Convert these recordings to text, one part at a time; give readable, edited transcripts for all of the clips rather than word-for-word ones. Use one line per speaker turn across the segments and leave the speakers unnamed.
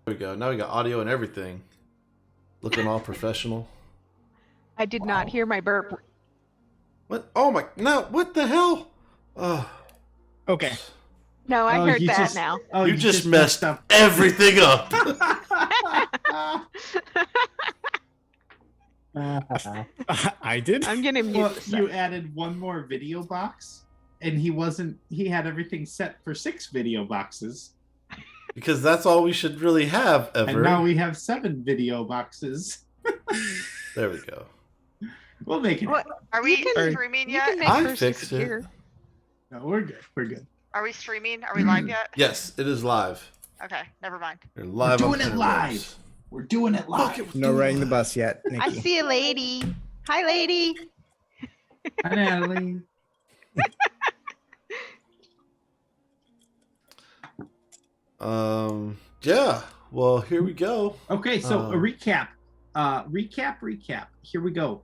There we go. Now we got audio and everything. Looking all professional.
I did not hear my burp.
What? Oh my! No! What the hell? Oh.
Okay.
No, I heard that now.
Oh, you just messed up everything up.
I did.
I'm gonna mute
Well,
this.
you added one more video box, and he had everything set for 6 video boxes.
Because that's all we should really have ever.
And now we have 7 video boxes.
There we go.
We'll make it.
What?
Are we
can-
streaming
You
yet?
can make
I
hers
fixed it.
disappear.
No, we're good. We're good.
Are we streaming? Are we live yet?
Yes, it is live.
Okay, never mind.
You're live.
We're
on
doing it
Interwebs.
live. We're doing it live.
Fuck it,
No riding the bus yet,
I
Nikki.
see a lady. Hi, lady.
Hi, Natalie.
Yeah. Well, here we go.
Okay, so a recap. Recap. Here we go.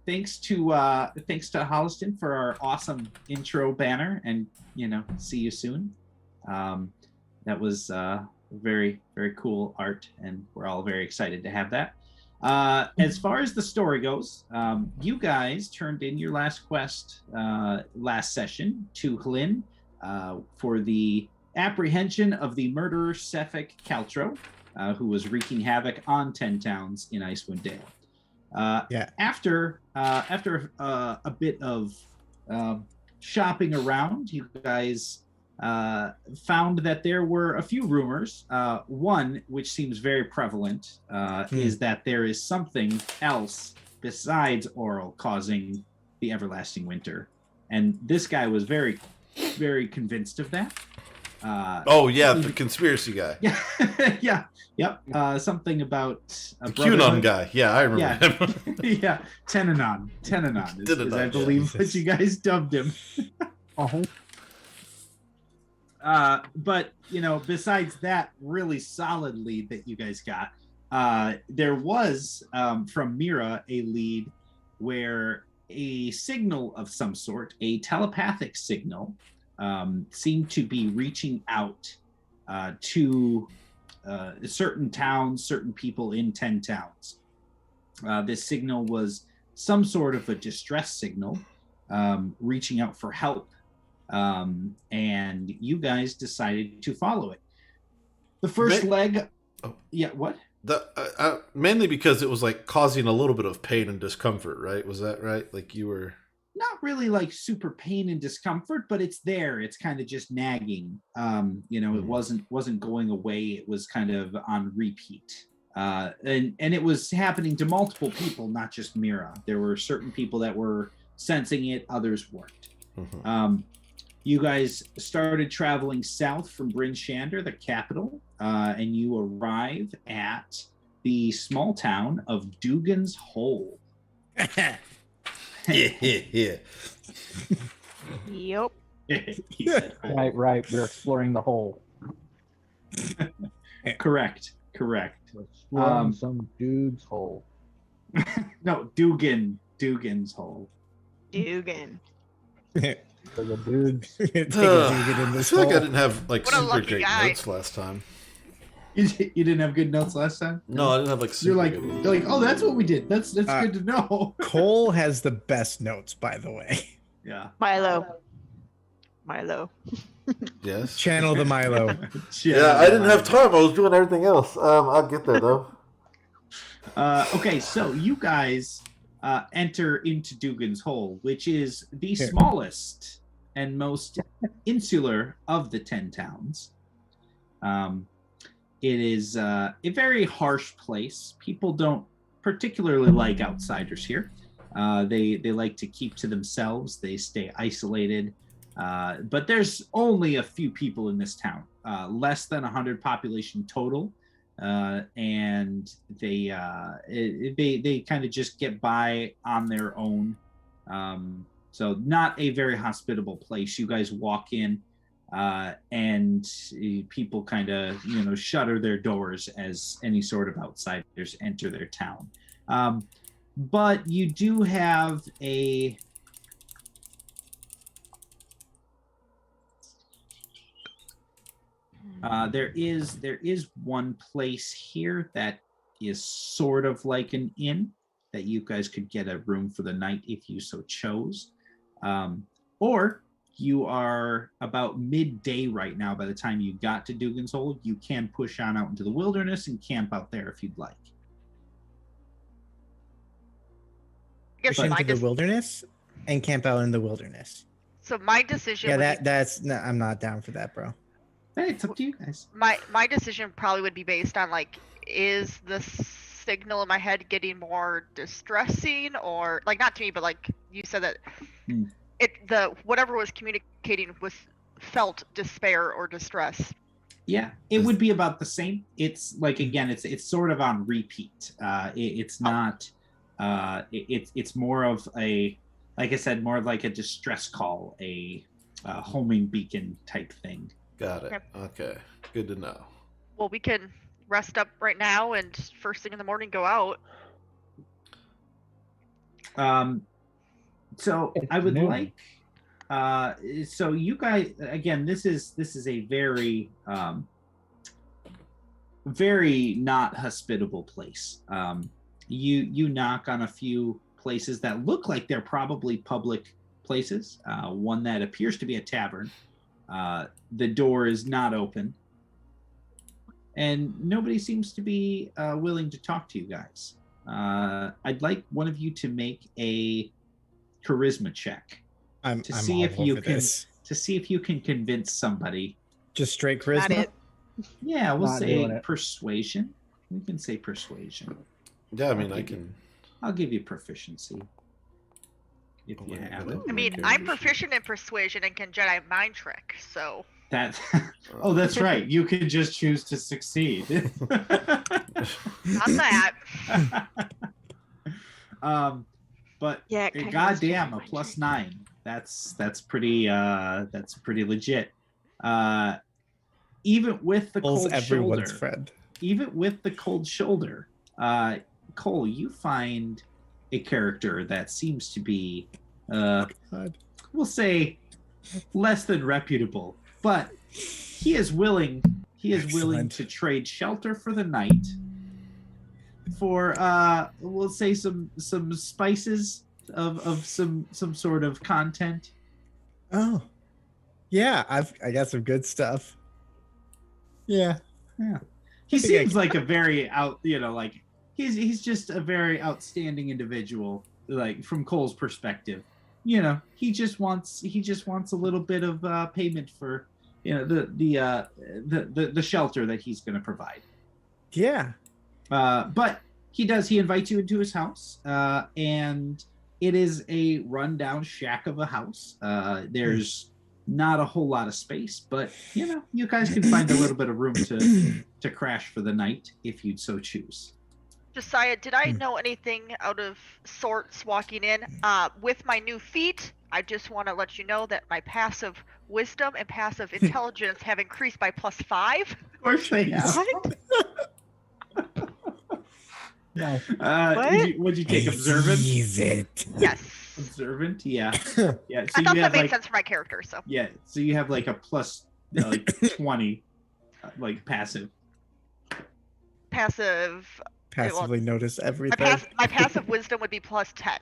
Thanks to Holliston for our awesome intro banner, and see you soon. That was very, very cool art, and we're all very excited to have that. As far as the story goes, you guys turned in your last quest last session to Hlyn for the apprehension of the murderer Sefik Caltro, who was wreaking havoc on 10 towns in Icewind Dale. After a bit of shopping around, you guys found that there were a few rumors. One, which seems very prevalent, is that there is something else besides Oral causing the everlasting winter. And this guy was very, very convinced of that.
The conspiracy guy.
Yep. Something about
The QAnon guy. Yeah, I remember him.
Yeah, Tenanon is I believe what you guys dubbed him. But besides that really solid lead that you guys got, there was from Mira a lead where a signal of some sort, a telepathic signal, seemed to be reaching out to certain towns, certain people in 10 towns. This signal was some sort of a distress signal, reaching out for help. And you guys decided to follow it. The first leg. Oh. Yeah, what?
Mainly because it was like causing a little bit of pain and discomfort, right? Was that right? Like you were
not really like super pain and discomfort, but it's there. It's kind of just nagging. It wasn't going away. It was kind of on repeat. And it was happening to multiple people, not just Mira. There were certain people that were sensing it, others weren't. Mm-hmm. You guys started traveling south from Bryn Shander, the capital, and you arrive at the small town of Dugan's Hole.
Yeah.
Yep.
Right. We're exploring the hole.
Correct.
We're exploring some dude's hole.
No, Dugan's Hole.
Dugan.
So the dude.
I feel like I didn't have like
What a
super
lucky
great
guy.
notes last time.
You didn't have good notes last time?
No, I didn't have like super good notes.
You're like, oh, that's what we did. That's good to know.
Cole has the best notes, by the way.
Yeah.
Milo.
Yes.
Channel the Milo.
Yeah, I didn't have time. I was doing everything else. I'll get there though.
Okay, so you guys enter into Dugan's Hole, which is the smallest and most insular of the 10 towns. It is a very harsh place. People don't particularly like outsiders here. They like to keep to themselves. They stay isolated. But there's only a few people in this town, less than 100 population total. And they kind of just get by on their own. So not a very hospitable place. You guys walk in, and people kind of, shutter their doors as any sort of outsiders enter their town. But you do have a There is one place here that is sort of like an inn that you guys could get a room for the night if you so chose. Or you are about midday right now. By the time you got to Dugan's Hole, you can push on out into the wilderness and camp out there if you'd like.
I
Push
guess my
into the wilderness and camp out in the wilderness.
so my decision.
Yeah,
would be-
that's no, I'm not down for that, bro.
Hey, it's up to you guys.
my decision probably would be based on like, is the signal in my head getting more distressing, or like not to me, but like you said that whatever was communicating was felt despair or distress.
Yeah, it would be about the same. It's like, again, it's sort of on repeat. It's not. It's more of a, like I said, more of like a distress call, a homing beacon type thing.
Got it. Okay. Good to know.
Well, we can rest up right now and first thing in the morning go out.
So
It's
I would
noon.
like. So you guys, again, this is a very very not hospitable place. You knock on a few places that look like they're probably public places. One that appears to be a tavern. The door is not open, and nobody seems to be willing to talk to you guys. I'd like one of you to make a charisma check
I'm
see
all
if you
over
can-
this.
to see if you can convince somebody.
Just straight
Got
charisma.
it.
Yeah, we'll
Not
say
doing it.
persuasion. We can say persuasion.
Yeah, I mean, I can.
I'll give you proficiency if
Oh,
you
wait,
have
I
it.
don't
I mean,
Okay.
I'm proficient in persuasion and can Jedi mind trick, so
That. Oh, that's right. You could just choose to succeed.
not that.
But
Yeah, it kinda
goddamn, a
is
+9. That's pretty legit. Even with the
Pulls
cold
everyone's
shoulder,
friend.
even with the cold shoulder, Cole, you find a character that seems to be,
God.
we'll say, less than reputable, but he is willing. He is willing
Excellent.
to trade shelter for the night for, we'll say, some spices of some sort of content.
Oh, yeah. I got some good stuff. Yeah.
Yeah, he
I think I
seems
can-
like a very like he's just a very outstanding individual. Like from Cole's perspective, he just wants a little bit of payment for the shelter that he's going to provide.
Yeah.
But he invites you into his house, and it is a rundown shack of a house. There's not a whole lot of space, but you guys can find a little bit of room to crash for the night if you'd so choose.
Josiah, did I know anything out of sorts walking in? With my new feat, I just want to let you know that my passive wisdom and passive intelligence have increased by +5.
Of course they have.
No.
Would you take observant?
Ease it.
Yes.
Observant, yeah, yeah. So
I thought
you
that
have
made sense for my character, so.
yeah. So you have like a plus 20, like passive.
Passive.
Passively notice
My,
everything.
my passive wisdom would be +10.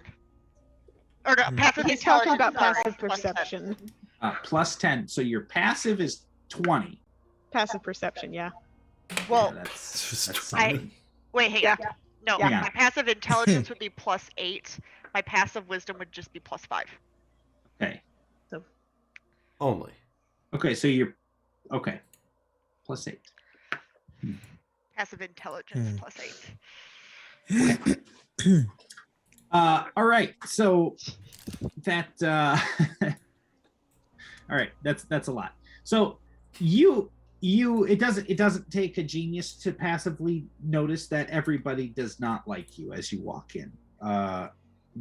Or no, passive
He's talking
intelligence.
about
sorry,
passive
+10.
perception.
Plus 10. So your passive is 20.
Passive perception, yeah.
Well,
Yeah, that's
Just
something.
wait, hang on. No,
Yeah.
my passive intelligence would be +8. My passive wisdom would just be +5.
Okay.
Only.
Okay. So you're okay. Plus 8.
Passive intelligence
Hmm.
+8.
All right. So that all right, that's a lot. So it doesn't take a genius to passively notice that everybody does not like you as you walk in.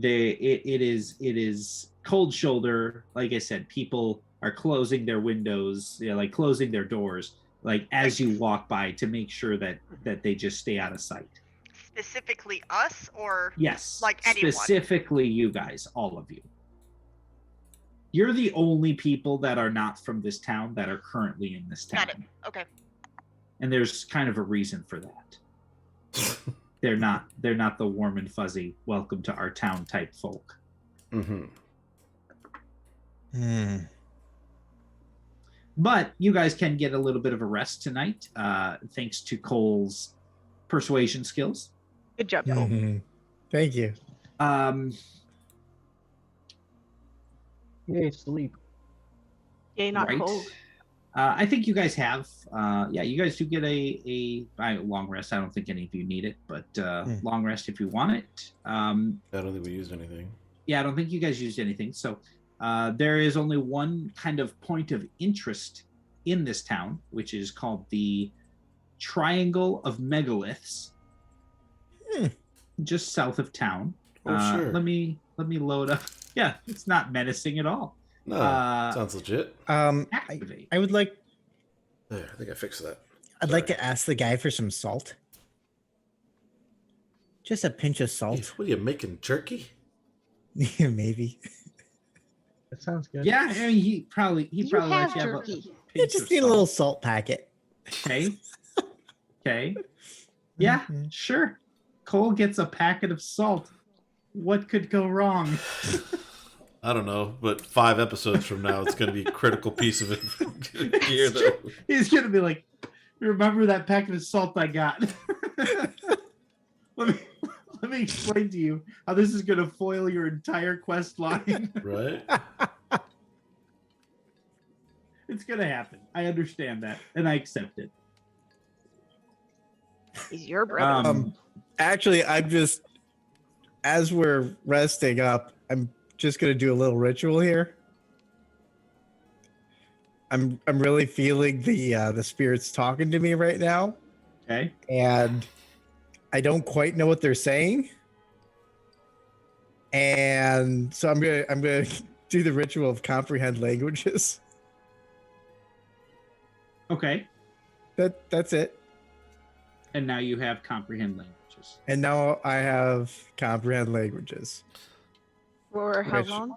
It is cold shoulder. Like I said, people are closing their windows, like closing their doors, like as you walk by to make sure that they just stay out of sight.
Specifically us, or
Yes,
Like anyone.
specifically you guys, all of you. You're the only people that are not from this town that are currently in this town.
Got it. Okay.
And there's kind of a reason for that. They're not the warm and fuzzy welcome to our town type folk.
Mm-hmm.
But you guys can get a little bit of a rest tonight, thanks to Cole's persuasion skills.
Good job, Cole.
Thank you.
Yay, sleep.
Yay, not
right.
cold.
I think you guys have. You guys do get a long rest. I don't think any of you need it, but long rest if you want it.
I don't think we used anything.
Yeah, I don't think you guys used anything. So there is only one kind of point of interest in this town, which is called the Triangle of Megaliths, just south of town.
Oh, sure.
Let me load up. Yeah, it's not menacing at all.
No, sounds legit.
Activate.
I would like.
There, I think I fixed that.
I'd like to ask the guy for some salt. Just a pinch of
Hey,
salt.
what are you making, jerky?
Yeah, maybe.
That sounds good.
Yeah, I mean, he probably
You
lets
have
you have
jerky.
You
pinch
just
of
need a
salt.
little salt packet.
Okay. Okay. Yeah, sure. Cole gets a packet of salt. What could go wrong?
I don't know, but 5 episodes from now, it's going to be a critical piece of gear.
It's true. He's gonna be like, remember that packet of salt I got? let me explain to you how this is gonna foil your entire quest line.
Right?
It's gonna happen. I understand that, and I accept it.
He's your brother.
Actually, I'm just as we're resting up, I'm just gonna do a little ritual here. I'm really feeling the spirits talking to me right now,
Okay.
and I don't quite know what they're saying. And so I'm gonna do the ritual of comprehend languages.
Okay.
That's it.
And now you have comprehend languages.
And now I have comprehend languages.
For how
which-
long?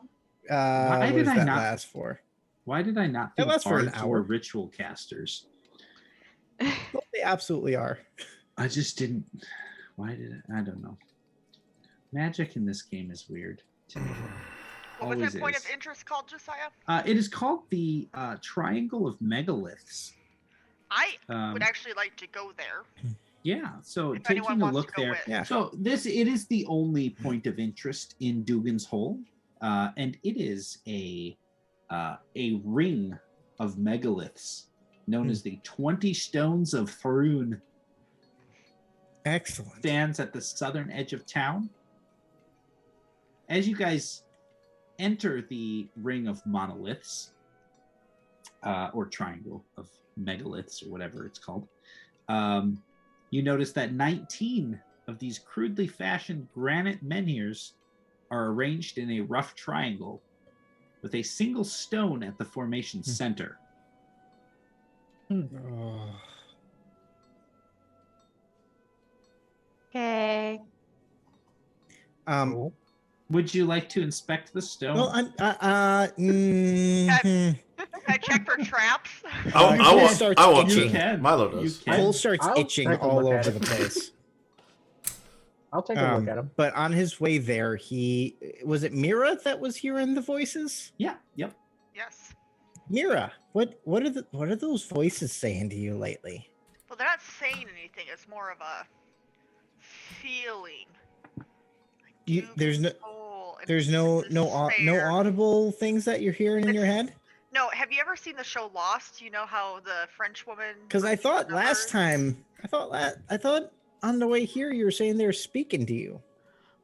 Why
What
did
does
I
that
not-
last for?
Why did I not
That
think
lasts for an
bards
hour.
were ritual casters?
Well, they absolutely are.
I just didn't. Why did I don't know. Magic in this game is weird to me.
What was
Always
that point
is.
of interest called, Josiah?
It is called the Triangle of Megaliths.
I
Um,
would actually like to go there.
Yeah, so
If anyone
taking a
wants to
look
go
there.
with.
Yeah.
So it is the only point of interest in Dugan's Hole, and it is a ring of megaliths known as the 20 Stones of Faroon.
Excellent.
Stands at the southern edge of town. As you guys enter the ring of monoliths, or triangle of megaliths, or whatever it's called, you notice that 19 of these crudely fashioned granite menhirs are arranged in a rough triangle with a single stone at the formation's center.
Oh.
Okay.
Cool.
Would you like to inspect the stone?
Well, I'm.
Can I check for traps?
I
Cole
want
starts
I want
itching.
to. Milo does.
You can.
Cole starts
I'll
itching
take a
all
look at
over
it.
the place.
I'll take a look at him.
But on his way there, was it Mira that was hearing the voices?
Yeah, yep.
Yes.
Mira, what are those voices saying to you lately?
Well, they're not saying anything. It's more of a feeling. Like
There's no-
Dugan's Hole and
There's no
despair.
audible things that you're hearing in your head?
No, have you ever seen the show Lost? You know how the French woman.
Because I thought last
remembers?
time, I thought on the way here you were saying they were speaking to you.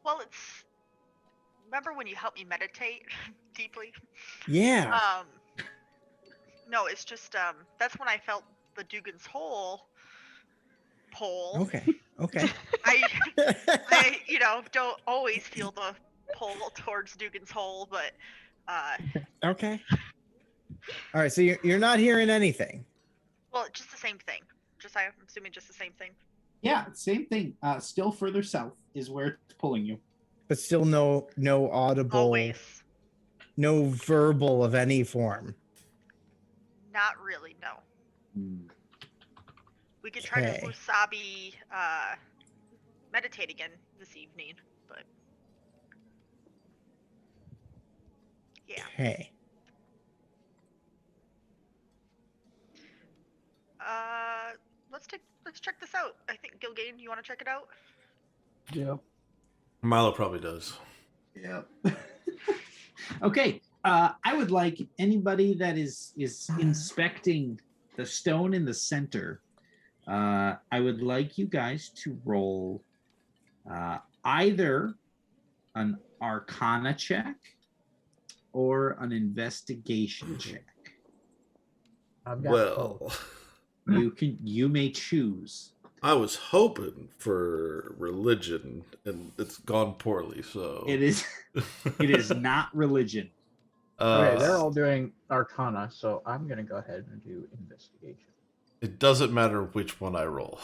Well, it's. Remember when you helped me meditate deeply?
Yeah.
No, it's just that's when I felt the Dugan's Hole pull.
Okay.
I don't always feel the pull towards Dugan's Hole, but
Okay. All right. So you're not hearing anything.
well, just the same thing. I'm assuming just the same thing.
Yeah, same thing. Still further south is where it's pulling you.
But still no audible.
Always.
no verbal of any form.
Not really, no.
Hmm.
We could try to
Okay.
wasabi meditate again this evening, but yeah.
Okay.
Let's check this out. I think Gilgain, you want to check it out?
Yep.
Milo probably does.
Yep. Okay. I would like anybody that is inspecting the stone in the center. I would like you guys to roll either an Arcana check or an investigation check.
I've got
Well,
You may choose.
I was hoping for religion, and it's gone poorly. So
It is not religion.
Okay, they're all doing Arcana, so I'm gonna go ahead and do Investigation.
It doesn't matter which one I roll.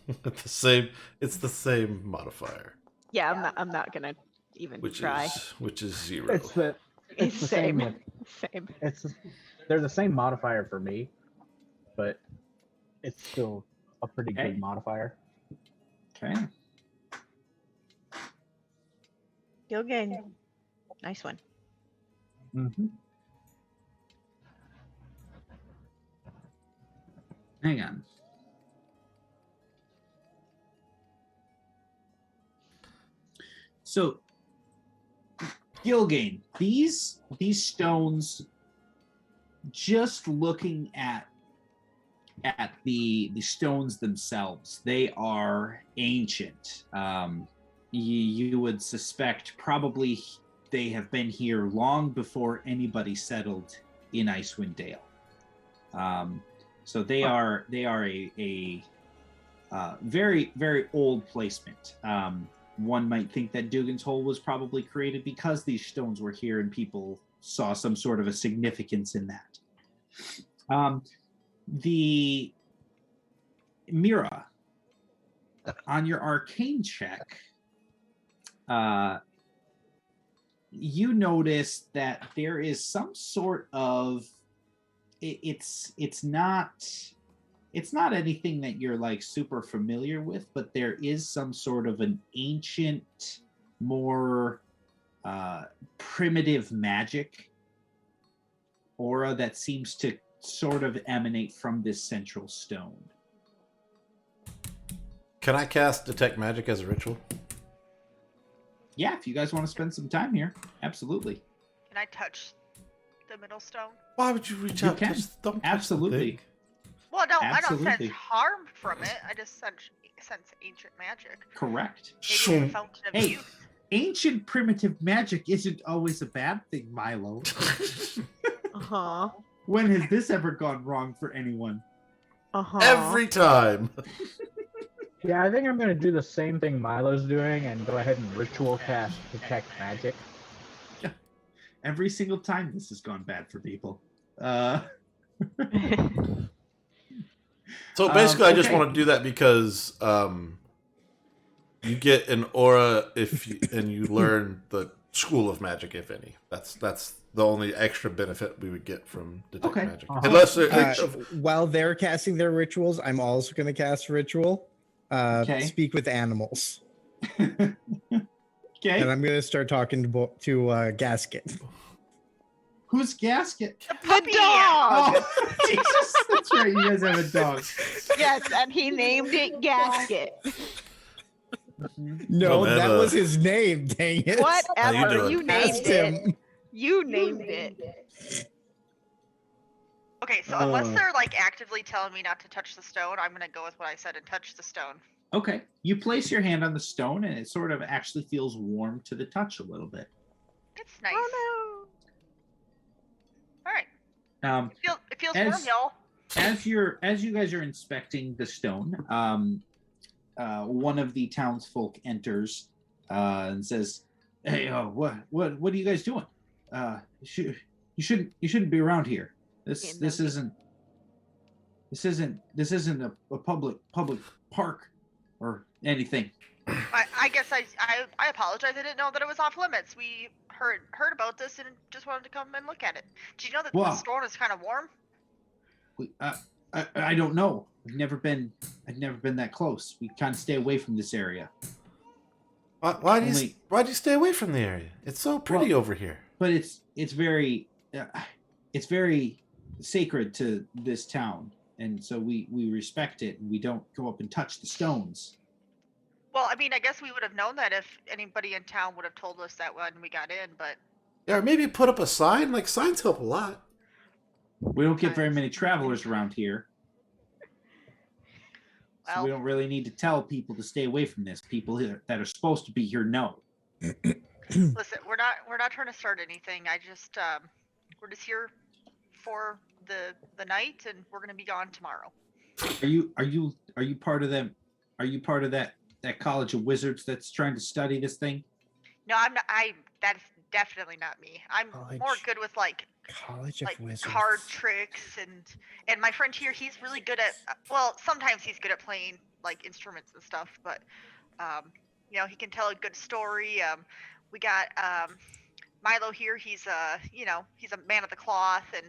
It's the same modifier,
Yeah, I'm not gonna even try.
which is 0.
It's the
Same.
same.
Same.
They're the same modifier for me, but it's still a pretty
Okay.
good modifier.
Okay.
Gilgain. Nice one.
Mm-hmm.
Hang on. So, Gilgain, these stones, just looking at the stones themselves, they are ancient. You would suspect probably they have been here long before anybody settled in Icewind Dale. So they are a very, very old placement. One might think that Dugan's Hole was probably created because these stones were here and people saw some sort of a significance in that. The Mira, on your arcane check, you notice that there is some sort of it's not anything that you're like super familiar with, but there is some sort of an ancient, more primitive magic aura that seems to sort of emanate from this central stone.
Can I cast Detect Magic as a ritual?
Yeah, if you guys want to spend some time here, absolutely.
Can I touch the middle stone?
Why would you reach
You
out?
can.
Just don't touch the
Absolutely.
thing.
Well, I don't
Absolutely.
sense harm from it. I just sense ancient magic.
Correct.
Maybe it's a fountain of
Hey.
youth.
Ancient primitive magic isn't always a bad thing, Milo.
Uh-huh.
When has this ever gone wrong for anyone?
Uh-huh.
Every time.
Yeah, I think I'm gonna do the same thing Milo's doing and go ahead and ritual cast Detect Magic.
Every single time this has gone bad for people.
So basically, I just
okay.
want to do that because you get an aura and you learn the school of magic, if any. That's the only extra benefit we would get from Detect
Okay.
Magic.
Uh-huh.
Unless
While they're casting their rituals, I'm also going to cast ritual.
Okay.
Speak with animals,
Okay.
and I'm going to start talking to Gasket.
Who's Gasket?
The
The
puppy!
dog!
Oh, Jesus. That's right. You guys have a dog.
Yes, and he named it Gasket.
No,
Oh, man,
that was his name. Dang it!
Whatever.
doing?
You named
Asked
it.
him.
You named it.
Okay, so unless they're like actively telling me not to touch the stone, I'm gonna go with what I said and touch the stone.
Okay. You place your hand on the stone, and it sort of actually feels warm to the touch a little bit.
It's nice.
Oh
All right,
Um,
it feels
As-
warm, y'all.
as you guys are inspecting the stone, one of the townsfolk enters and says, "Hey, what are you guys doing? You shouldn't be around here. This isn't a public park or anything."
I guess I apologize. I didn't know that it was off limits. We heard about this and just wanted to come and look at it. Did you know that
Wow.
the storm is kind of warm?
I don't know. I've never been that close. We kind of stay away from this area.
Why do
Only-
you stay away from the area? It's so pretty over here.
But it's very sacred to this town, and so we respect it, and we don't go up and touch the stones.
Well, I mean, I guess we would have known that if anybody in town would have told us that when we got in, but
Yeah, or maybe put up a sign. Like signs help a lot.
We don't get very many travelers around here, so
well,
we don't really need to tell people to stay away from this. People here that are supposed to be here know.
listen, we're not trying to start anything. I just we're just here for the night, and we're gonna be gone tomorrow.
Are you part of them? Are you part of that college of wizards that's trying to study this thing?
No, I'm not. That's definitely not me. I'm
College.
more good with like
College of Wizards.
card tricks and my friend here, he's really good at well, sometimes he's good at playing like instruments and stuff, but you know, he can tell a good story. We got Milo here, he's he's a man of the cloth, and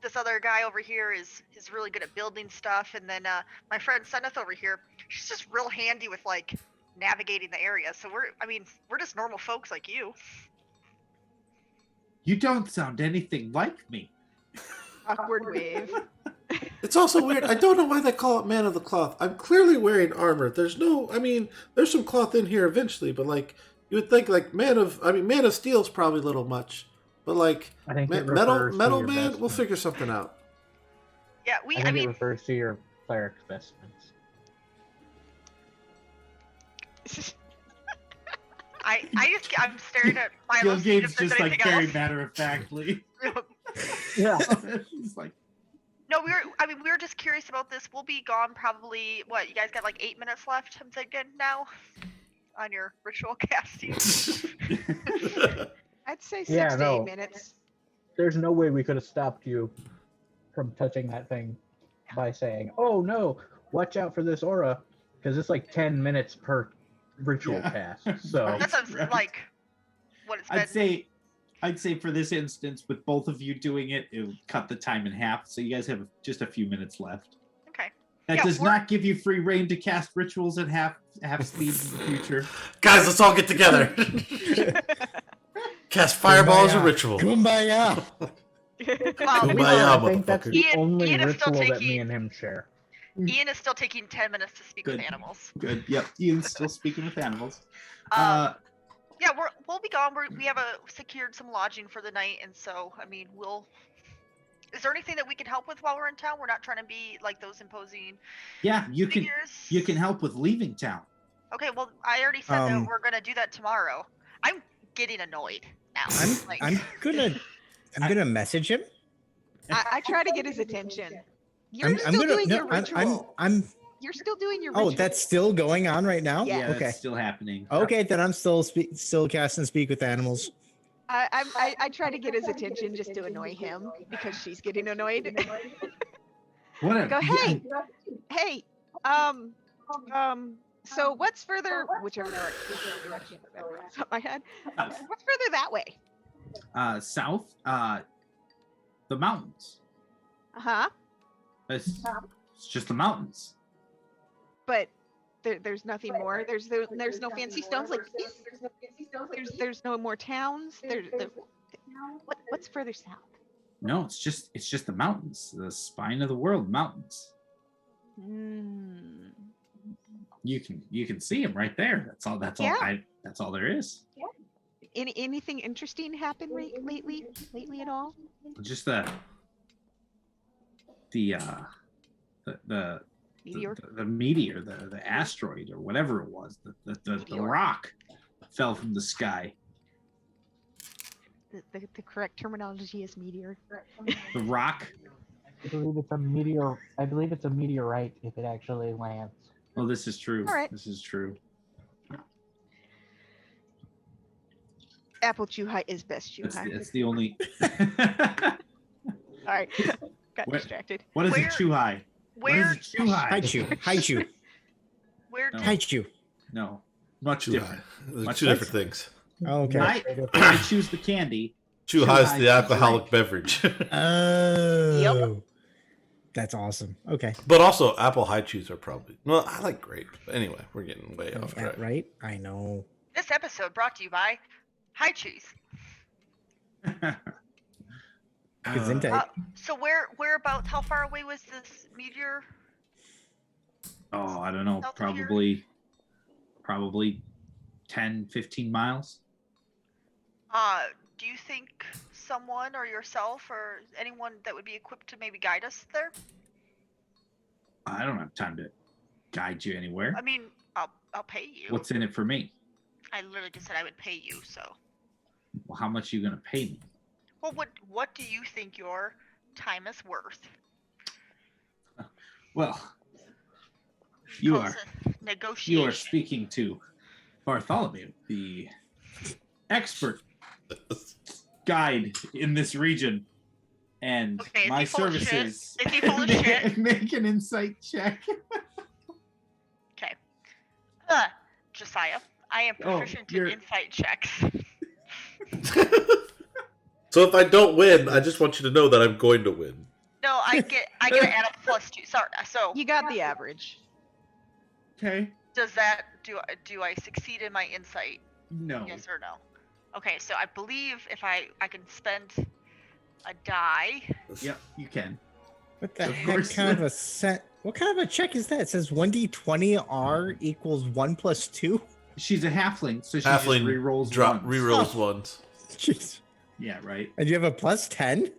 this other guy over here is really good at building stuff, and then my friend Seneth over here, she's just real handy with like navigating the area. So we're just normal folks like you.
You don't sound anything like me.
Awkward wave.
It's also weird. I don't know why they call it Man of the Cloth. I'm clearly wearing armor. There's some cloth in here eventually, but like you would think like Man of Steel's probably a little much, but like
I think it
metal
refers to
Man,
your
we'll
vestments.
figure something out.
Yeah,
I think it refers to your cleric's vestments.
I'm staring at
Gil
Milo. See if
Gabe's
there's
just like
anything
very
else.
matter of factly.
Yeah.
He's like,
No, we were just curious about this. We'll be gone probably. What, you guys got like 8 minutes left? I'm thinking now on your ritual casting.
I'd say 6
Yeah,
to
no.
8 minutes.
There's no way we could have stopped you from touching that thing by saying, "Oh no, watch out for this aura," because it's like 10 minutes per ritual
Yeah.
cast. So
That's
Right.
like what it's been.
I'd say for this instance, with both of you doing it, it would cut the time in half. So you guys have just a few minutes left.
Okay.
That
Yeah,
does
we're-
not give you free reign to cast rituals at half speed in the future.
Guys, let's all get together. Cast fireballs or
Kumbaya.
ritual.
Kumbaya.
Well,
Kumbaya.
I think that's the
Ian-
only
Ian is still
ritual that me
taking-
and him share.
Ian is still taking 10 minutes to speak with
Good.
animals.
Good. Yep. Ian's still speaking with animals.
Yeah, we'll be gone. We have secured some lodging for the night, and so we'll. Is there anything that we can help with while we're in town? We're not trying to be like those imposing
Yeah, you
figures.
can help with leaving town.
Okay, well, I already said that
Um,
we're gonna do that tomorrow. I'm getting annoyed now.
I'm gonna message him.
I try to get his attention. You're
I'm
still
gonna
doing
no,
your ritual.
I'm
You're still doing your
oh,
ritual.
that's still going on right now?
Yeah.
Yeah,
Okay.
that's still happening.
Okay, then I'm still casting speak with animals.
I try to get his attention just to annoy him because she's getting annoyed.
Whatever.
Go, hey, hey, so what's further, whichever direction off the top of my head, what's further that way?
South, the mountains.
Uh-huh,
It's just the mountains.
but there's nothing more. There's no fancy stones like this. There's no more towns. What's further south?
No, it's just the mountains, the spine of the world, mountains.
Hmm.
You can see them right there. That's all. That's
Yeah.
all. That's all there is.
Anything interesting happened lately at all?
Just the
Meteor?
the meteor, the asteroid or whatever it was, the
Meteor.
rock fell from the sky.
The correct terminology is meteor.
The rock.
I believe it's a meteor. I believe it's a meteorite if it actually lands.
Oh, this is true.
All right.
This is true.
Apple chew high is best chew high.
It's the only.
Sorry, got
What-
distracted.
What is
Where-
a chew high? What
Where
is a chew high?
Haichu.
where
No.
Haichu.
No, much
Too
different.
high. They're
Much
two different things.
Okay.
I choose the candy.
Chew High's the alcoholic beverage.
Oh. That's awesome. Okay.
But also, apple high chews are probably... Well, I like grape. But anyway, we're getting way off track.
Right? I know.
This episode brought to you by High Cheese. So whereabouts? How far away was this meteor?
Oh, I don't know.
South of
Probably 10, 15 miles.
Do you think someone or yourself or anyone that would be equipped to maybe guide us there?
I don't have time to guide you anywhere.
I mean, I'll pay you.
What's in it for me?
I literally just said I would pay you, so.
Well, how much are you going to pay me?
Well, what do you think your time is worth?
Well, you
Close
are
negotiation.
speaking to Bartholomew, the expert guide in this region, and
Okay, is
my
he full of shit?
services.
Is he full of shit?
Make an insight check.
Okay. Josiah, I am
Oh,
proficient in
you're-
insight checks.
So if I don't win, I just want you to know that I'm going to win.
No, I get to add a +2. Sorry. So
You got the average.
Okay.
does that do I succeed in my insight?
No.
Yes or no? Okay, so I believe if I can spend a die.
Yep, you can.
What the
Of
heck
course.
kind of a set? What kind of a check is that? It says 1d20 R equals 1 plus 2.
She's a halfling, so she
Halfling
just rerolls
drop
ones.
rerolls
Oh.
ones.
Jeez.
Yeah, right.
And you have a plus 10?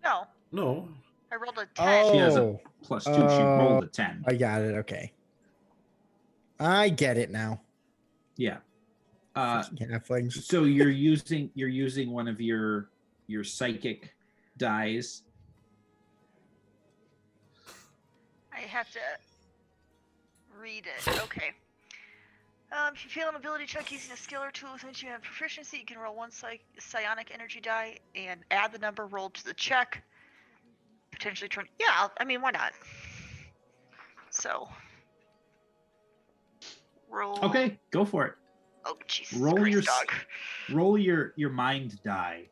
No,
No.
I rolled a 10.
Oh,
She has a +2. She rolled a 10.
I got it. Okay. I get it now.
Yeah.
Halflings.
So you're using one of your psychic dies.
I have to read it. Okay. If you fail an ability check using a skill or tool with which you have proficiency, you can roll one psionic energy die and add the number rolled to the check. Potentially turn. Yeah, I mean, why not? So. Roll.
Okay, go for it.
Oh, Jesus
Roll
Christ,
your
dog.
roll your mind die.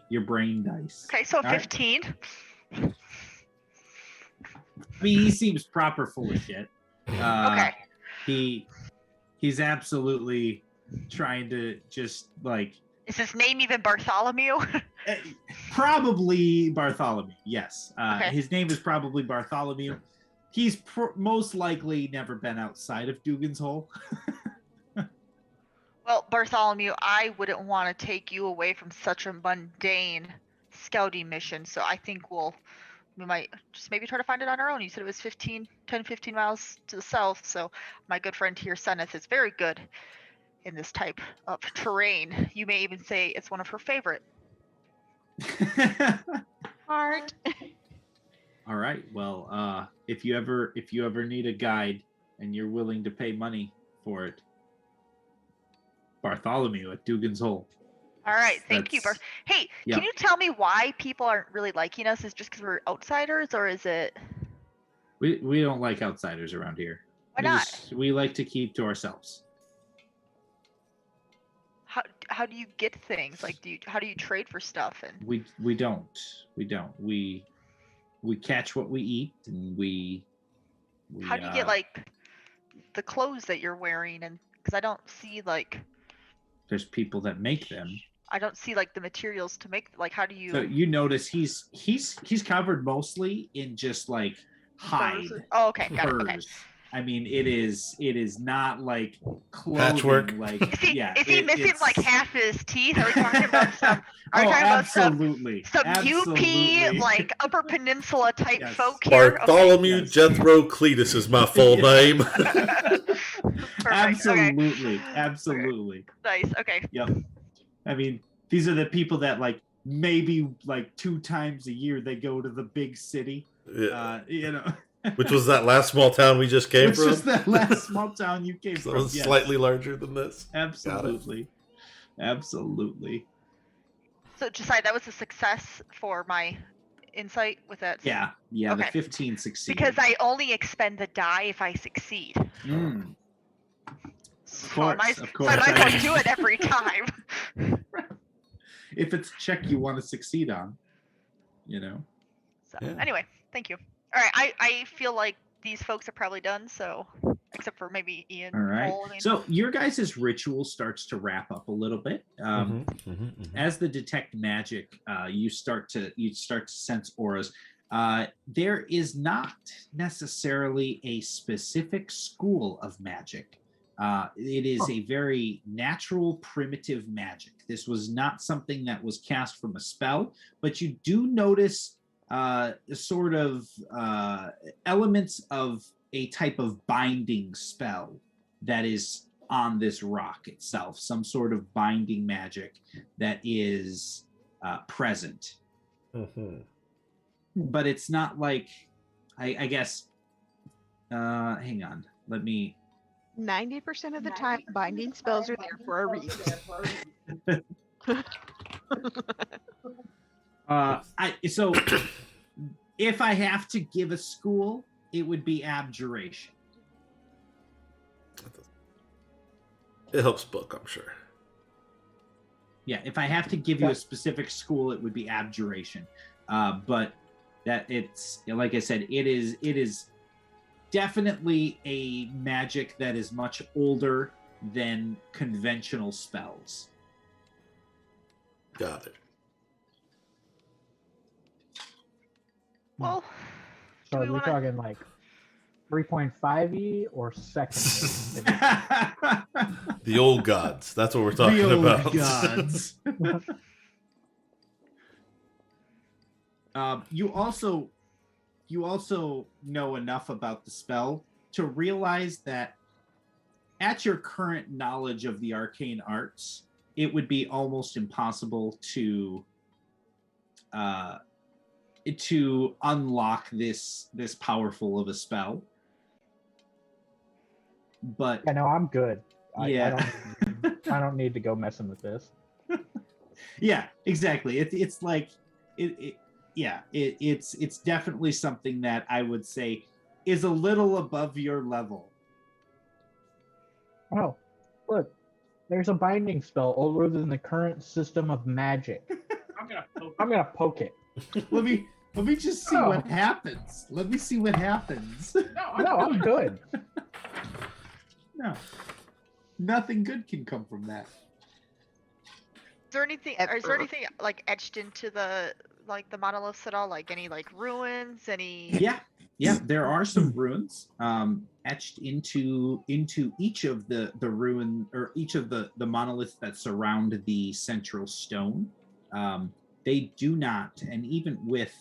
Your brain dice.
Okay, so
All right.
15.
I mean, he seems proper full of shit.
Okay.
He's absolutely trying to just like
Is his name even Bartholomew?
probably Bartholomew. Yes,
Okay.
his name is probably Bartholomew. He's most likely never been outside of Dugan's Hole.
Well, Bartholomew, I wouldn't want to take you away from such a mundane scouting mission, so I think we might just maybe try to find it on our own. You said it was 10, 15 miles to the south, so my good friend here, Seneth, is very good in this type of terrain. You may even say it's one of her favorite.
Art.
All right. Well, if you ever need a guide and you're willing to pay money for it, Bartholomew at Dugan's Hole.
All right, thank you,
That's-
Barth. Hey,
yeah.
can you tell me why people aren't really liking us? Is it just because we're outsiders, or is it
We don't like outsiders around here.
why not?
We like to keep to ourselves.
How do you get things? Like, how do you trade for stuff? And
We don't. We catch what we eat, and we
how do you get like the clothes that you're wearing? And because I don't see like
there's people that make them.
I don't see like the materials to make. Like, how do you?
So you notice he's covered mostly in just like hide,
furs? Oh, okay, got it. Okay.
furs. I mean, it is not like clothing.
Patchwork.
Like,
Is he,
yeah,
is he missing
it's-
like half his teeth? Are we talking about some? Are we
Oh,
talking about some
absolutely.
UP
Absolutely.
like Upper Peninsula type
Yes.
folk here? Okay.
Bartholomew
Yes.
Jethro Cletus is my full name.
Perfect. Okay.
Absolutely. Absolutely.
Nice. Okay.
Yep. I mean, these are the people that like maybe like 2 times a year they go to the big city.
Yeah.
You know,
Which was that last small town we just came
which
from?
is that last small town you came
So
from.
it's
Yes.
slightly larger than this.
Absolutely. Absolutely.
So Josiah, that was a success for my insight with that.
Yeah. Yeah.
Okay.
The 15 succeeded.
Because I only expend the die if I succeed.
Mm.
So I might,
of
so I
course.
might as well do it every time.
If it's a check you want to succeed on,
So
Yeah.
anyway, thank you. All right, I feel like these folks are probably done. So except for maybe Ian.
All right.
Cole, I mean.
So your guys' ritual starts to wrap up a little bit. As the detect magic, you start to sense auras. There is not necessarily a specific school of magic. It is a very natural, primitive magic. This was not something that was cast from a spell, but you do notice sort of elements of a type of binding spell that is on this rock itself, some sort of binding magic that is present. But it's not like, I guess, hang on, let me...
90% of the time, binding spells are there for a reason.
So if I have to give a school, it would be abjuration.
It helps book, I'm sure.
Yeah, if I have to give you a specific school, it would be abjuration. But that it's, like I said, it is definitely a magic that is much older than conventional spells.
Got it.
Well,
So
we
we're
wanna-
talking like 3.5e or second.
The old gods. That's what we're talking
The old
about.
gods. You also know enough about the spell to realize that at your current knowledge of the arcane arts, it would be almost impossible to unlock this powerful of a spell. But
I know I'm good.
Yeah.
I don't need to go messing with this.
yeah, exactly. It's like it's definitely something that I would say is a little above your level.
Oh, look, there's a binding spell older than the current system of magic. I'm gonna poke it.
Let me just see what happens. Let me see what happens.
No, I'm good.
No, nothing good can come from that.
Is there anything like etched into the monoliths at all? Like any like ruins? Any?
Yeah. There are some ruins etched into each of the ruin, or each of the monoliths that surround the central stone. They do not, and even with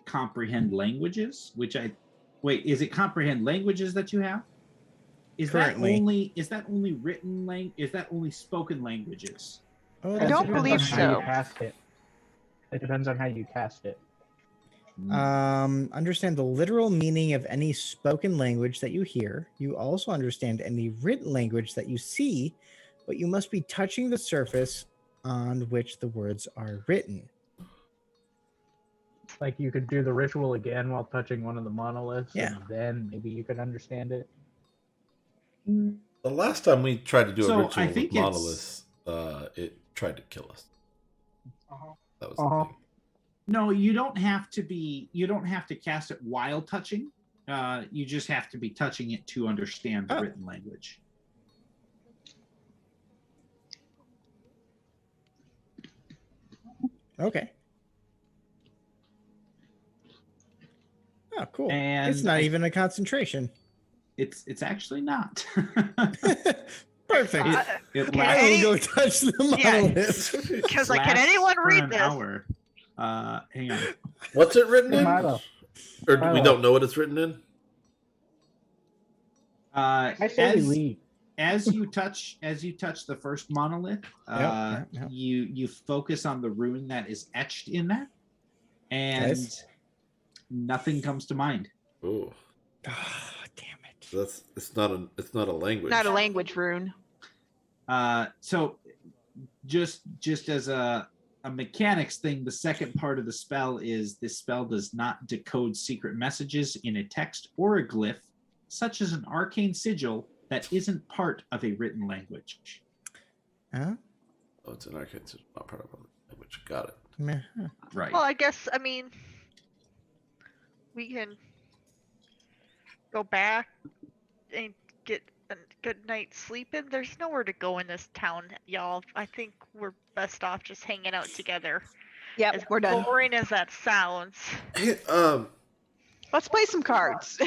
comprehend languages, is it comprehend languages that you have? Is
Currently.
that only written language? Is that only spoken languages?
Oh,
I
that's
don't
a good
believe
question.
How
so.
you cast it. It depends on how you cast it.
Understand the literal meaning of any spoken language that you hear. You also understand any written language that you see, but you must be touching the surface on which the words are written.
Like you could do the ritual again while touching one of the monoliths,
Yeah.
and then maybe you could understand it.
The last time we tried to do a
So,
ritual
I
with
think
monoliths, it tried to kill us. That was the thing.
No, you don't have to cast it while touching. You just have to be touching it to understand the written language.
Okay. Oh, cool.
And
it's not even a concentration.
It's actually not.
Perfect.
It
Okay.
I
lasts
will go touch the
Yeah.
monolith.
Because like, can
lasts
anyone
for
read
an
this?
hour. Hang on.
What's it written in?
Milo,
Or we
Milo.
don't know what it's written in?
I say we leave.
As you touch the first monolith,
Yep.
you focus on the rune that is etched in that, and
Nice.
nothing comes to mind.
Oh,
Oh, damn it.
so it's not a language.
Not a language rune.
So just as a mechanics thing, the second part of the spell is this spell does not decode secret messages in a text or a glyph, such as an arcane sigil that isn't part of a written language.
Huh?
Oh, it's an arcane, so it's not part of the language. Got it.
Meh.
Right.
Well, I guess, I mean, we can go back and get a good night's sleep in. There's nowhere to go in this town, y'all. I think we're best off just hanging out together.
Yep,
As
we're done.
boring as that sounds.
Hey,
Let's play some cards.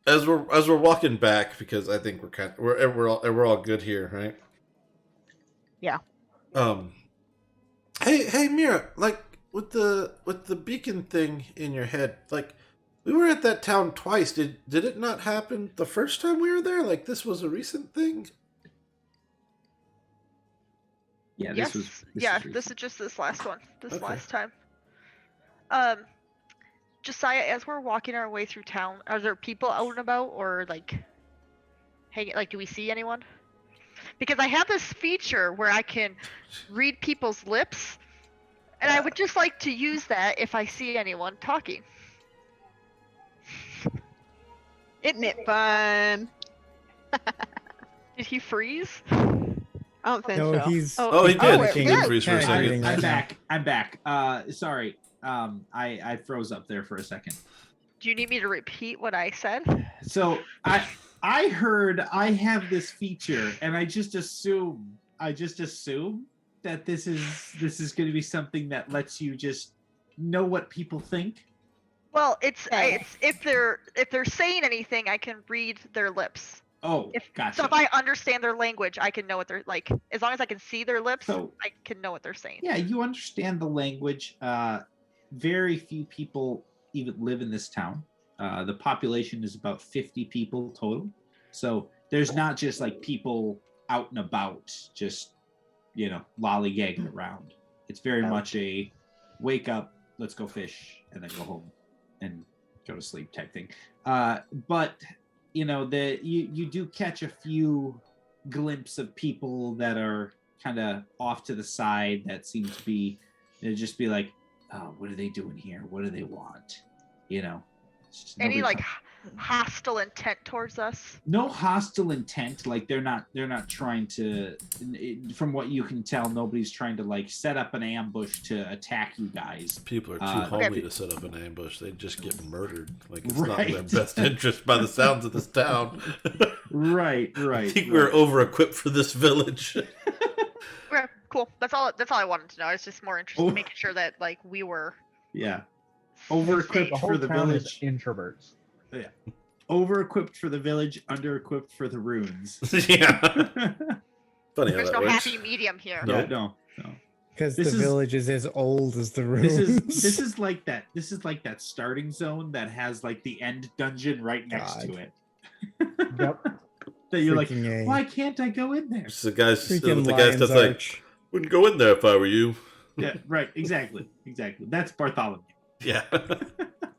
as we're walking back, because I think we're all good here, right?
Yeah.
Hey, Mira, like with the beacon thing in your head, like we were at that town twice. Did it not happen the first time we were there? Like this was a recent thing?
Yeah,
Yes.
this
This
was
is just this last one. This
Okay.
last time. Josiah, as we're walking our way through town, are there people out and about, or like, hey, like, do we see anyone? Because I have this feature where I can read people's lips, and I would just like to use that if I see anyone talking.
Isn't it fun?
Did he freeze?
I don't think
No,
so.
he's.
Oh, he
he's
did.
wait,
He
panicking.
did freeze for a
Panicking
second.
right
I'm
now.
back. I'm back. Sorry. I froze up there for a second.
Do you need me to repeat what I said?
So I heard I have this feature, and I just assume that this is going to be something that lets you just know what people think.
Well, it's
Okay.
if they're saying anything, I can read their lips.
Oh, gotcha.
So if I understand their language, I can know what they're like. As long as I can see their lips,
So-
I can know what they're saying.
Yeah, you understand the language. Very few people even live in this town. The population is about 50 people total. So there's not just like people out and about, just, lollygagging around. It's very much a wake up, let's go fish, and then go home and go to sleep type thing. But you do catch a few glimpses of people that are kind of off to the side that seem to be, just be like, oh, what are they doing here? What do they want? It's just
Any
nobody
like hostile intent towards us?
no hostile intent. Like they're not trying to, from what you can tell, nobody's trying to like set up an ambush to attack you guys.
People are too
Okay.
homely to set up an ambush. They just get murdered. Like it's not in their
Right.
best interest by the sounds of this town.
Right.
I think we're over equipped for this village.
Okay, cool. That's all I wanted to know. I was just more interested
Oh.
in making sure that like we were
Yeah. Over-equipped
The whole
for the
town is
village.
introverts.
Over-equipped for the village, under-equipped for the runes.
Yeah. Funny how
There's
that
no
works.
happy medium here.
No.
Yeah, no.
Because the
This is-
village is as old as the
This
ruins.
is like that. This is like that starting zone that has like the end dungeon right next
God.
to it.
Yep.
That you're like,
Freaking A.
why can't I go in there?
It's the guys.
Freaking
The guys
Lion's
that's like,
Arch.
wouldn't go in there if I were you.
Yeah, right. Exactly. That's Bartholomew.
Yeah.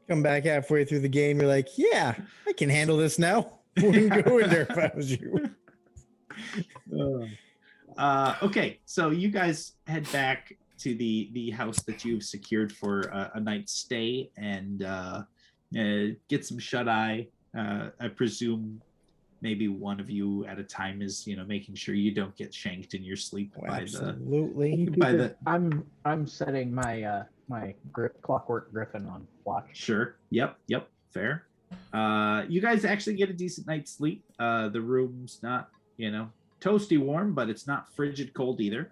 Come back halfway through the game, you're like, yeah, I can handle this now. Wouldn't go in there if I was you.
Okay, so you guys head back to the house that you've secured for a night's stay and get some shut eye. I presume maybe one of you at a time is making sure you don't get shanked in your sleep
Oh,
by
absolutely.
by the
I'm setting my my clockwork griffin on watch.
Sure. Yep. Fair. You guys actually get a decent night's sleep. The room's not, toasty warm, but it's not frigid cold either.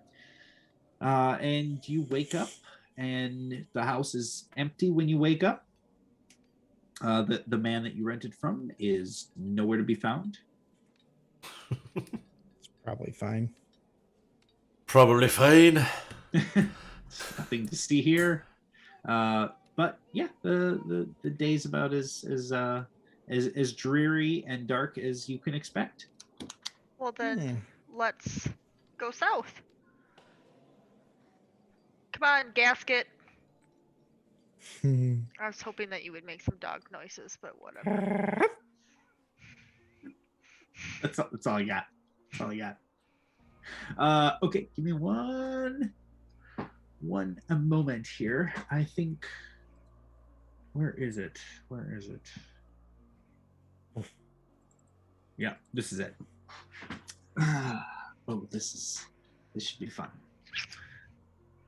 And you wake up, and the house is empty when you wake up. The man that you rented from is nowhere to be found.
It's probably fine.
Probably fine.
Nothing to see here. But yeah, the day's about as dreary and dark as you can expect.
Well then, let's go south. Come on, Gasket.
Hmm.
I was hoping that you would make some dog noises, but whatever.
That's all I got. That's all I got. Okay, give me one a moment here. I think. Where is it? Yeah, this is it. Oh, this should be fun.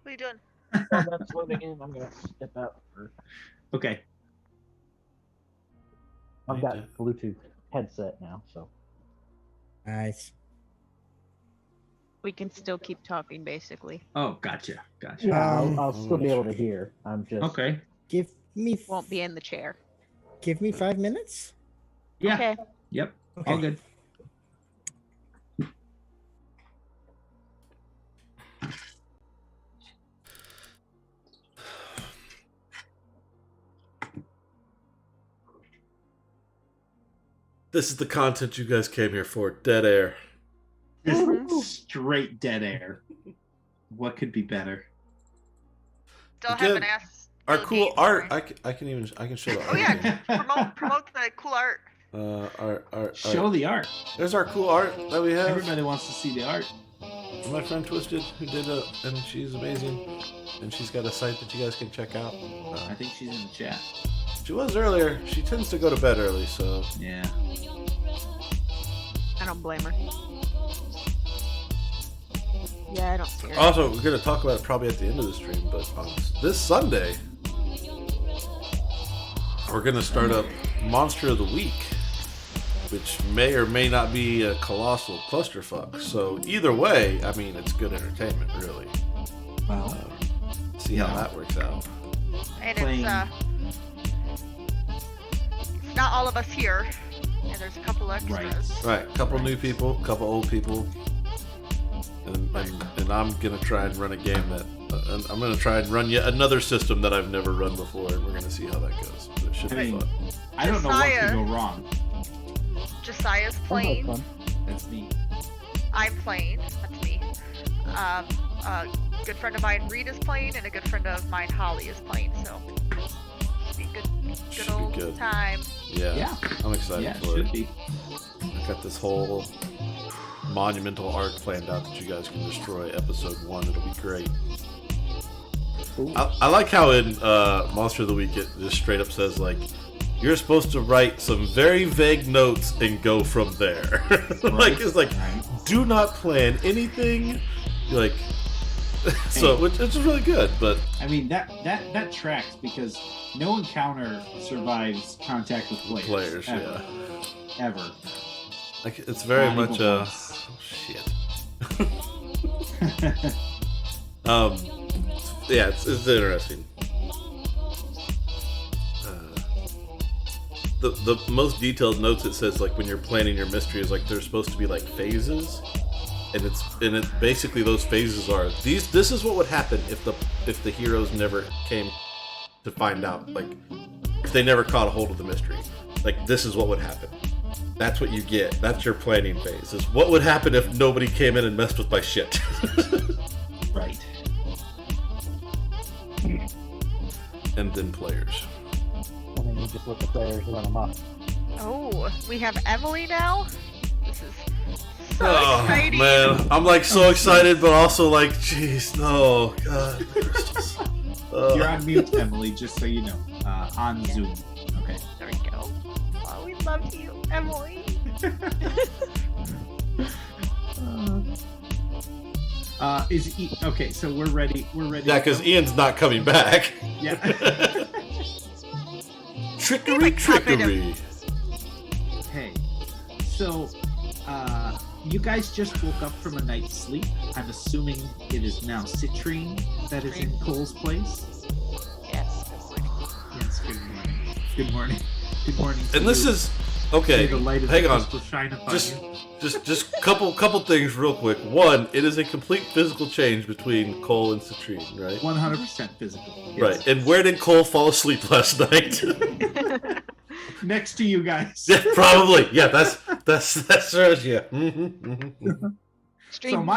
What are you doing?
While that's loading in, I'm gonna step out.
Okay.
I've got Bluetooth headset now, so.
Nice.
We can still keep talking, basically.
Oh, gotcha.
Yeah,
Um,
I'll still be able to hear. I'm just.
Okay.
Give me
Won't be in the chair.
Give me 5 minutes.
Yeah.
Okay.
Yep.
Okay.
All good.
This is the content you guys came here for. Dead air.
Just straight dead air. What could be better?
Still
Again,
haven't asked.
Our
Bill
cool
Gates
art.
for-
I can show the art.
Oh yeah,
again.
promote the cool art.
Art.
Show the art.
There's our cool art that we have.
Everybody wants to see the art.
My friend Twisted, who did it, and she's amazing. And she's got a site that you guys can check out.
I think she's in the chat.
She was earlier. She tends to go to bed early, so
Yeah.
I don't blame her. Yeah, I don't see her.
also we're gonna talk about it probably at the end of the stream. But this Sunday, we're gonna start up Monster of the Week, which may or may not be a colossal clusterfuck. So either way, I mean, it's good entertainment, really.
Well,
See how that works out.
And
Playing-
it's not all of us here, and there's a couple extras.
Right, couple new people, couple old people, and I'm gonna try and run a game that I'm gonna try and run yet another system that I've never run before, and we're gonna see how that goes. But it should
I
be
mean-
fun.
I don't know what
Josiah.
could go wrong.
Josiah's playing.
Fun.
That's me.
I'm playing. That's me. A good friend of mine, Reed, is playing, and a good friend of mine, Holly, is playing. So should be
Should
good
be
old
good.
time.
Yeah,
Yeah.
I'm excited
Yeah, it
for
should
it.
be.
I got this whole monumental arc planned out that you guys can destroy. Episode 1, it'll be great. I like how in Monster of the Week it just straight up says like, you're supposed to write some very vague notes and go from there. Like it's like,
Right.
do not plan anything. Like, so which is really good. But
I mean that tracks because no encounter survives contact with players.
players,
Ever.
like it's very
Not
much
even
oh,
once.
shit. Yeah, it's interesting. The most detailed notes it says like when you're planning your mystery is like there's supposed to be like phases, and it basically those phases are these. This is what would happen if the heroes never came to find out, like if they never caught a hold of the mystery. Like this is what would happen. That's what you get. That's your planning phase. Is what would happen if nobody came in and messed with my shit.
Right.
And then players.
And then you just let the players run amok.
Oh, we have Emily now. This is so
Oh
exciting.
man, I'm like so excited, but also like, jeez, no, God.
You're on mute, Emily, just so you know. On Zoom. Okay.
There we go. Oh, we love you, Emily.
Okay, so we're ready. We're ready.
Yeah,
to
because
go?
Ian's not coming back.
Yeah.
Trickery,
Like popping
trickery.
Hey, so you guys just woke up from a night's sleep. I'm assuming it is now Citrine that is in Cole's place.
Yes.
Yes. Good morning. Good morning. Good morning. to
And this
you.
is
May
okay.
the light of
Hang
the
on.
crystal shine upon
Just,
you.
just couple things real quick. One, it is a complete physical change between Cole and Citrine, right?
100% physical. Yes.
Right. And where did Cole fall asleep last night?
Next to you guys.
Yeah, probably. Yeah, that's yeah. Mm-hmm.
Stream.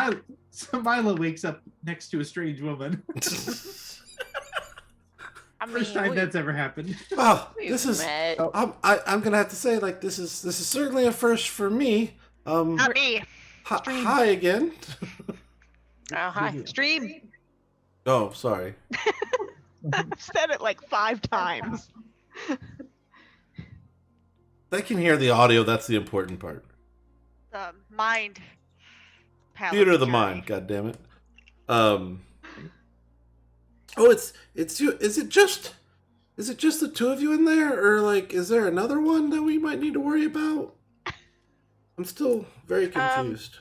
So Mila wakes up next to a strange woman.
I mean,
First time
we-
that's ever happened.
Oh,
we've
this is.
met.
I'm gonna have to say like this is certainly a first for me.
Not me.
Hi again.
Oh, hi. Stream.
Oh, sorry.
I've said it like 5 times.
They can hear the audio. That's the important part.
mind palace.
Theater of the
journey.
mind. God damn it. Oh, it's you. Is it just the two of you in there, or like is there another one that we might need to worry about? I'm still very confused.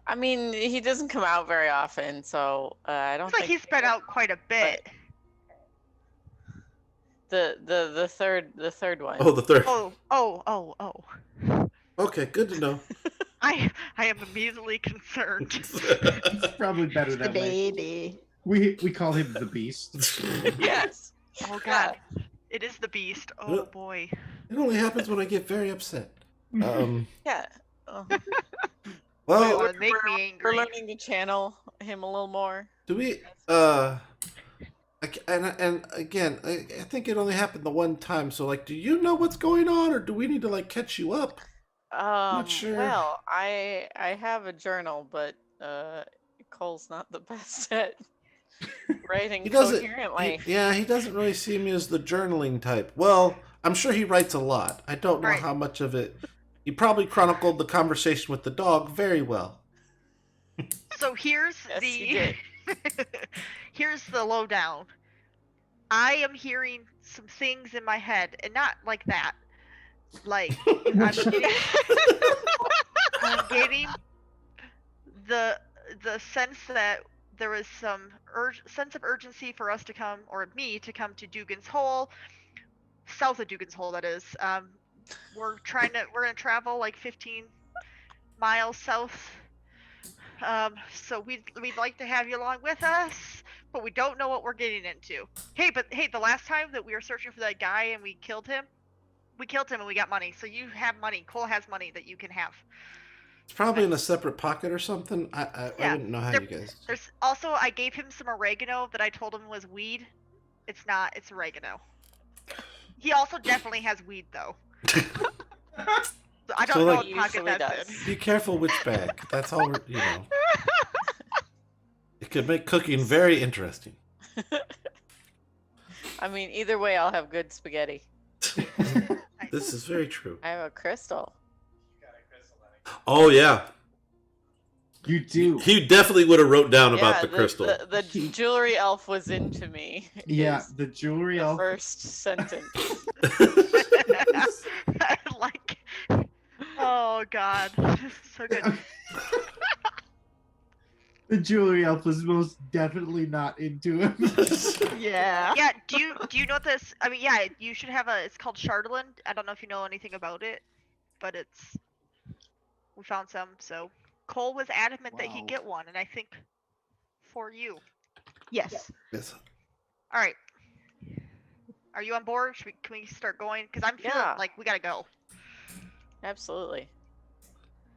I mean, he doesn't come out very often, so I don't
Looks like
think
he's been out quite a bit.
the third one.
Oh, the third.
Oh.
Okay, good to know.
I am immediately concerned.
It's probably better
The
that way.
baby.
We call him the Beast.
Yes.
Oh god. It is the beast. Oh
Yep.
boy.
It only happens when I get very upset.
Yeah.
Well,
Or make me
We're
angry.
learning to channel him a little more.
do we? And again, I think it only happened the one time. So, like, do you know what's going on, or do we need to like catch you up? Not sure.
Well, I have a journal, but Cole's not the best at writing
He doesn't.
coherently.
He doesn't really see me as the journaling type. Well, I'm sure he writes a lot. I don't know
Right.
how much of it. He probably chronicled the conversation with the dog very well.
So here's
Yes,
the
he did.
here's the lowdown. I am hearing some things in my head, and not like that. Like I'm getting the sense that there was some sense of urgency for us to come, or me to come to Dugan's Hole, south of Dugan's Hole. That is. We're gonna travel like 15 miles south. So we'd like to have you along with us, but we don't know what we're getting into. Hey, the last time that we were searching for that guy and we killed him and we got money. So you have money. Cole has money that you can have.
It's probably in a separate pocket or something. I wouldn't know how you guys.
There's also, I gave him some oregano that I told him was weed. It's not. It's oregano. He also definitely has weed though. So I don't
So,
know
like-
what pocket
Usually
that's
does.
in.
Be careful which bag. That's all. It could make cooking very interesting.
I mean, either way, I'll have good spaghetti.
This is very true.
I have a crystal.
Oh yeah,
You do.
he definitely would have wrote down about the crystal.
The jewelry elf was into me.
Yeah,
is
the jewelry
the
elf.
first sentence.
Like, oh god, so good.
The jewelry elf was most definitely not into him.
Yeah.
Yeah, do you know what this? I mean, yeah, you should have a. It's called Chardolin. I don't know if you know anything about it, but we found some. So Cole was adamant that he
Wow.
get one, and I think for you.
Yes.
Yes.
All right. Are you on board? Can we start going? Because I'm feeling
Yeah.
like we gotta go.
Absolutely.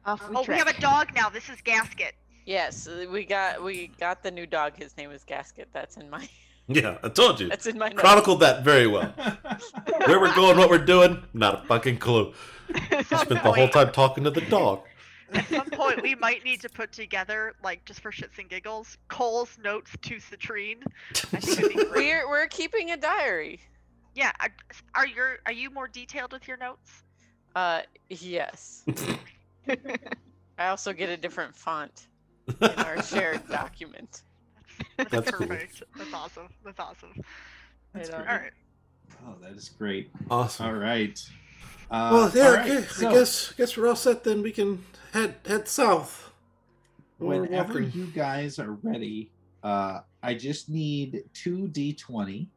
Off we
Oh, we have a
trek.
dog now. This is Gasket.
Yes, we got the new dog. His name is Gasket. That's in my
Yeah, I told you.
that's in my notes.
Chronicled that very well. Where we're going, what we're doing, not a fucking clue. Spent the whole time talking to the dog.
At some point, we might need to put together, like, just for shits and giggles, Cole's notes to Citrine. I think it'd be great.
We're keeping a diary.
Yeah, are you more detailed with your notes?
Yes. I also get a different font in our shared document.
That's cool.
perfect. That's awesome. That's awesome.
That's
All
great.
All right.
Oh, that is great.
Awesome.
All right.
Well, yeah,
all right,
okay.
so
I guess we're all set. Then we can head south. We're
whenever
walking.
you guys are ready, I just need 2 d20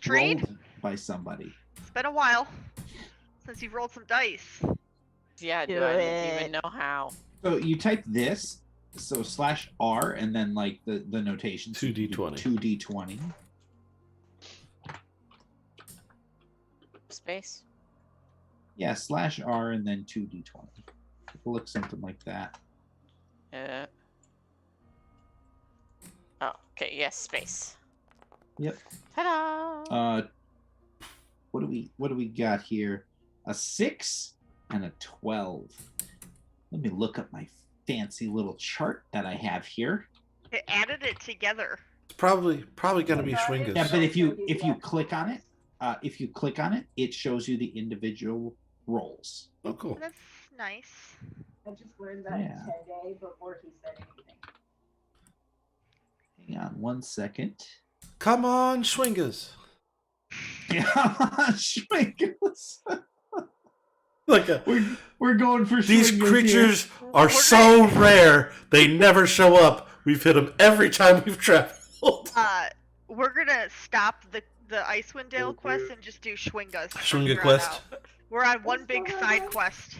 Citrine,
rolled by somebody.
it's been a while since you've rolled some dice.
Yeah,
Do
do I
it.
even know how?
So you type this, so /R, and then like the notation.
2d20.
2d20.
Space.
Yeah, /R and then 2d20. It'll look something like that.
Oh, okay. Yes, space.
Yep.
Ta-da!
What do we got here? A 6 and a 12. Let me look up my fancy little chart that I have here.
It added it together.
It's probably gonna be Schwingus.
Yeah, but if you click on it, it shows you the individual rolls.
Oh, cool.
That's nice.
I just learned that
Yeah.
today before he said anything.
Hang on 1 second.
Come on, Schwingas.
Yeah, Schwinkles.
Like
We're going for
these
Schwinkles
creatures
here.
are so rare. They never show up. We've hit them every time we've traveled.
We're gonna stop the Icewind Dale quest and just do Schwingas. from
Schwinga
here on
quest.
out. We're on one big side quest.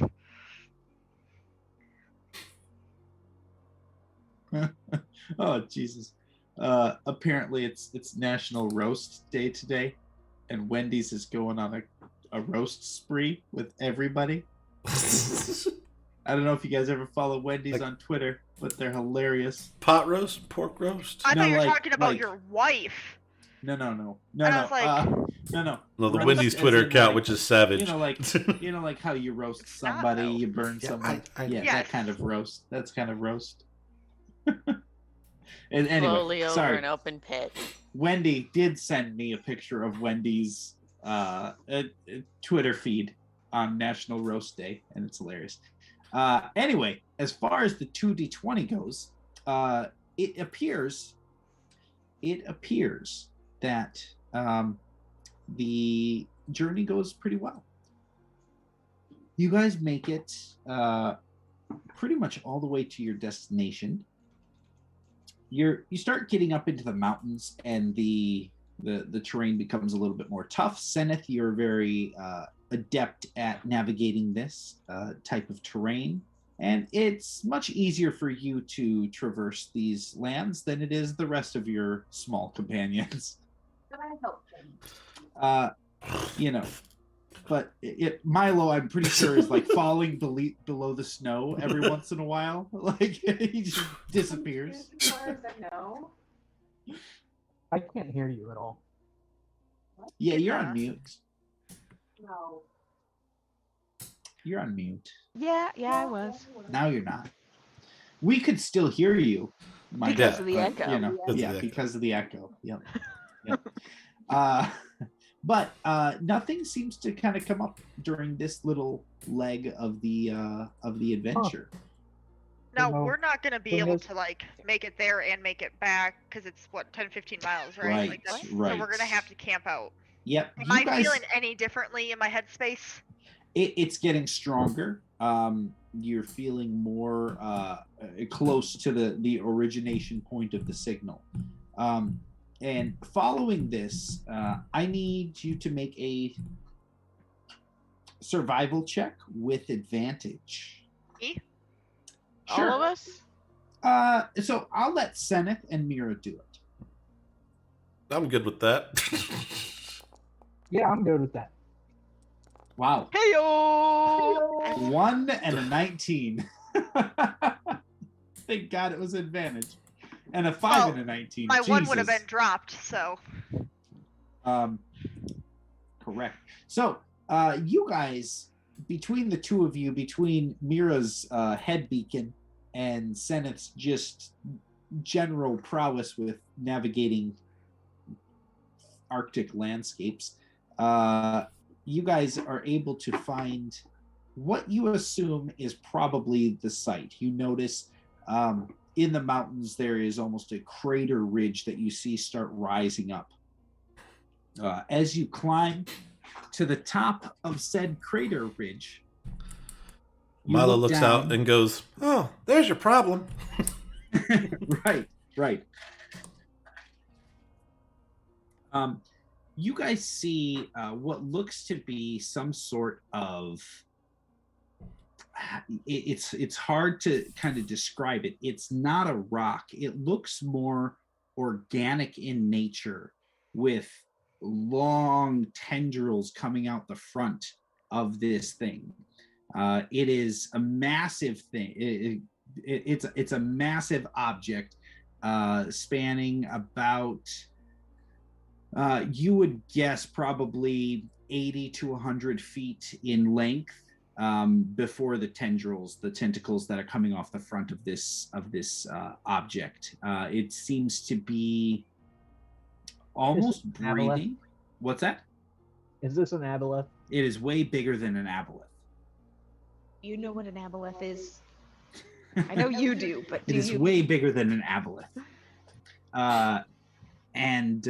Oh Jesus! Apparently it's National Roast Day today, and Wendy's is going on a roast spree with everybody. I don't know if you guys ever follow Wendy's on Twitter, but they're hilarious.
Pot roast, pork roast.
I
No,
thought you were
like-
talking about
like-
your wife.
No.
And I was
No,
like-
no.
No, the
Roast
Wendy's
as
Twitter
in,
account,
like,
which is savage.
you know, like how you roast somebody,
though.
you burn
Yeah,
someone.
I-
Yeah,
Yes.
that kind of roast. That's kind of roast. And anyway,
Slowly over
sorry.
an open pit.
Wendy did send me a picture of Wendy's Twitter feed on National Roast Day, and it's hilarious. Anyway, as far as the 2d20 goes, it appears that the journey goes pretty well. You guys make it pretty much all the way to your destination. You start getting up into the mountains, and the terrain becomes a little bit more tough. Seneth, you're very adept at navigating this type of terrain, and it's much easier for you to traverse these lands than it is the rest of your small companions.
But I helped him.
You know, but Milo, I'm pretty sure, is like falling below the snow every once in a while. Like he just disappears.
As far as I know.
I can't hear you at all.
Yeah, you're
Yeah.
on mute.
No.
You're on mute.
Yeah, I was.
Now you're not. We could still hear you. Milo,
Because of the
but,
echo.
You know,
Because of
yeah,
the echo.
because of the echo. Yep. But nothing seems to kind of come up during this little leg of the adventure.
No,
No.
we're not gonna be
Thing
able
is-
to like make it there and make it back because it's what 10-15 miles, right?
Right,
Like, that's-
right.
So we're gonna have to camp out.
Yep.
Am
you
I
guys,
feeling any differently in my headspace?
it's getting stronger. You're feeling more close to the origination point of the signal. And following this, I need you to make a survival check with advantage.
Me?
Sure.
All of us?
So I'll let Seneth and Mira do it.
I'm good with that.
Yeah, I'm good with that.
Wow.
Heyo!
1 and a 19. Thank God it was advantage. And a 5
Well,
and a 19.
My one would have
Jesus.
been dropped, so
Correct. So, you guys, between the two of you, between Mira's head beacon and Seneth's just general prowess with navigating Arctic landscapes, you guys are able to find what you assume is probably the site. You notice in the mountains there is almost a crater ridge that you see start rising up. As you climb to the top of said crater ridge, you
Milo
look
looks
down-
out and goes, "Oh, there's your problem."
right. You guys see what looks to be some sort of. It's hard to kind of describe it. It's not a rock. It looks more organic in nature, with long tendrils coming out the front of this thing. It is a massive thing. It's a massive object spanning about, you would guess, probably 80 to 100 feet in length, before the tentacles that are coming off the front of this object. It seems to be almost
Is it an aboleth?
breathing. What's that?
Is this an aboleth?
It is way bigger than an aboleth.
You know what an aboleth is? I know you do, but
It
do
is
you?
way bigger than an aboleth. And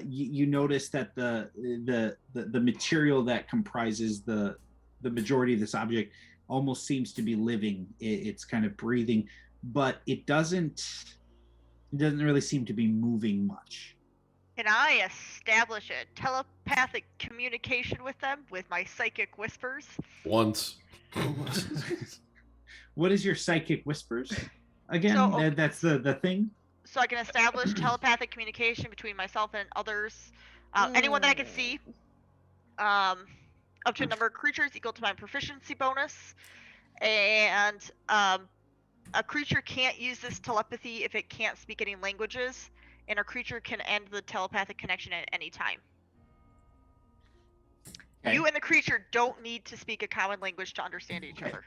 you notice that the material that comprises the majority of this object almost seems to be living. It's kind of breathing, but it doesn't really seem to be moving much.
Can I establish a telepathic communication with them with my psychic whispers?
Once.
What is your psychic whispers? Again,
So-
that's the thing.
So I can establish telepathic communication between myself and others, anyone that I can see, up to a number of creatures equal to my proficiency bonus, and a creature can't use this telepathy if it can't speak any languages, and a creature can end the telepathic connection at any time.
Okay.
You and the creature don't need to speak a common language to understand each other.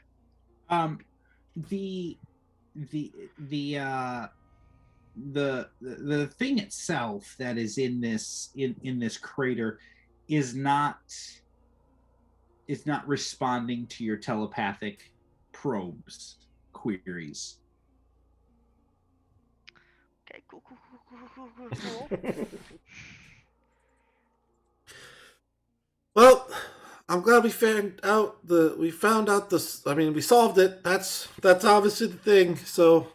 The thing itself that is in this crater is not responding to your telepathic queries.
Okay, cool.
Well, I'm glad we found out this. I mean, we solved it. That's obviously the thing. So,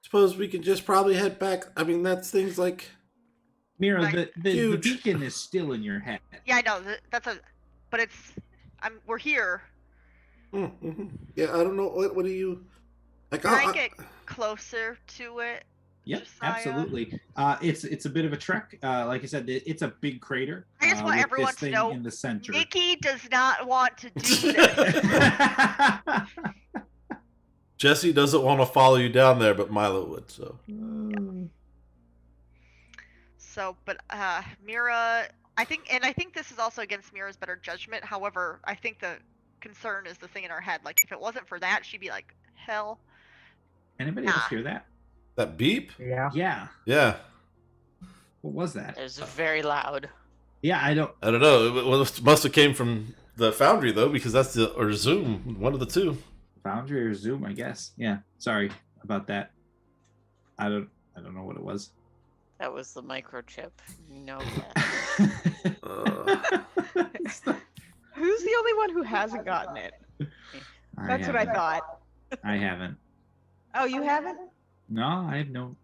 suppose we can just probably head back. I mean, that's things like.
Mira,
Right.
the
Huge.
beacon is still in your head.
Yeah, I know. But we're here.
Mm-hmm. Yeah, I don't know. What do you? Like,
Can I get closer to it?
Yep,
Josiah?
absolutely. It's a bit of a trek. Like I said, it's a big crater.
I just want
with
everyone
this
to
thing
know
in the center.
Nikki does not want to do this.
Jesse doesn't want to follow you down there, but Milo would. So.
So, but Mira, I think this is also against Mira's better judgment. However, I think the concern is the thing in her head. Like, if it wasn't for that, she'd be like, hell.
Anybody else hear that?
That beep?
Yeah.
Yeah.
Yeah.
What was that?
It was very loud.
Yeah, I don't.
I don't know. It must have came from the Foundry though, because that's or Zoom, one of the two.
Foundry or Zoom, I guess. Yeah. Sorry about that. I don't know what it was.
That was the microchip. You know that.
Who's the only one who hasn't gotten it? That's what I thought.
I haven't.
Oh, you haven't?
No, I have no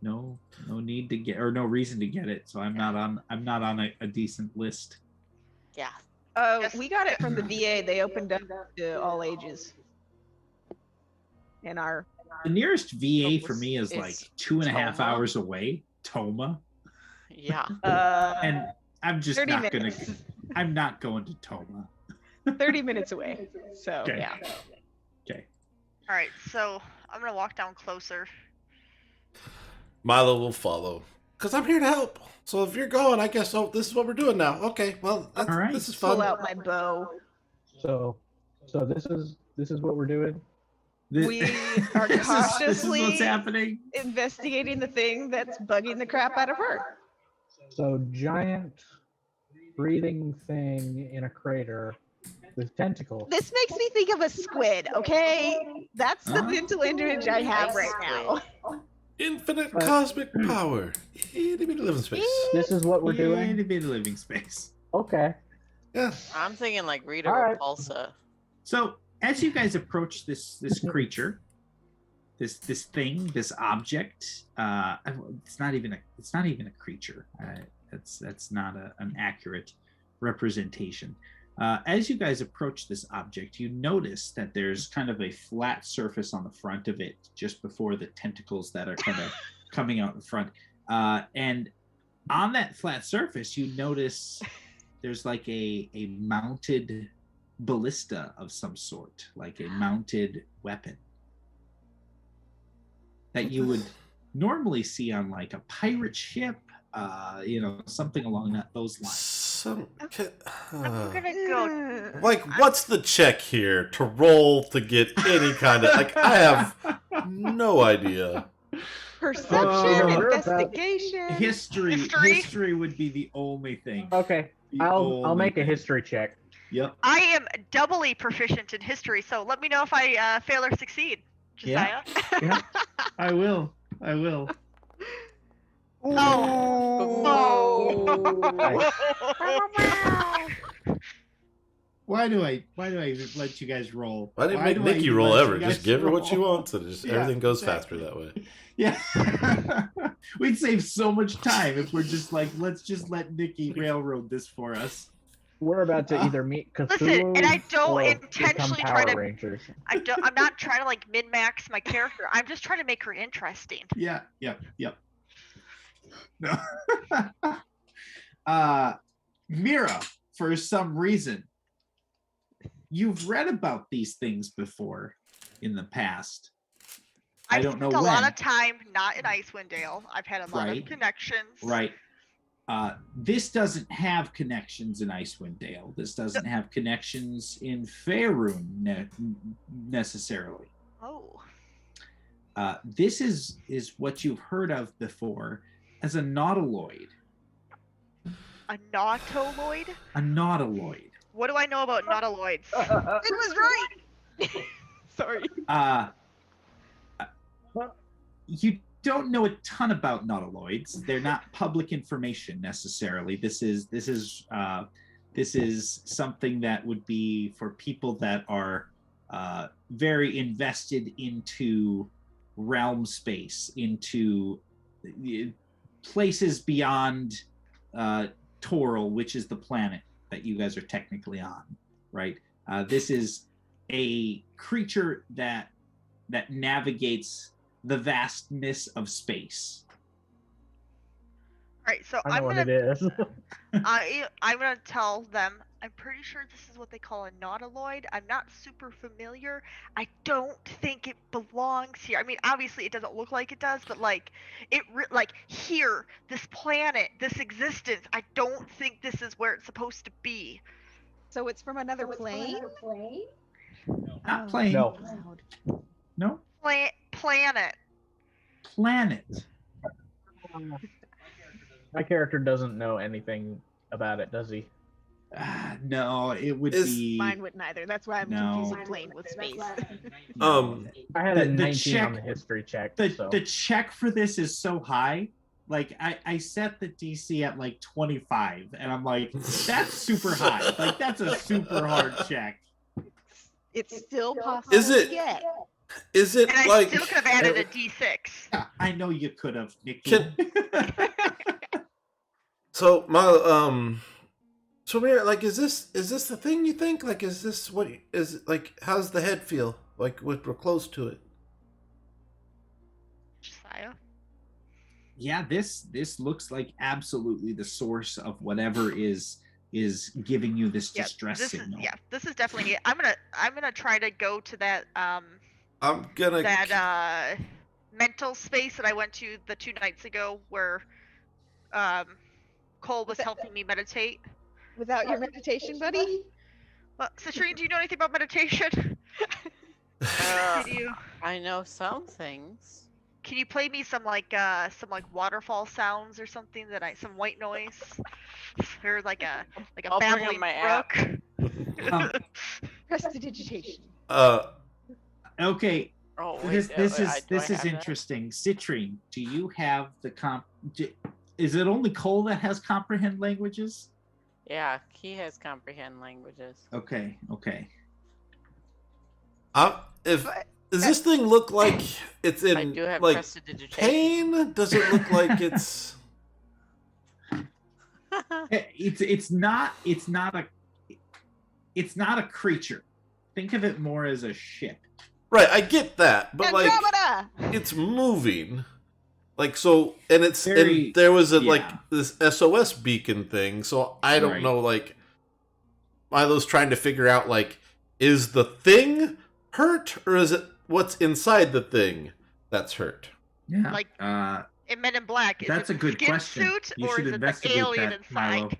need to get or no reason to get it, so I'm not on a decent list.
Yeah.
Oh,
Yes.
we got it from the VA. They opened up to all ages. In our
The nearest VA for me is
It's
like 2.5
Toma.
hours away, Toma,
Yeah.
and I'm just
30
not
minutes.
gonna. I'm not going to Toma.
30 minutes away. So
Okay.
yeah.
Okay.
All right, so I'm gonna walk down closer.
Milo will follow. Because I'm here to help. So if you're going, I guess, this is what we're doing now. Okay, well,
All right.
this is
Pull
fun.
out my bow.
So this is what we're doing.
We are
This is
cautiously
what's happening.
investigating the thing that's bugging the crap out of her.
So giant breathing thing in a crater with tentacles.
This makes me think of a squid, okay? That's the
Huh?
mental image I have right now.
Infinite cosmic power. Itty bitty living space.
This is what we're
Yeah,
doing.
to be living space.
Okay.
Yeah.
I'm thinking like Rita
All right.
Repulsa.
So as you guys approach this creature, this thing, this object, it's not even a creature. That's not an accurate representation. As you guys approach this object, you notice that there's kind of a flat surface on the front of it, just before the tentacles that are kind of coming out in front. And on that flat surface, you notice there's like a mounted ballista of some sort, like a mounted weapon that you would normally see on like a pirate ship, something along those lines.
I'm gonna go.
Like, what's the check here to roll to get any kind of like? I have no idea.
Perception,
we're about-
investigation.
History would be the only thing.
Okay.
The
I'll
only
make a
thing.
history check.
Yep.
I am doubly proficient in history, so let me know if I fail or succeed, Josiah.
Yeah. I will. Why do I let you guys roll?
Why didn't
Why
make
do I
Nikki
even
roll
let
ever?
you guys
Just give her what she
roll?
wants, and just
Yeah,
everything goes
exactly.
faster that way.
Yeah. We'd save so much time if we're just like, let's just let Nikki railroad this for us.
We're about to either meet Cthulhu
Listen, and I don't
or
intentionally
become
try
Power
to-
Rangers.
I'm not trying to like min-max my character. I'm just trying to make her interesting.
Yeah. No. Mira, for some reason, you've read about these things before in the past. I don't know
spent a
when.
lot of time not in Icewind Dale. I've had a lot
Right.
of connections.
Right. This doesn't have connections in Icewind Dale. This doesn't have connections in Faerun necessarily.
Oh.
This is what you've heard of before as a nautiloid.
A nautiloid?
A nautiloid.
What do I know about nautiloids? It was right. Sorry.
You don't know a ton about nautiloids. They're not public information necessarily. This is something that would be for people that are very invested into realm space, into places beyond Toril, which is the planet that you guys are technically on, right? This is a creature that navigates the vastness of space.
All right, so
I know what it is.
I'm gonna tell them. I'm pretty sure this is what they call a nautiloid. I'm not super familiar. I don't think it belongs here. I mean, obviously it doesn't look like it does, but like like here, this planet, this existence. I don't think this is where it's supposed to be.
So it's from another plane?
Not plane.
No.
No.
Planet.
Planet.
My character doesn't know anything about it, does he?
No, it would
Is-
be.
Mine wouldn't either. That's why I'm
No.
confusing plane with space.
I had a
The
19
check-
on the history check.
The check for this is so high. Like I set the DC at like 25, and I'm like, that's super high. Like that's a super hard check.
It's still possible
Is it-
to get.
Is it
And I
like
still could have added a D6.
Yeah, I know you could have, Nikki.
so my so we're like is this the thing you think? Like is this what is like how's the head feel? Like we're close to it.
Josiah.
Yeah, this looks like absolutely the source of whatever is giving you this distress signal.
This is definitely it. I'm gonna try to go to that
I'm gonna
that mental space that I went to the 2 nights ago where Cole was helping me meditate.
Without your meditation buddy?
Well, Citrine, do you know anything about meditation? Can you
I know some things.
play me some like waterfall sounds or something some white noise? Or like a
I'll bring up
babbling
my app.
brook?
Prestidigitation.
Okay,
Oh, wait,
this
do I
is
have that?
interesting. Citrine, do you have the is it only Cole that has comprehend languages?
Yeah, he has comprehend languages.
Okay.
Does this thing look like it's
I
in
do have
like
prestidigitation.
pain? Does it look like it's
It's not a creature. Think of it more as a ship.
right? I get that, but like
Andromeda!
it's moving. Like so, and it's
Very-
and there was a
yeah.
like this SOS beacon thing. So I don't
Right.
know. Like Milo's trying to figure out like is the thing hurt or is it what's inside the thing that's hurt?
Yeah.
Like-
uh,
In Men in Black, is
That's
it
a
the
good
skin
question.
suit
You
or
should
is it the
investigate
alien
that,
inside?
Milo.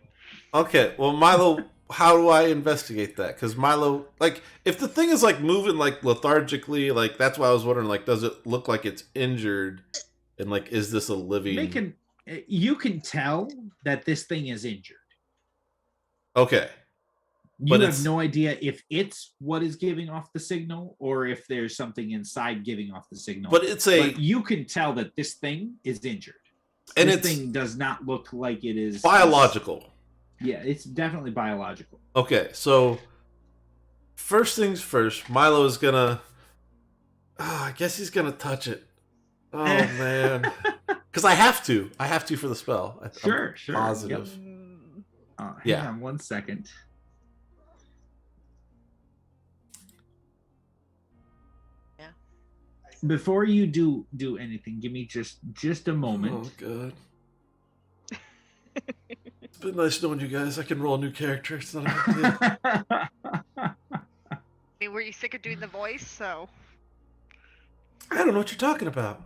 Okay, well Milo, how do I investigate that? Because Milo, like, if the thing is like moving like lethargically, like that's why I was wondering, like, does it look like it's injured? And like, is this a living?
You can tell that this thing is injured.
Okay.
You have no idea if it's what is giving off the signal or if there's something inside giving off the signal.
But but
you can tell that this thing is injured.
And
this thing does not look like it is
biological.
Yeah, it's definitely biological.
Okay, so first things first, Milo is gonna. I guess he's gonna touch it. Oh man, because I have to. I have to for the spell.
Sure.
Positive.
Yep. Hang on 1 second.
Yeah.
Before you do anything, give me just a moment.
Oh god. It's been nice knowing you guys. I can roll a new character. It's not a big deal.
I mean, were you sick of doing the voice? So
I don't know what you're talking about.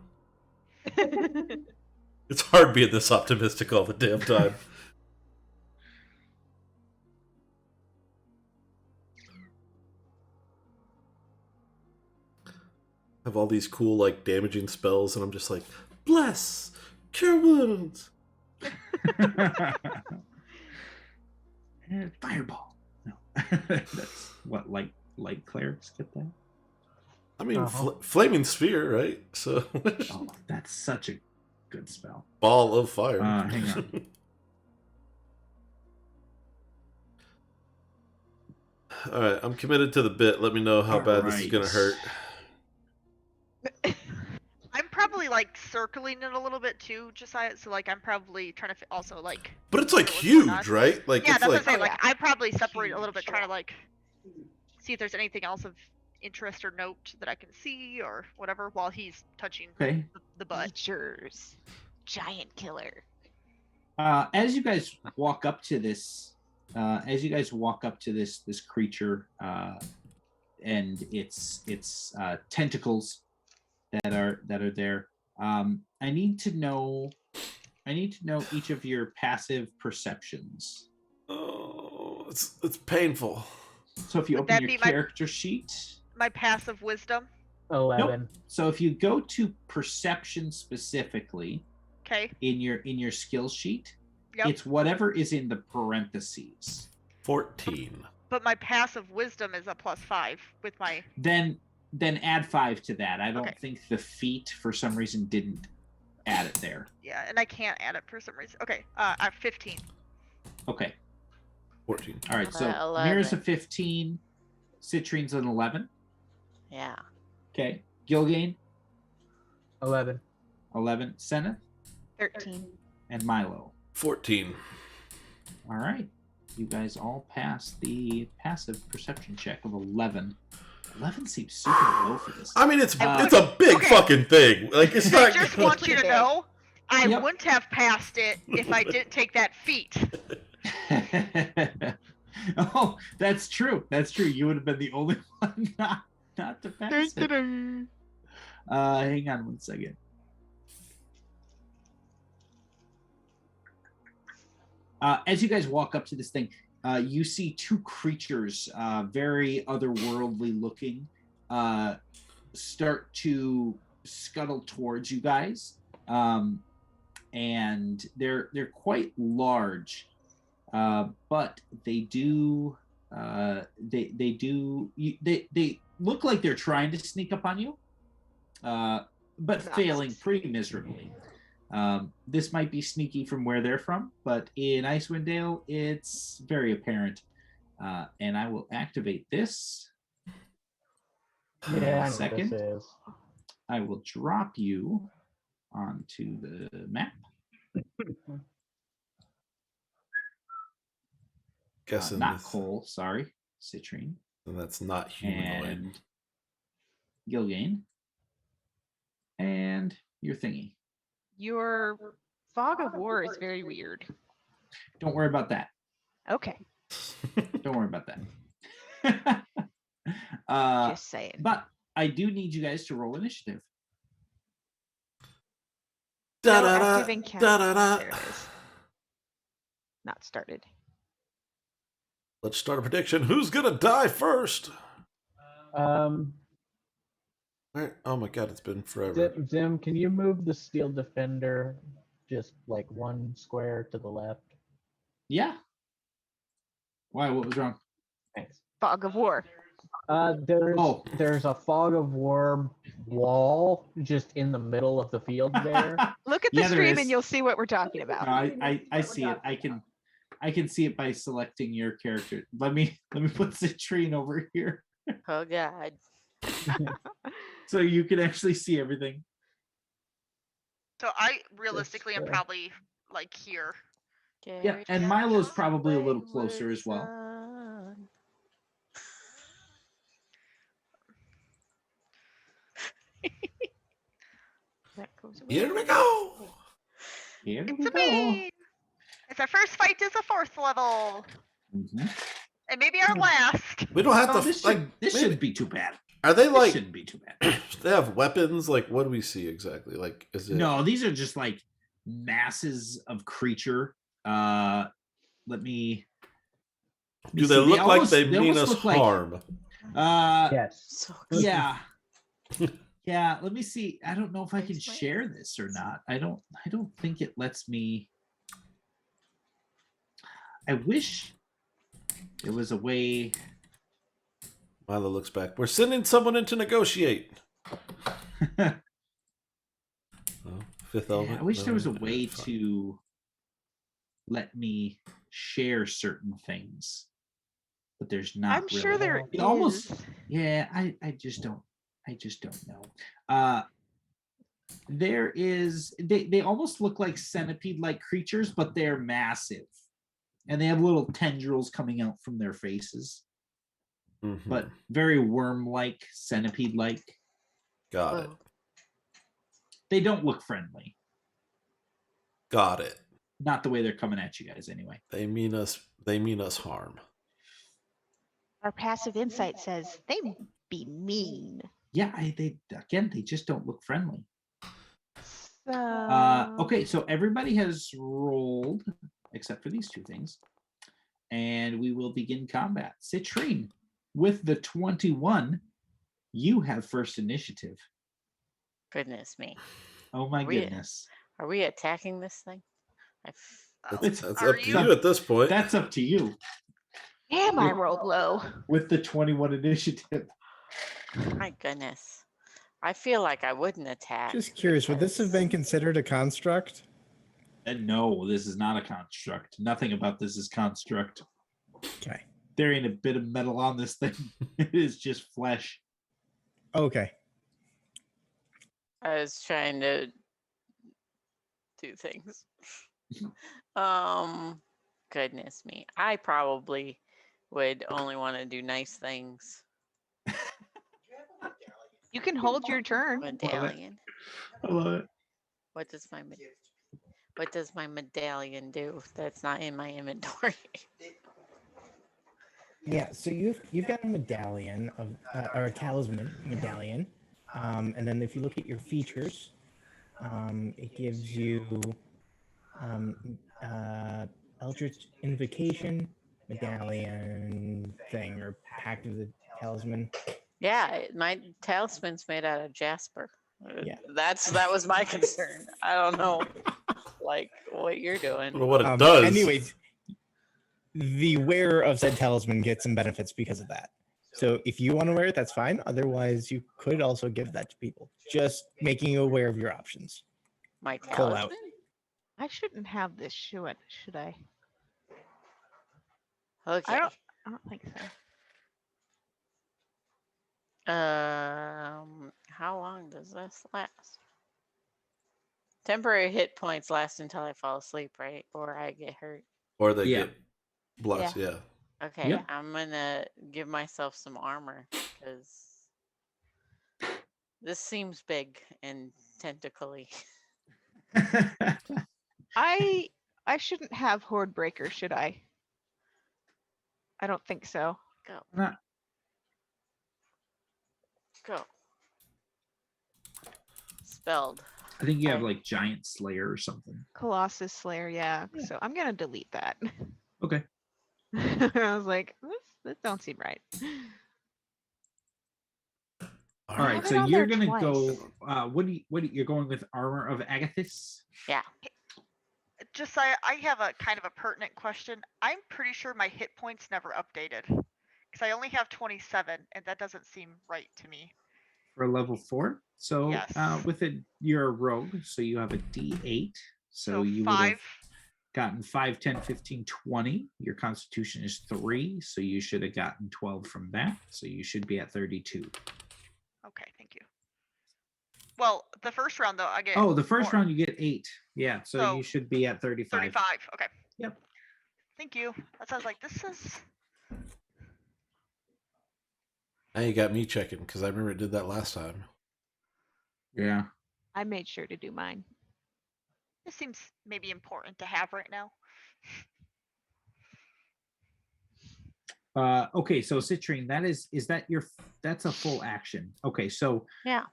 It's hard being this optimistic all the damn time. I have all these cool, like, damaging spells, and I'm just like, bless, cure wounds.
Fireball. No, that's what light clerics get that.
I mean, flaming sphere, right? So.
Oh, that's such a good spell.
Ball of fire.
Hang on.
All right, I'm committed to the bit. Let me know how bad this is gonna hurt.
I'm probably like circling it a little bit too, Josiah. So like I'm probably trying to also like.
But it's like huge, right? Like
yeah,
it's
that's
like.
what I'm saying. Like I probably separate a little bit, trying to like see if there's anything else of interest or note that I can see or whatever while he's touching the butt.
Features. Giant killer.
As you guys walk up to this, this creature, and its tentacles that are there. I need to know each of your passive perceptions.
Oh, it's painful.
So if you open your character sheet,
my passive wisdom.
11.
Nope. So if you go to perception specifically,
okay,
in your skill sheet, it's whatever is in the parentheses.
14.
But my passive wisdom is a +5 with my.
Then add 5 to that. I don't think the feat for some reason didn't add it there.
Yeah, and I can't add it for some reason. Okay, I have 15.
Okay.
14.
All right, so Mira's a 15, Citrine's an 11.
Yeah.
Okay. Gilgain?
11.
11. Seneth?
13.
And Milo?
14.
All right. You guys all passed the passive perception check of 11. 11 seems super low for this.
I mean, it's a big fucking thing. Like it's not.
I just want you to know, I wouldn't have passed it if I didn't take that feat.
Oh, that's true. That's true. You would have been the only one not to pass it. Hang on 1 second. As you guys walk up to this thing, you see two creatures, very otherworldly looking, start to scuttle towards you guys, and they're quite large, but they look like they're trying to sneak up on you, but failing pretty miserably. This might be sneaky from where they're from, but in Icewind Dale, it's very apparent. And I will activate this.
Yeah,
second. I will drop you onto the map.
Guessing
not Cole, sorry, Citrine.
And that's not humanoid.
And Gilgain. And your thingy.
Your fog of war is very weird.
Don't worry about that.
Okay.
Don't worry about that.
Just saying.
But I do need you guys to roll initiative.
No active encounter. There it is. Not started.
Let's start a prediction. Who's gonna die first? Oh my god, it's been forever.
Zim, can you move the steel defender just like one square to the left?
Yeah. Why? What was wrong?
Thanks.
Fog of war.
There's a fog of war wall just in the middle of the field there.
Look at the
Yeah, there
stream
is.
and you'll see what we're talking about.
I see it. I can see it by selecting your character. Let me put Citrine over here
Oh God.
so you can actually see everything.
So I realistically am
fair.
probably like here.
Yeah, and Milo's probably a little closer as well.
That goes away.
Here we go.
Here we
It's a
go.
me. It's our first fight is a 4th level.
Mhm.
And maybe our last.
We don't have
Oh,
to
this
like.
this
maybe-
shouldn't be too bad.
Are they
This
like?
shouldn't be too bad.
They have weapons. Like, what do we see exactly? Like, is it?
No, these are just like masses of creature. Let me.
Do
see.
they look like
almost-
they mean
almost
us
look like-
harm?
Yes.
So
Yeah. Yeah, let me see. I don't know if I can
Where's my-
share this or not. I don't think it lets me. I wish there was a way.
Milo looks back. We're sending someone in to negotiate. Oh, fifth element.
I wish there was a
No,
way
fine.
to let me share certain things. But there's not.
I'm sure there
It
is.
almost Yeah, I just don't know. There is they almost look like centipede-like creatures, but they're massive. And they have little tendrils coming out from their faces.
Mhm.
But very worm-like, centipede-like.
Got it.
They don't look friendly.
Got it.
Not the way they're coming at you guys anyway.
They mean us. They mean us harm.
Our passive insight says they be mean.
Yeah, they just don't look friendly.
So...
Okay, so everybody has rolled except for these two things. And we will begin combat. Citrine, with the 21, you have first initiative.
goodness me.
Oh my
We-
goodness.
Are we attacking this thing?
That's
Are
up to
you?
you at this point.
That's up to you.
Damn, I rolled low.
With the 21 initiative.
My goodness. I feel like I wouldn't attack.
Just curious, would this have been considered a construct?
And no, this is not a construct. Nothing about this is construct.
Okay.
There ain't a bit of metal on this thing. It is just flesh.
Okay.
I was trying to do things. Goodness me. I probably would only want to do nice things.
You can hold your turn.
Medallion.
I love it.
What does my medallion do that's not in my inventory?
Yeah, so you've got a medallion of or a talisman medallion, and then if you look at your features, it gives you Eldritch Invocation medallion thing or Pact of the Talisman.
Yeah, my talisman's made out of jasper.
Yeah.
That was my concern. I don't know, like what you're
I don't know
doing.
what it does.
Anyways, the wearer of said talisman gets some benefits because of that. So if you want to wear it, that's fine. Otherwise, you could also give that to people. Just making you aware of your options.
My
Call out.
talisman.
I shouldn't have this shoe, should I?
Okay.
I don't think so.
How long does this last? Temporary hit points last until I fall asleep, right? Or I get hurt.
Or they
Yeah.
get blessed. Yeah.
Okay,
Yep.
I'm gonna give myself some armor because this seems big and tentacly.
I shouldn't have Horde Breaker, should I? I don't think so.
Go,
Not-
go. Spelled.
I think you have like Giant Slayer or something.
Colossus Slayer, yeah.
Yeah.
So I'm gonna delete that.
Okay.
I was like, this don't seem right.
All
I
right,
have it
so
on
you're
there
gonna go.
twice.
You're going with Armor of Agathis?
Yeah.
Just I have a kind of a pertinent question. I'm pretty sure my hit points never updated. Because I only have 27, and that doesn't seem right to me.
For a level 4. So
Yes.
with it, you're a rogue, so you have a D8. So you would
5.
have gotten 5, 10, 15, 20. Your constitution is 3, so you should have gotten 12 from that. So you should be at 32.
Okay, thank you. Well, the first round though, I get.
Oh, the first
more.
round you get 8. Yeah, so you should be at 35.
35. Okay.
Yep.
Thank you. That sounds like this is.
Now you got me checking because I remember it did that last time.
Yeah.
I made sure to do mine.
This seems maybe important to have right now.
Okay, so Citrine, that's a full action. Okay, so
Yeah.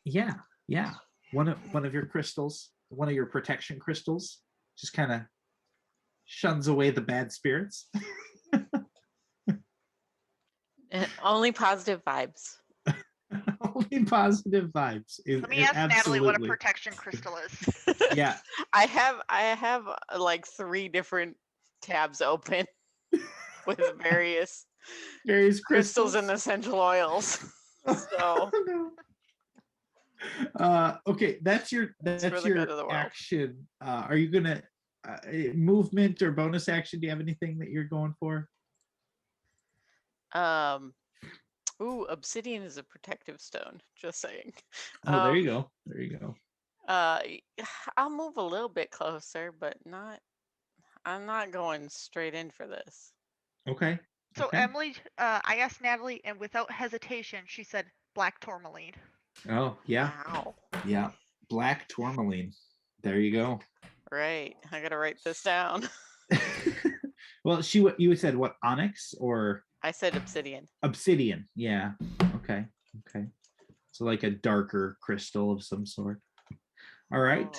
yeah. One of your crystals, one of your protection crystals, just kind of shuns away the bad spirits.
Only positive vibes.
Only positive vibes.
Let me ask Natalie what a protection crystal is.
Yeah.
I have like 3 different tabs open with various crystals and essential oils. So
okay, that's your
for the good of the world.
action. Are you gonna movement or bonus action? Do you have anything that you're going for?
Ooh, obsidian is a protective stone. Just saying.
Oh, there you go. There you go.
I'll move a little bit closer, but I'm not going straight in for this.
Okay.
So
okay.
Emily, I asked Natalie, and without hesitation, she said black tourmaline.
Oh yeah.
Wow.
Yeah. Black tourmaline. There you go.
Right. I gotta write this down.
Well, you said what, onyx or?
I said obsidian.
Obsidian. Yeah. Okay. Okay. So like a darker crystal of some sort. All right.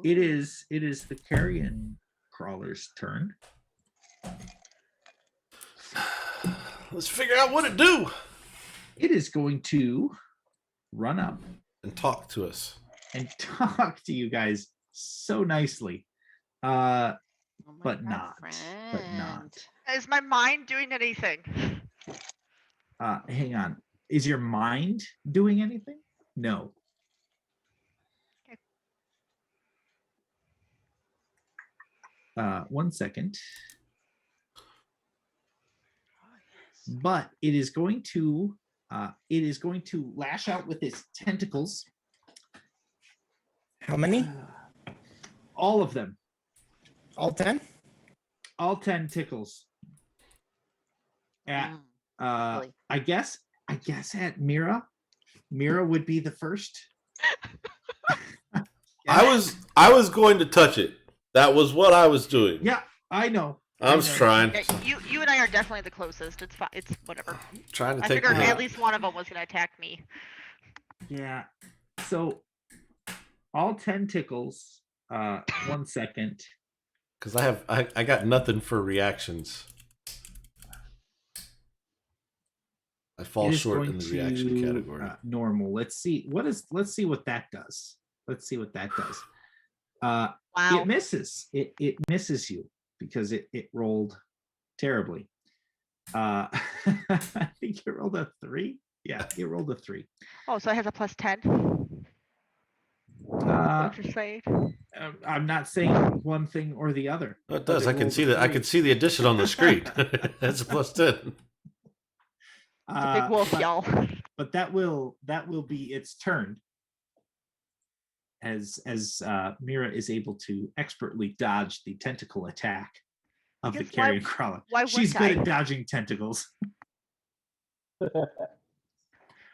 It is the carrion crawler's turn.
Let's figure out what it do.
It is going to run up
and talk to us
and talk to you guys so nicely. But not.
Is my mind doing anything?
Hang on. Is your mind doing anything? No. Okay. 1 second. But it is going to lash out with its tentacles.
How many?
All of them.
All 10?
All 10 tickles. At
really?
I guess at Mira. Mira would be the first.
I was going to touch it. That was what I was doing.
Yeah, I know.
I was trying.
Yeah, you and I are definitely the closest. It's fine. It's whatever.
Trying to
I
take
figured
it
at
out.
least one of them was going to attack me.
Yeah. So all 10 tickles. 1 second.
Because I got nothing for reactions. I fall short in the reaction category.
Normal. Let's see what that does. Let's see what that does.
Wow.
It misses. It misses you because it rolled terribly. I think it rolled a 3. Yeah, it rolled a 3.
Oh, so it has a plus 10.
What
you're saying?
I'm not saying one thing or the other.
Oh, it does. I can see that. I can see the addition on the screen. That's a plus 10.
It's a big wolf, y'all.
But that will be its turn. As Mira is able to expertly dodge the tentacle attack of the carrion crawler. She's good at dodging tentacles.
That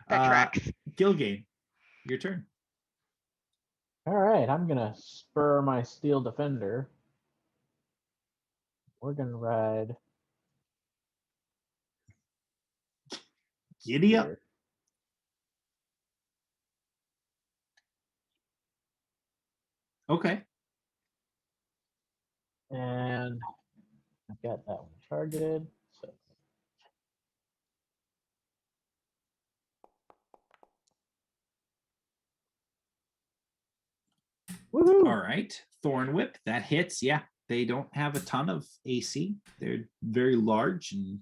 tracks.
Gilgain, your turn.
All right, I'm gonna spur my steel defender. We're gonna ride.
Giddy up. Okay.
And I've got that one targeted. So woohoo!
All right. Thorn Whip, that hits. Yeah. They don't have a ton of AC. They're very large and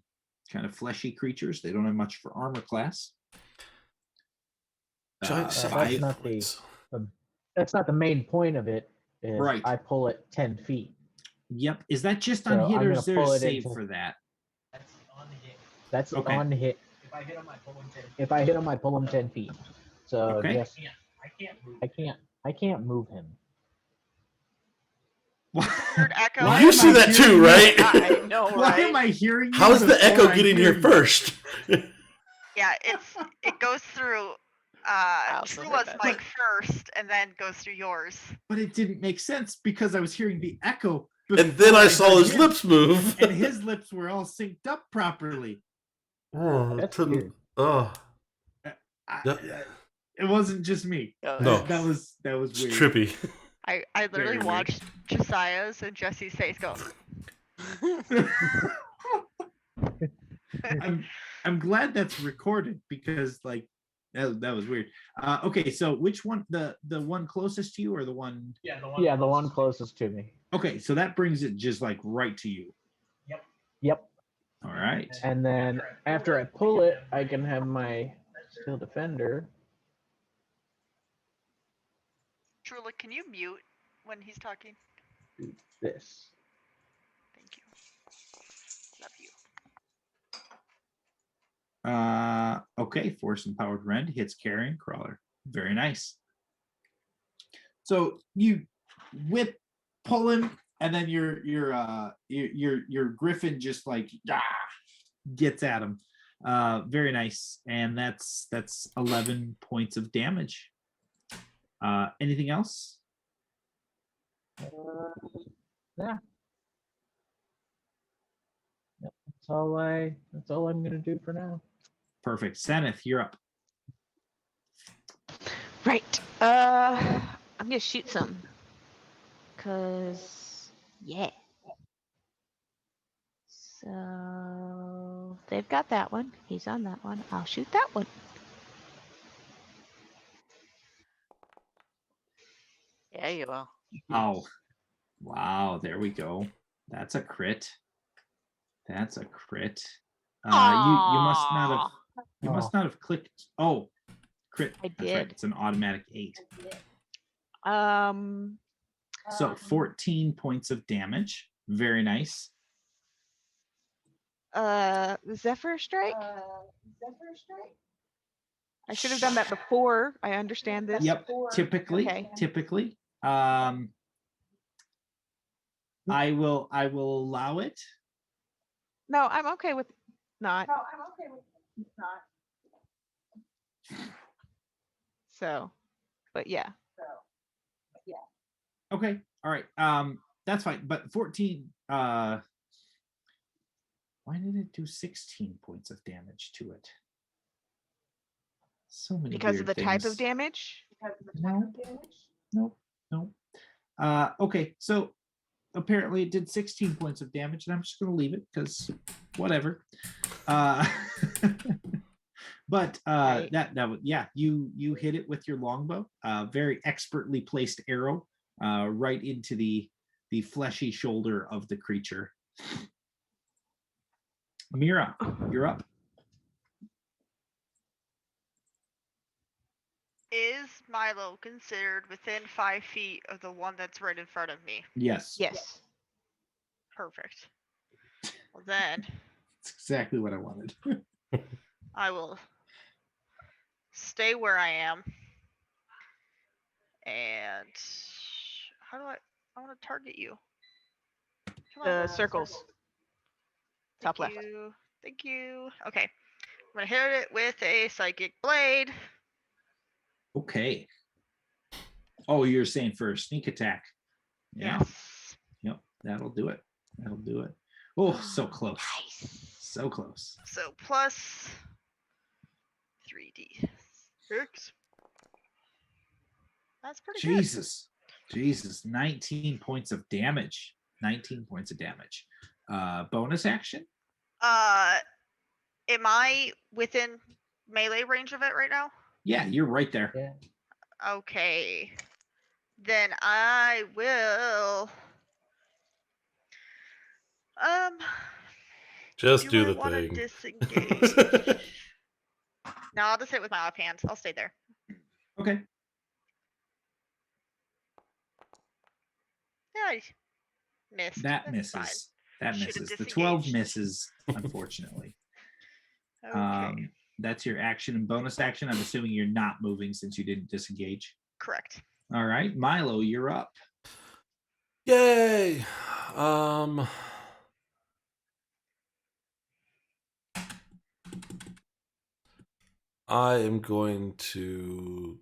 kind of fleshy creatures. They don't have much for armor class.
Giant
that's
five
not
points.
That's not the main point of it. Is
Right.
I pull it 10 feet.
Yep. Is that just
So
on
I'm
hit, or
gonna
is there a
pull it
save
into-
for that?
That's
Okay.
on hit. If I hit him, I pull him 10 feet. So
Okay.
just I can't move him.
Weird echo.
Why
You
am
see
I
that too,
hearing
right?
I know,
Why
right?
am I hearing? you
How is the
before
echo
I
getting
hear
here
you?
first?
Yeah, it goes through
also heard
Trua's
that.
mic first, and then goes through yours.
But it didn't make sense because I was hearing the echo.
And then
before
I saw
heard
his
him,
lips move.
and his lips were all synced up properly.
Oh,
That's
to-
weird.
oh, Yeah.
It wasn't just me.
No.
That was
it's
weird.
trippy.
I literally
Very weird.
watched Josiah's and Jesse's face go.
I'm glad that's recorded because like that was weird. Okay, so which one, the one closest to you or the one?
Yeah, the one closest to me.
Okay, so that brings it just like right to you.
Yep.
All right.
And then after I pull it, I can have my Steel Defender.
Trula, can you mute when he's talking?
Do this.
Thank you. Love you.
Okay, force empowered rend hits carrying crawler. Very nice. So you whip, pull him, and then your griffin just like gets at him. Very nice, and that's 11 points of damage. Anything else?
Yeah. Yep, that's all I'm gonna do for now.
Perfect. Sanith, you're up.
Right. I'm gonna shoot some. Cause yeah. So they've got that one. He's on that one. I'll shoot that one.
Yeah, you will.
Oh, wow. There we go. That's a crit. That's a crit. You must not have clicked. Oh, crit.
I
That's right.
did.
It's an automatic 8.
Um,
So 14 points of damage. Very nice.
Zephyr Strike? I should have done that before. I understand this.
Yep. Typically,
Okay.
typically. I will allow it.
No, I'm okay with not. So, but yeah.
Okay. All right. That's fine. But 14. Why did it do 16 points of damage to it? So many
Because of the
weird
type of
things.
damage?
No. Okay. So apparently it did 16 points of damage, and I'm just going to leave it because whatever. But
Right.
that would, yeah, you hit it with your longbow, very expertly placed arrow, right into the fleshy shoulder of the creature. Mira, you're up.
Is Milo considered within 5 feet of the one that's right in front of me?
Yes.
Yes.
Perfect. Well then,
That's exactly what I wanted.
I will stay where I am. And how do I want to target you? Come on.
The circles. Top
Thank
left.
you. Thank you. Okay. I'm gonna hit it with a psychic blade.
Okay. Oh, you're saying for a sneak attack. Yeah.
Yes.
Yep. That'll do it. That'll do it. Oh, so close.
Nice.
So close.
So plus 3d6. That's pretty good.
Jesus. 19 points of damage. 19 points of damage. Bonus action?
Am I within melee range of it right now?
Yeah, you're right there.
Yeah.
Okay. Then I will
Just do
I
the
want to
thing.
disengage? No, I'll just hit with my offhand. I'll stay there.
Okay.
Yeah, I missed.
That
That's
misses.
fine.
That
Should've
misses. The 12
disengaged.
misses, unfortunately.
Okay,
That's your action and bonus action. I'm assuming you're not moving since you didn't disengage.
correct.
All right, Milo, you're up.
Yay! I am going to.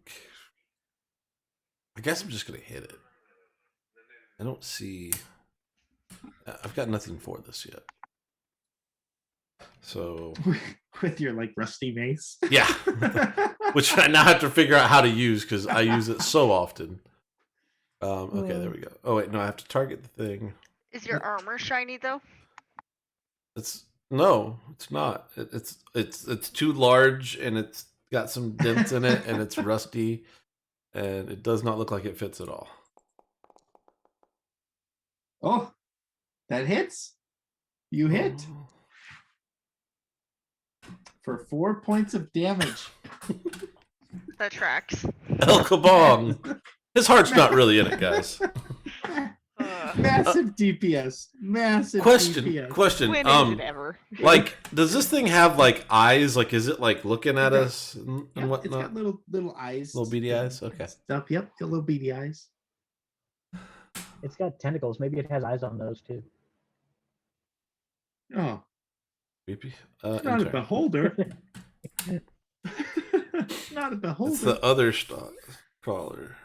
I guess I'm just going to hit it. I don't see. I've got nothing for this yet. So.
With your like rusty mace.
Yeah. Which I now have to figure out how to use because I use it so often. Okay, there we go. Oh wait, no, I have to target the thing.
Is your armor shiny though?
No, it's not. It's too large and it's got some dents in it and it's rusty and it does not look like it fits at all.
Oh, that hits. You hit for 4 points of damage.
That tracks.
El Kabong. His heart's not really in it, guys.
Massive DPS. Massive
Question.
DPS.
When is it ever?
Like, does this thing have like eyes? Like, is it like looking at us and
Yep,
whatnot?
it's got little eyes.
Little beady eyes? Okay.
Stuff. Yep, got little beady eyes.
It's got tentacles. Maybe it has eyes on those too.
Oh,
Creepy.
it's not a
Intern.
beholder. It's not a beholder.
It's the other stock crawler.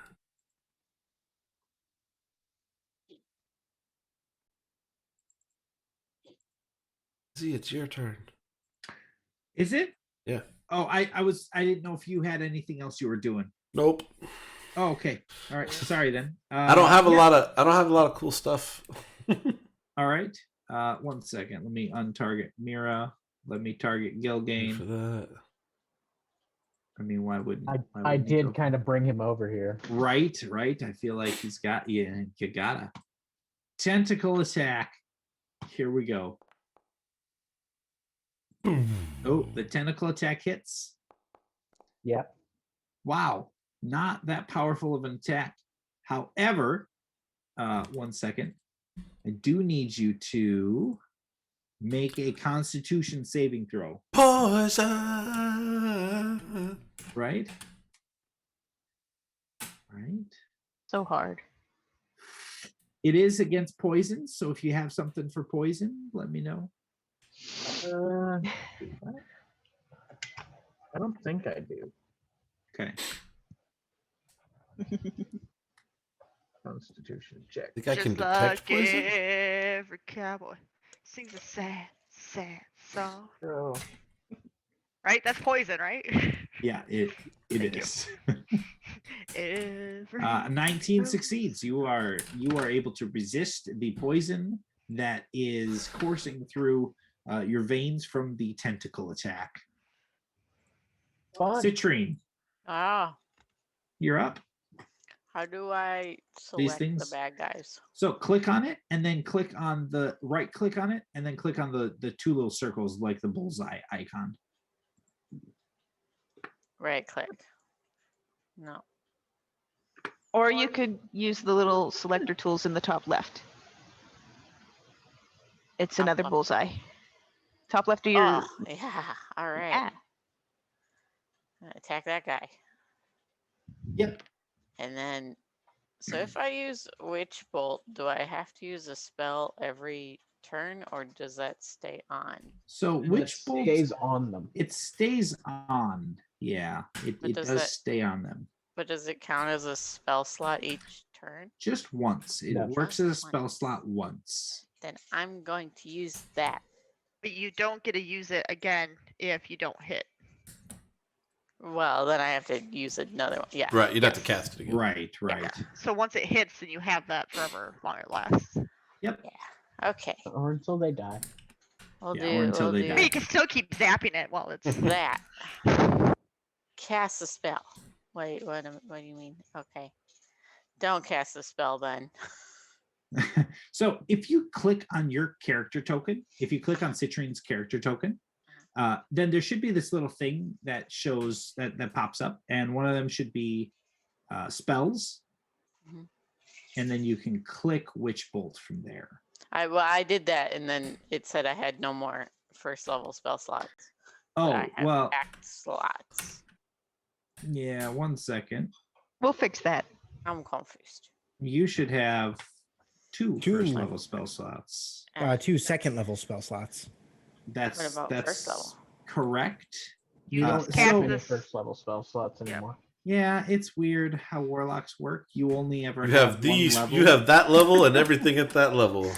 See, it's your turn.
Is it?
Yeah.
Oh, I didn't know if you had anything else you were doing.
Nope.
Oh, okay. All right. Sorry then.
I don't have a
yeah.
lot of cool stuff.
All right. 1 second. Let me untarget Mira. Let me target
For
Gilgain.
that.
I mean, why wouldn't
I
he
did
go?
kind of bring him over here.
Right. I feel like he's got you gotta. Tentacle attack. Here we go. Oh, the tentacle attack hits.
Yep.
Wow, not that powerful of an attack. However, 1 second. I do need you to make a Constitution saving throw.
Poison.
Right? Right.
So hard.
It is against poison, so if you have something for poison, let me know.
I don't think I do.
Okay.
Constitution check.
Think I can
Just
detect
like
poison?
every cowboy sings a sad, sad song.
Oh.
Right? That's poison, right?
Yeah, it
Thank you.
is.
Every
19 succeeds. You are able to resist the poison that is coursing through your veins from the tentacle attack.
Fun.
Citrine,
Ah,
you're up.
how do I select the
things?
bad guys?
So click on it and then click on the right click on it and then click on the two little circles like the bullseye icon.
Right click. No.
Or you could use the little selector tools in the top left. It's
Top
another
left.
bullseye. Top left of your.
Oh, yeah. All right.
Yeah.
Attack that guy.
Yep.
And then, so if I use Witch Bolt, do I have to use a spell every turn or does that stay on?
So which bolt
stays on them?
it stays on. Yeah,
But
it
does
does
that-
stay on them.
But does it count as a spell slot each turn?
Just once. It
No.
works as a
Just
spell
once.
slot once.
Then I'm going to use that.
But you don't get to use it again if you don't hit.
Well, then I have to use another one. Yeah.
Right, you'd have to
yes.
cast it again.
Right, right.
So once it hits, then you have that forever long it lasts.
Yep.
Okay.
Or until they die.
We'll
Yeah,
do.
or until
we'll
they
do
But you can still keep zapping it while it's.
that. Cast a spell. Wait, what do you mean? Okay. Don't cast a spell then.
So if you click on your character token, if you click on Citrine's character token, then there should be this little thing that shows that pops up, and one of them should be spells, and then you can click Witch Bolt from there.
I did that, and then it said I had no more first level spell slots.
Oh,
I have
well,
act slots.
yeah, 1 second.
We'll fix that.
I'm confused.
You should have two
Two.
first level spell slots.
2 second level spell slots.
What about
That's
first level?
correct.
You
You
don't
don't
cast
have any
this-
first level spell slots anymore.
Yeah, it's weird how warlocks work. You only ever
You have these.
one level.
You have that level and everything at that level.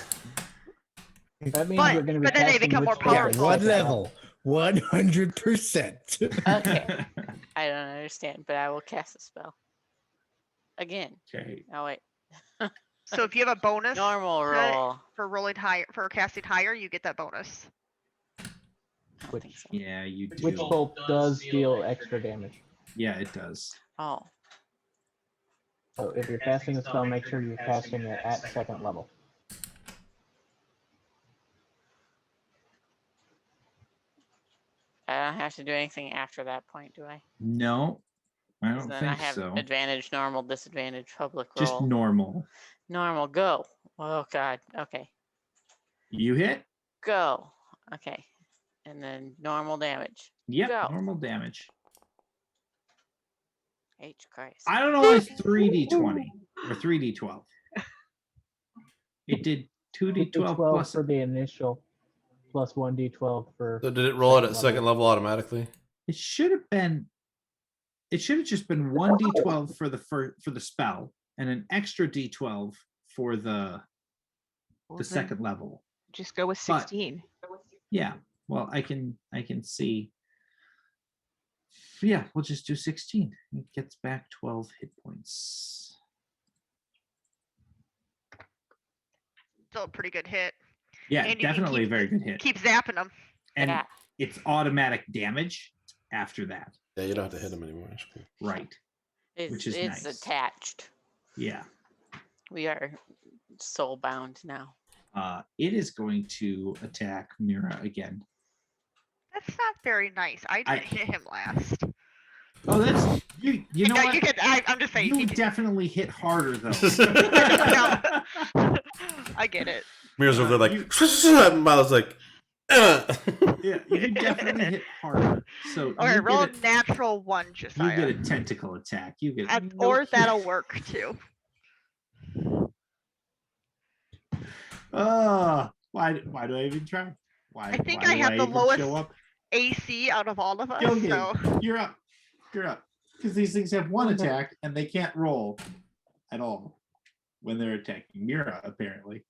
That means
But-
we're going to be
but then they
casting
become more
Witch Bolt
Yeah,
powerful.
at
one level. 100%.
Okay. I don't understand, but I will cast a spell. Again.
Okay.
Oh, wait.
So if you have a bonus
Normal roll.
for rolling higher, for casting higher, you get that bonus.
I don't
Which-
think so.
Yeah, you do.
Witch Bolt does deal extra damage.
Yeah, it does.
Oh.
So if you're casting a spell, make sure you're casting it at second level.
I don't have to do anything after that point, do I?
No, I
'Cause
don't
then I
think
have
so.
advantage, normal, disadvantage, public
Just
roll.
normal.
Normal, go. Oh, God. Okay.
You hit?
Go. Okay. And then normal damage.
Yep,
Go.
normal damage.
H Christ.
I don't know why it's 3d20 or 3d12. It did 2d12
12
plus.
for the initial, plus 1d12 for.
So did it roll it at second level automatically?
It should have been. It should have just been 1d12 for the spell and an extra d12 for the
Well, then
second level.
Just go with
But-
16.
Yeah. Well, I can see. Yeah, we'll just do 16. It gets back 12 hit points.
Still a pretty good hit.
Yeah,
And you can
definitely a
keep-
very good hit.
Keep zapping them.
And
Yeah.
it's automatic damage after that.
Yeah, you don't have to hit him anymore. That's cool.
Right.
It's
is nice.
attached.
Yeah.
We are soul bound now.
It is going to attack Mira again.
That's not very nice. I
I-
didn't hit him last.
Oh, that's you. You know what?
You could, I'm just saying.
You
he could-
definitely hit harder though.
I get it.
Mira's over there like,
You-
and Milo's like,
Yeah, you definitely hit harder. So
Okay,
you
roll a
get
natural one,
you
Josiah.
get a tentacle attack. You get
Or that'll work too.
Why do I even try? Why?
I think
why
I
do
have the
even
lowest
show up?
AC out of all of us.
Go,
So
You're up. You're up. Because these things have one attack and they can't roll at all when they're attacking Mira, apparently.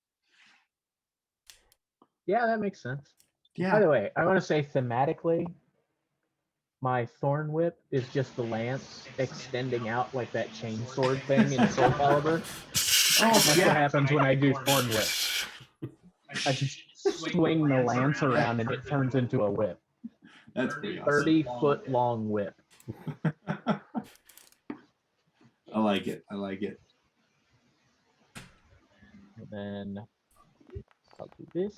Yeah, that makes sense. By
Yeah.
the way, I want to say thematically, my Thorn Whip is just the lance extending out like that chain sword thing in Soul Calibur. That's what happens when I do Thorn Whip. I just swing the lance around and it turns into a whip.
That's pretty awesome.
30-foot long whip.
I like it. I like it.
And then I'll do this.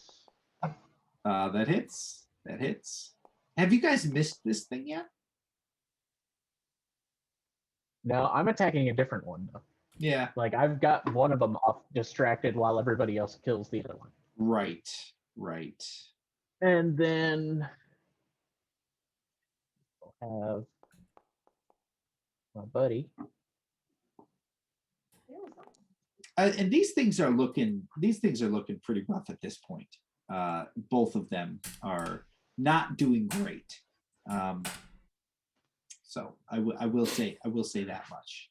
That hits. That hits. Have you guys missed this thing yet?
No, I'm attacking a different one though.
Yeah.
Like I've got one of them off distracted while everybody else kills the other one.
Right. Right.
And then we'll have my buddy.
And these things are looking pretty rough at this point. Both of them are not doing great. So I will say that much.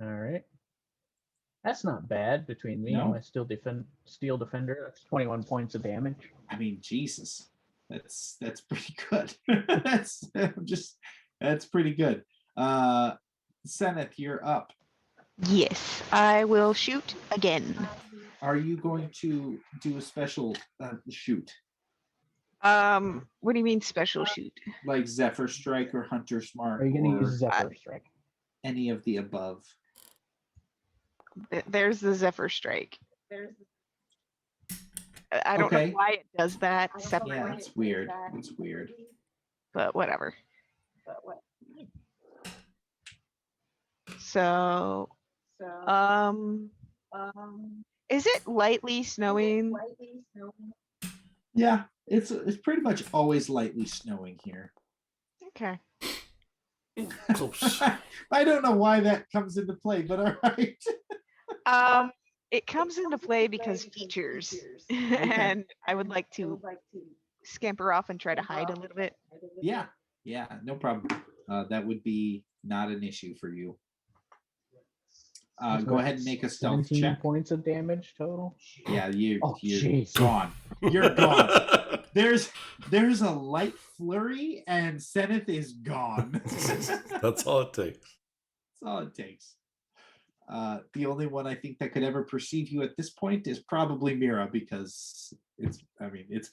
All right. That's not bad between me
No.
and my steel defender. That's 21 points of damage.
I mean, Jesus, that's pretty good. That's pretty good. Seneth, you're up.
Yes, I will shoot again.
Are you going to do a special shoot
What do you mean special shoot?
like Zephyr Strike or Hunter's Mark?
Are you going to
or-
use Zephyr Strike?
any of the above.
There's the Zephyr Strike. I don't
Okay.
know why it does that
Yeah,
separately,
it's weird. It's weird.
but whatever. So, is it lightly snowing?
Yeah, it's pretty much always lightly snowing here.
Okay.
I don't know why that comes into play, but all right.
It comes into play because features, and I would like to scamper off and try to hide a little bit.
Yeah, no problem. That would be not an issue for you. Go ahead and make a stealth
17
check.
points of damage total.
Yeah, you're
jeez.
gone. You're gone. There's a light flurry, and Zenith is gone.
That's all it takes.
That's all it takes. The only one I think that could ever perceive you at this point is probably Mira, because it's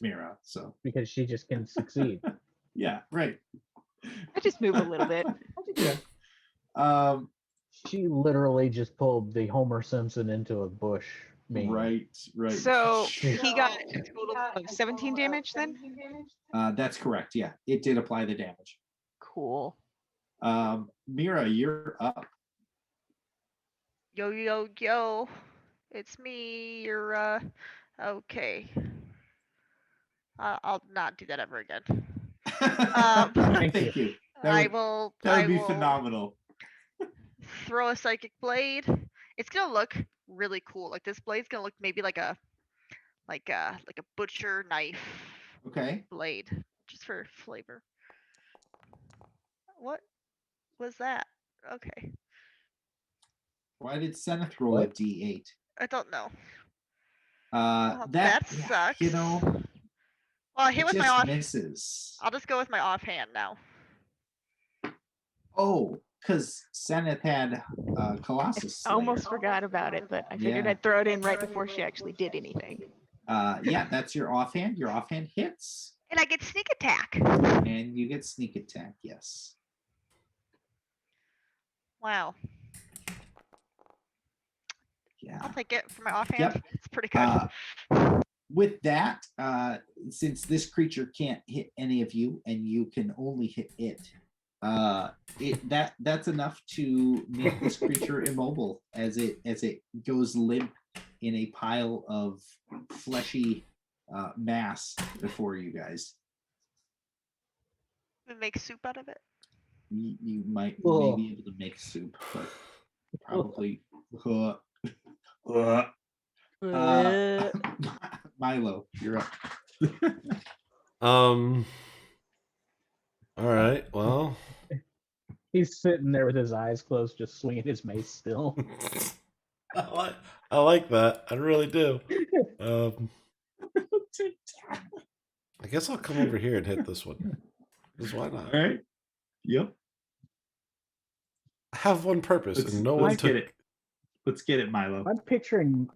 Mira. So
Because she just can succeed.
yeah, right.
I just move a little bit.
Yeah.
She literally just pulled the Homer Simpson into a bush. Meme.
Right.
So he got a total of 17 damage then?
That's correct. Yeah, it did apply the damage.
Cool.
Mira, you're up.
Yo, it's me. You're okay. I'll not do that ever again.
Thank you.
That would
be phenomenal.
Throw a psychic blade. It's gonna look really cool. Like this blade's gonna look maybe like a butcher knife.
Okay.
Blade, just for flavor. What was that? Okay.
Why did Zenith roll a D8?
I don't know.
That
sucks.
You know.
Well, I hit with my off.
Misses.
I'll just go with my offhand now.
Oh, because Zenith had Colossus.
I almost forgot about it, but I figured I'd throw it in right before she actually did anything.
Yeah, that's your offhand. Your offhand hits.
And I get sneak attack.
And you get sneak attack, yes.
Wow.
Yeah.
I'll take it for my offhand.
Yep.
It's pretty good.
With that, since this creature can't hit any of you and you can only hit it, that's enough to make this creature immobile as it goes limp in a pile of fleshy mass before you guys.
We make soup out of it.
You might be able to make soup, but probably. Milo, you're up.
All right. Well,
He's sitting there with his eyes closed, just swinging his mace still.
I like that. I really do. I guess I'll come over here and hit this one. Because why not?
All right. Yep.
I have one purpose, and no one took
it. Let's get it, Milo.
I'm picturing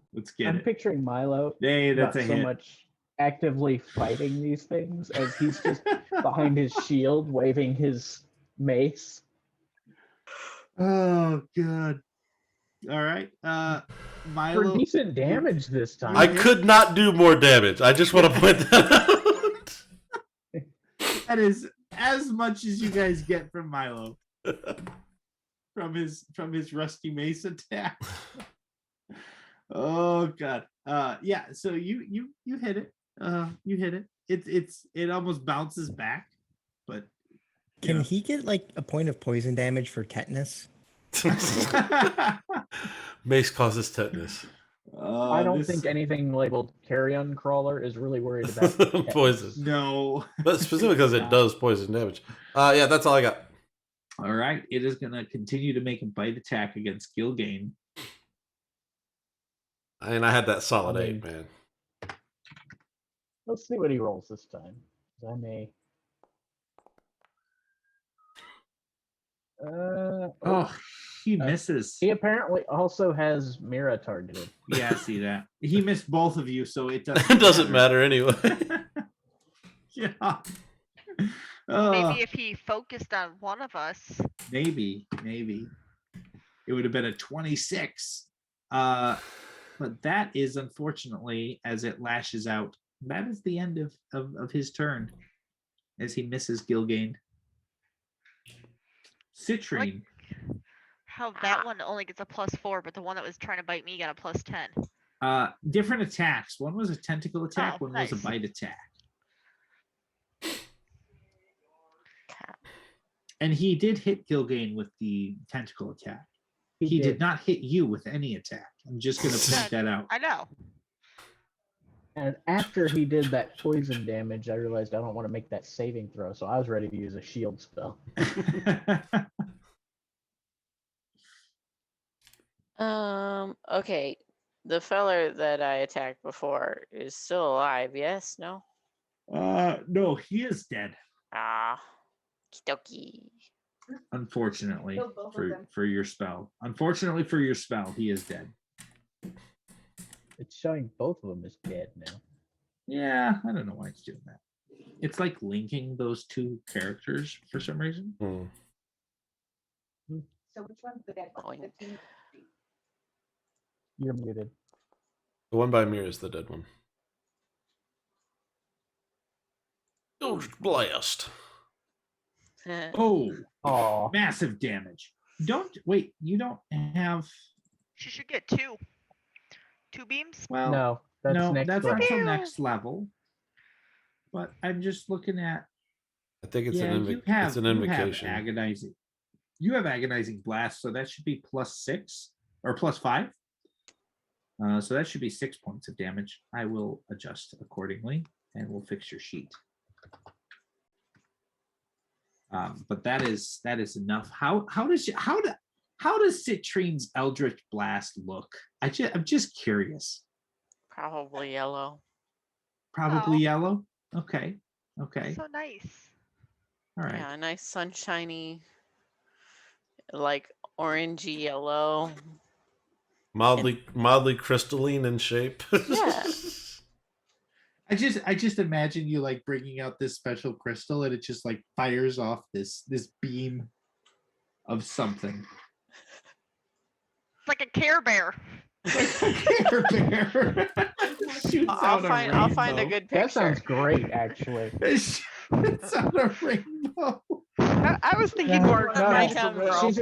Milo.
Hey, that's
not
a
so
hit.
much actively fighting these things as he's just behind his shield, waving his mace.
Oh god. All right. Milo.
For decent damage this time.
I could not do more damage. I just want to point that out.
That is as much as you guys get from Milo. From his rusty mace attack. Oh god. Yeah, so you hit it. You hit it. It almost bounces back, but
Can he get like a point of poison damage for tetanus?
Mace causes tetanus.
I don't think anything labeled carrion crawler is really worried about
poison.
No.
But specifically because it does poison damage. Yeah, that's all I got.
All right. It is going to continue to make a bite attack against Gilgain.
And I had that solid 8, man.
Let's see what he rolls this time. I may.
He misses.
He apparently also has Mira targeted.
Yeah, I see that. He missed both of you, so it doesn't.
It doesn't matter anyway.
Yeah.
Maybe if he focused on one of us.
Maybe. it would have been a 26. But that is, unfortunately, as it lashes out, that is the end of his turn as he misses Gilgain. Citrine.
How that one only gets a +4, but the one that was trying to bite me got a +10.
Different attacks. One was a tentacle attack,
Oh,
one was a
nice.
bite attack. And he did hit Gilgain with the tentacle attack. He did not hit you with any attack. I'm just going to point that out.
I know.
And after he did that poison damage, I realized I don't want to make that saving throw, so I was ready to use a shield spell.
Okay. The feller that I attacked before is still alive, yes? No?
No, he is dead.
Ah. Kidoki.
Unfortunately,
Killed both of them.
for your spell. Unfortunately for your spell, he is dead.
It's showing both of them as dead now.
Yeah, I don't know why it's doing that. It's like linking those two characters for some reason.
Hmm.
So which one's the dead one?
Boing.
15?
You're muted.
The one by Mir is the dead one. Eldritch Blast.
Oh,
Oh,
massive damage. You don't have.
She should get 2. 2 beams?
Well,
no, that's
no,
next
that's
level.
not till next level. But I'm just looking at.
I think it's
you
an invocation.
agonizing. You have agonizing blast, so that should be +6 or +5. So that should be 6 points of damage. I will adjust accordingly, and we'll fix your sheet. But that is enough. How does Citrine's Eldritch Blast look? I'm just curious.
Probably yellow.
Probably
Oh.
yellow. Okay.
So nice.
All right.
Yeah, nice sunshiny, like orangey yellow.
Mildly crystalline in shape.
Yeah.
I just imagine you like bringing out this special crystal and it just like fires off this beam of something.
It's like a Care Bear.
Care Bear. Shoots out
I'll find a
rainbow.
good picture.
That sounds great, actually.
It shoots out a rainbow.
I was thinking
No,
more
no,
magical
no,
girl.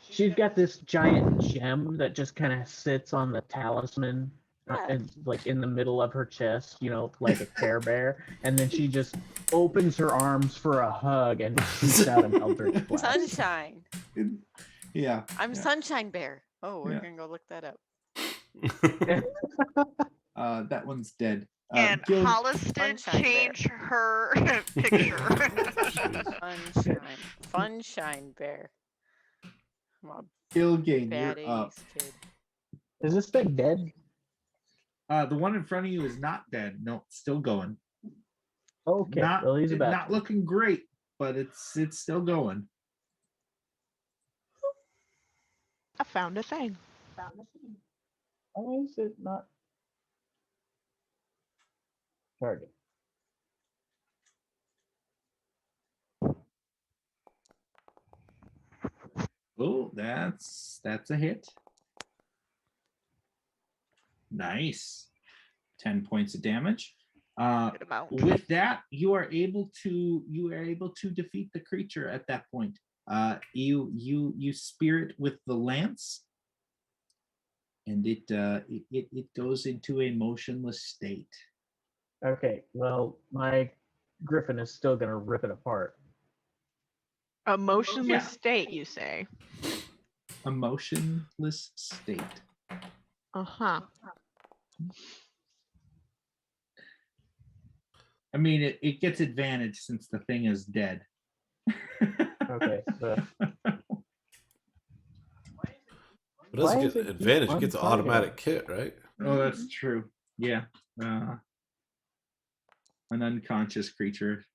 She's got this giant gem that just kind of sits on the talisman,
Yeah.
and like in the middle of her chest, like a Care Bear, and then she just opens her arms for a hug and shoots out an Eldritch Blast.
Sunshine.
Yeah.
I'm Sunshine Bear. Oh, we're
Yeah.
gonna go look that up.
That one's dead.
And Hollis did
Sunshine Bear.
change her picture.
Funshine Bear. I'm a
Gilgain,
bad
you're up.
80s kid.
Is this thing dead?
The one in front of you is not dead. No, it's still going.
Okay,
Not,
well, he's about
not looking great, but it's still going.
I found a thing.
Why is it not starting?
Oh, that's a hit. Nice. 10 points of damage.
Good amount.
With that, you are able to defeat the creature at that point. You spear it with the lance, and it goes into a motionless state.
Okay, well, my griffin is still gonna rip it apart.
A motionless
Yeah.
state, you say?
A motionless state.
Uh-huh.
I mean, it gets advantage since the thing is dead.
Okay, so
It doesn't
Why is
get
it keep
advantage. It gets an
untargeting?
automatic hit, right?
Oh, that's true. Yeah. An unconscious creature.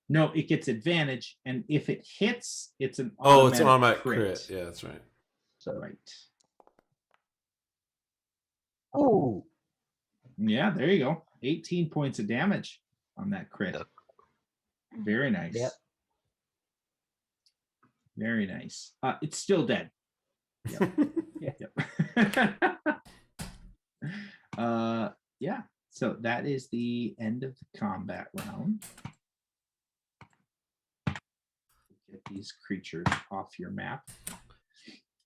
No, it gets advantage, and if it hits, it's an
Oh, it's an
automatic
automatic crit. Yeah, that's right.
Right.
oh,
Yeah, there you go. 18 points of damage on that crit. Very nice.
Yep.
Very nice. It's still dead. Yep. Yeah. So that is the end of the combat round. Get these creatures off your map.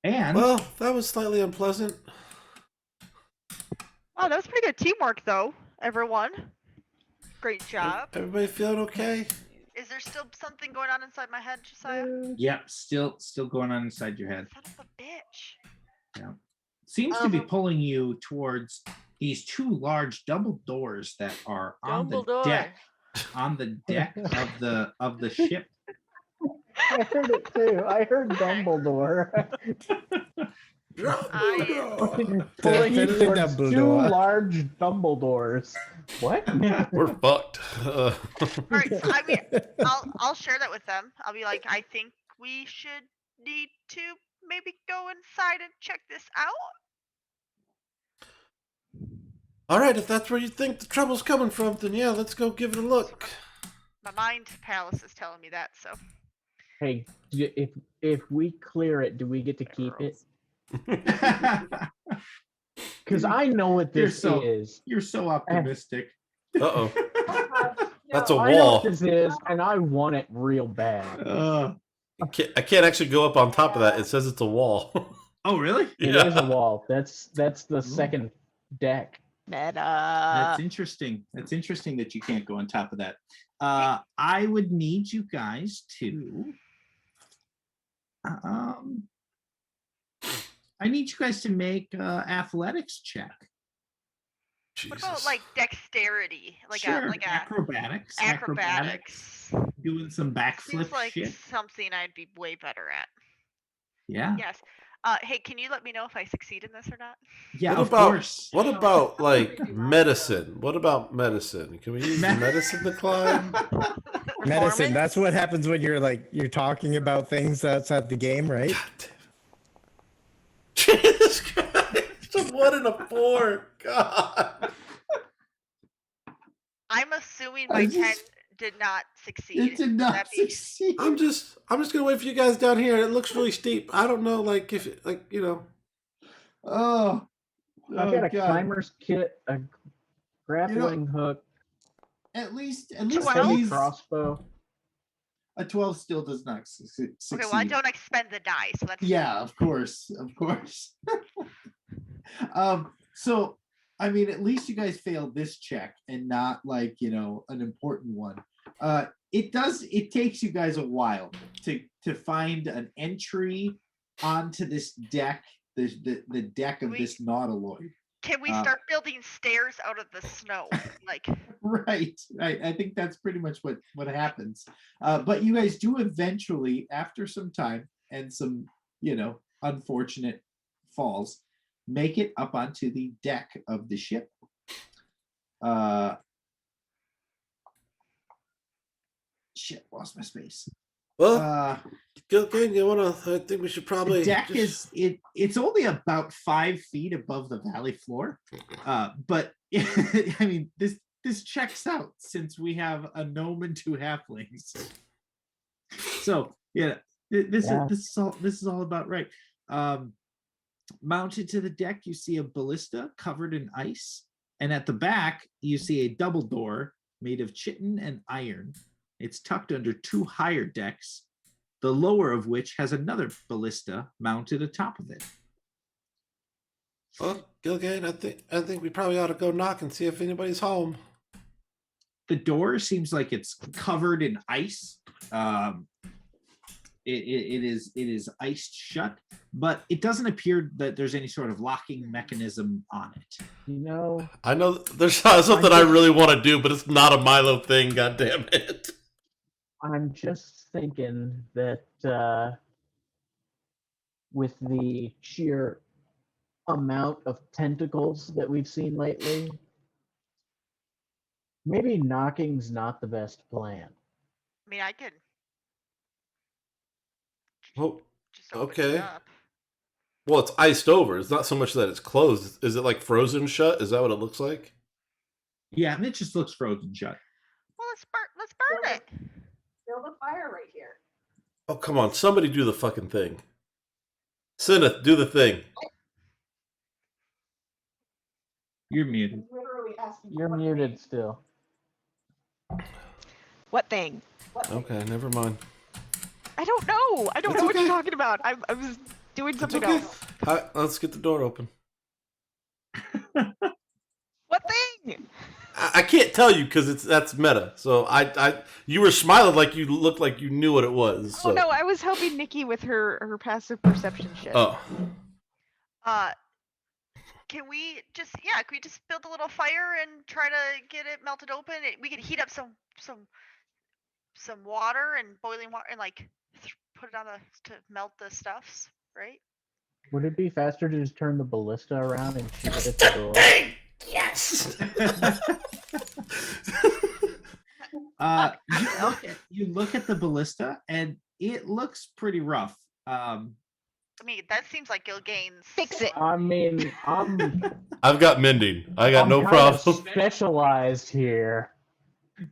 And
Well, that was slightly unpleasant.
Wow, that was pretty good teamwork, though, everyone. Great job.
Everybody feeling okay?
Is there still something going on inside my head, Josiah?
yep, still going on inside your head.
Son of a bitch.
Yeah. Seems to be pulling you towards these two large double doors that are on the
Dumbledore.
deck. On the deck of the ship.
I heard it too. I heard Dumbledore. Pulling you
Definitely
towards two
Dumbledore.
large Dumbledores. What?
We're fucked.
All right, so I mean, I'll share that with them. I'll be like, I think we should need to maybe go inside and check this out.
All right, if that's where you think the trouble's coming from, then yeah, let's go give it a look.
My mind palace is telling me that, so.
Hey, if we clear it, do we get to keep it? Because I know what this is.
You're so optimistic.
Uh-oh. That's a
I know
wall.
what this is, and I want it real bad.
I can't actually go up on top of that. It says it's a wall.
Oh, really?
It is a wall. That's the second deck.
Meta.
That's interesting. That's interesting that you can't go on top of that. I would need you guys to I need you guys to make athletics check.
What about like dexterity? Like
Sure.
a
acrobatics. Doing some backflip
Seems like
shit.
something I'd be way better at.
Yeah.
Yes. Hey, can you let me know if I succeed in this or not?
Yeah,
What
of
about
course.
what about like medicine? What about medicine? Can we use medicine to climb?
Medicine. That's what happens when you're talking about things outside the game, right?
Jesus Christ! A 1 and a 4. God.
I'm assuming my 10 did not succeed.
It did not succeed.
I'm just gonna wait for you guys down here. It looks really steep. I don't know, like if you know.
Oh.
I've got a climber's kit, a grappling hook,
At least
heavy crossbow.
A 12 still does not succeed.
Okay, well, I don't expend the die, so that's
Yeah, of course. So I mean, at least you guys failed this check and not like, an important one. It takes you guys a while to find an entry onto this deck, the deck of this nautiloid.
Can we start building stairs out of the snow? Like
Right. I think that's pretty much what happens. But you guys do eventually, after some time and some, unfortunate falls, make it up onto the deck of the ship. Shit, lost my space.
Well, Gilgan, I think we should probably.
The deck it's only about 5 feet above the valley floor. But I mean, this checks out since we have a gnome and 2 halflings. So yeah, this is all about right. Mounted to the deck, you see a ballista covered in ice, and at the back, you see a double door made of chitin and iron. It's tucked under 2 higher decks, the lower of which has another ballista mounted atop of it.
Well, Gilgan, I think we probably ought to go knock and see if anybody's home.
The door seems like it's covered in ice. It is iced shut, but it doesn't appear that there's any sort of locking mechanism on it.
I know there's something I really want to do, but it's not a Milo thing. God damn it!
I'm just thinking that with the sheer amount of tentacles that we've seen lately, maybe knocking's not the best plan.
I mean, I can
Oh,
just open
okay.
it up.
Well, it's iced over. It's not so much that it's closed. Is it like frozen shut? Is that what it looks like?
Yeah, and it just looks frozen shut.
Well, let's burn it.
Build a fire right here.
Oh, come on. Somebody do the fucking thing. Sinneth, do the thing.
You're muted.
Literally asking
You're
what
muted
thing.
still.
What thing?
Okay, never mind.
I don't know. I don't
It's
know what
okay.
you're talking about. I was doing
It's
something
okay.
else.
Let's get the door open.
What thing?
I can't tell you because that's meta. So you were smiling like you looked like you knew what it was. So.
Oh no, I was helping Nikki with her passive perception shit.
Oh.
Can we just build a little fire and try to get it melted open? We could heat up some water and boiling water and like put it on to melt the stuffs, right?
Would it be faster to just turn the ballista around and shoot it at the door?
Yes.
You look at the ballista and it looks pretty rough.
I mean, that seems like Gilgain's.
Fix it.
I mean,
I've got mending. I got no
kind of
problem.
specialized here.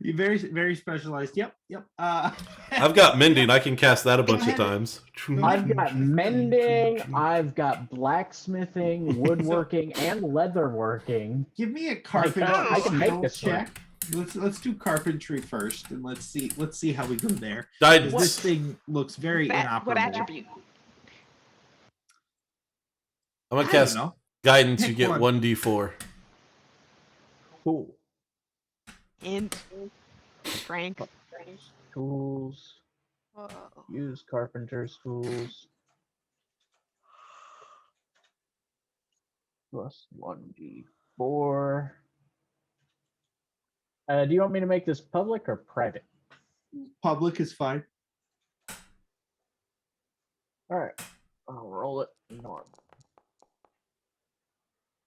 You're very, very specialized. Yep.
I've got mending. I can cast that a bunch of times.
I've got mending, I've got blacksmithing, woodworking, and leatherworking.
Give me a carpentry
I can make this
check. Let's do carpentry first, and let's see how we go there.
Guidance.
This thing looks very inoperable.
What attribute?
I'm gonna
I
cast
don't know.
guidance.
Pick
You get
one.
1d4.
Cool.
Int. Strength.
Tools. Use carpenter's tools. Plus 1d4. Do you want me to make this public or private?
Public is fine.
All right, I'll roll it normal.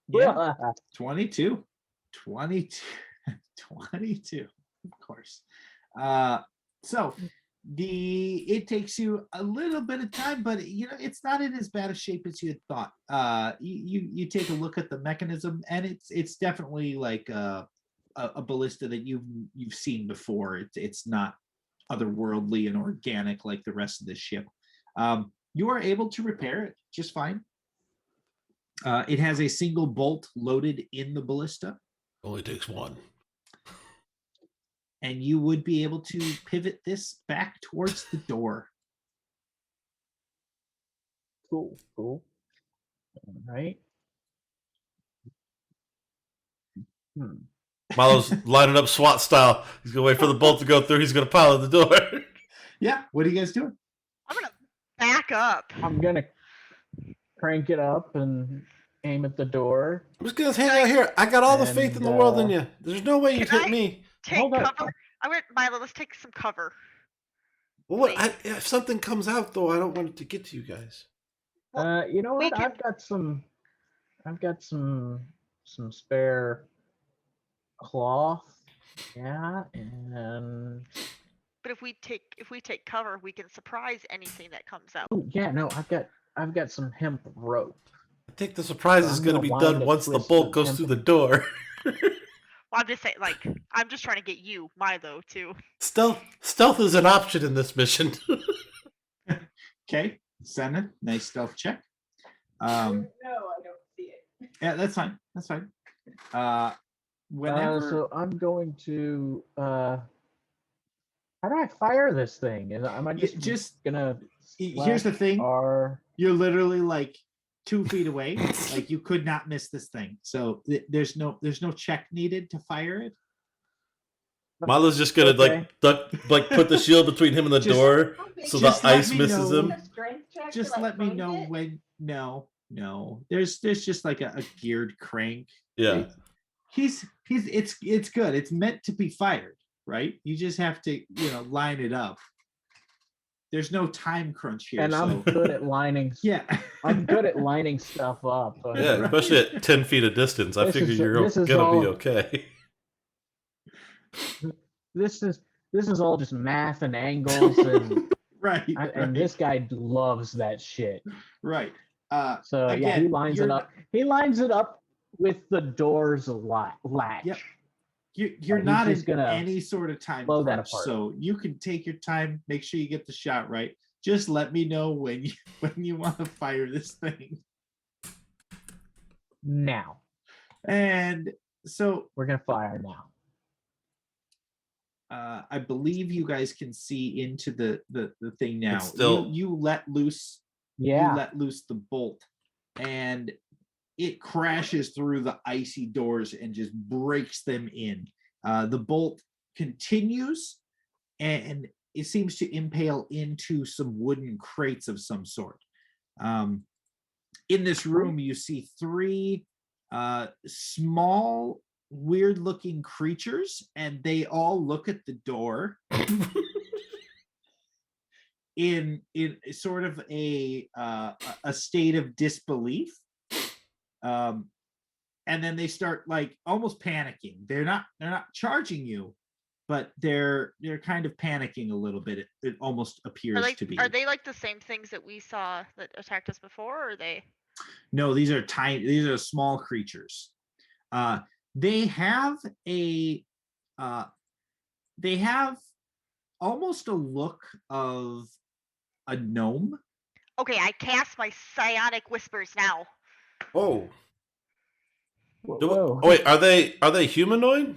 Yeah. 22. 22, of course. So it takes you a little bit of time, but it's not in as bad a shape as you had thought. You take a look at the mechanism, and it's definitely like a ballista that you've seen before. It's not otherworldly and organic like the rest of the ship. You are able to repair it just fine. It has a single bolt loaded in the ballista.
Only takes one.
And you would be able to pivot this back towards the door.
Cool. All right.
Milo's lining up SWAT style. He's gonna wait for the bolt to go through. He's gonna pilot the door.
Yeah. What are you guys doing?
I'm gonna back up.
I'm gonna crank it up and aim at the door.
I'm just gonna hang out here. I got all the
And,
faith in the world in you. There's no way you'd
Can
hit
I-
me.
Take
Hold up.
cover. Milo, let's take some cover.
Well, what? If something comes out though, I don't want it to get to you guys.
You know
we
what?
can-
I've got some spare cloth. Yeah, and
But if we take cover, we can surprise anything that comes out.
oh yeah, no, I've got some hemp rope.
I think the surprise is
I'm
gonna
gonna
be
wind
done
a
once the
twist
bolt
of
goes
hemp
through the door.
Well, I'm just saying, like, I'm just trying to get you, Milo, too.
Stealth is an option in this mission.
Okay. Send a nice stealth check.
No, I don't see it.
Yeah, that's fine. That's fine. Whenever
So I'm going to how do I fire this thing? Am I just gonna
here's the thing.
R?
You're literally like 2 feet away. Like you could not miss this thing. So there's no check needed to fire it.
Milo's just gonna
Okay.
put the shield between him and the
Just-
door so the
just let
ice
me
misses
know.
him.
A strength check to,
Just
like,
let me
find
know
it?
when. No. There's just like a geared crank.
Yeah.
It's good. It's meant to be fired, right? You just have to line it up. There's no time crunch here.
And I'm
so
good at lining.
yeah.
I'm good at lining stuff up.
Yeah, especially at 10 feet of distance. I
This
figure
is-
you're
this is
gonna
all-
be okay.
This is all just math and angles, and
right.
and this guy loves that shit.
right.
So yeah,
Again,
he lines it
you're-
up. He lines it up with the door's latch.
Yep. You're
he's
not in
just gonna
any sort of time
blow that
crunch,
apart.
so you can take your time, make sure you get the shot right. Just let me know when you want to fire this thing.
Now.
And so
We're gonna fire now.
I believe you guys can see into the thing now.
It's still-
You let loose.
Yeah.
You let loose the bolt, and it crashes through the icy doors and just breaks them in. The bolt continues, and it seems to impale into some wooden crates of some sort. In this room, you see 3 small, weird-looking creatures, and they all look at the door in sort of a state of disbelief. And then they start like almost panicking. They're not charging you, but they're kind of panicking a little bit. It almost appears to be.
Are they like the same things that we saw that attacked us before, or are they?
No, these are tiny. These are small creatures. They have almost a look of a gnome.
Okay, I cast my psionic whispers now.
Oh.
Whoa.
Oh wait, are they humanoid?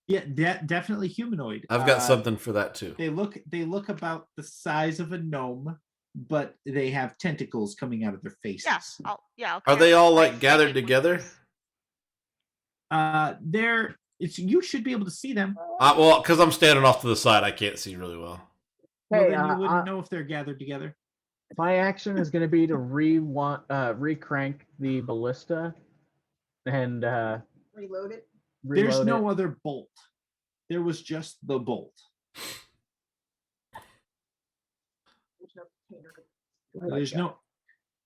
Yeah, definitely humanoid.
I've got something for that too.
They look about the size of a gnome, but they have tentacles coming out of their faces.
I'll
Are they
cast
all
my
like gathered
psychic
together?
whispers. You should be able to see them.
Well, because I'm standing off to the side, I can't see really well.
Well,
Hey,
then you wouldn't know if they're gathered together.
my action is gonna be to recrank the ballista and
Reload it.
There's
reload
no
it.
other bolt. There was just the bolt.
There's no container.
There's no.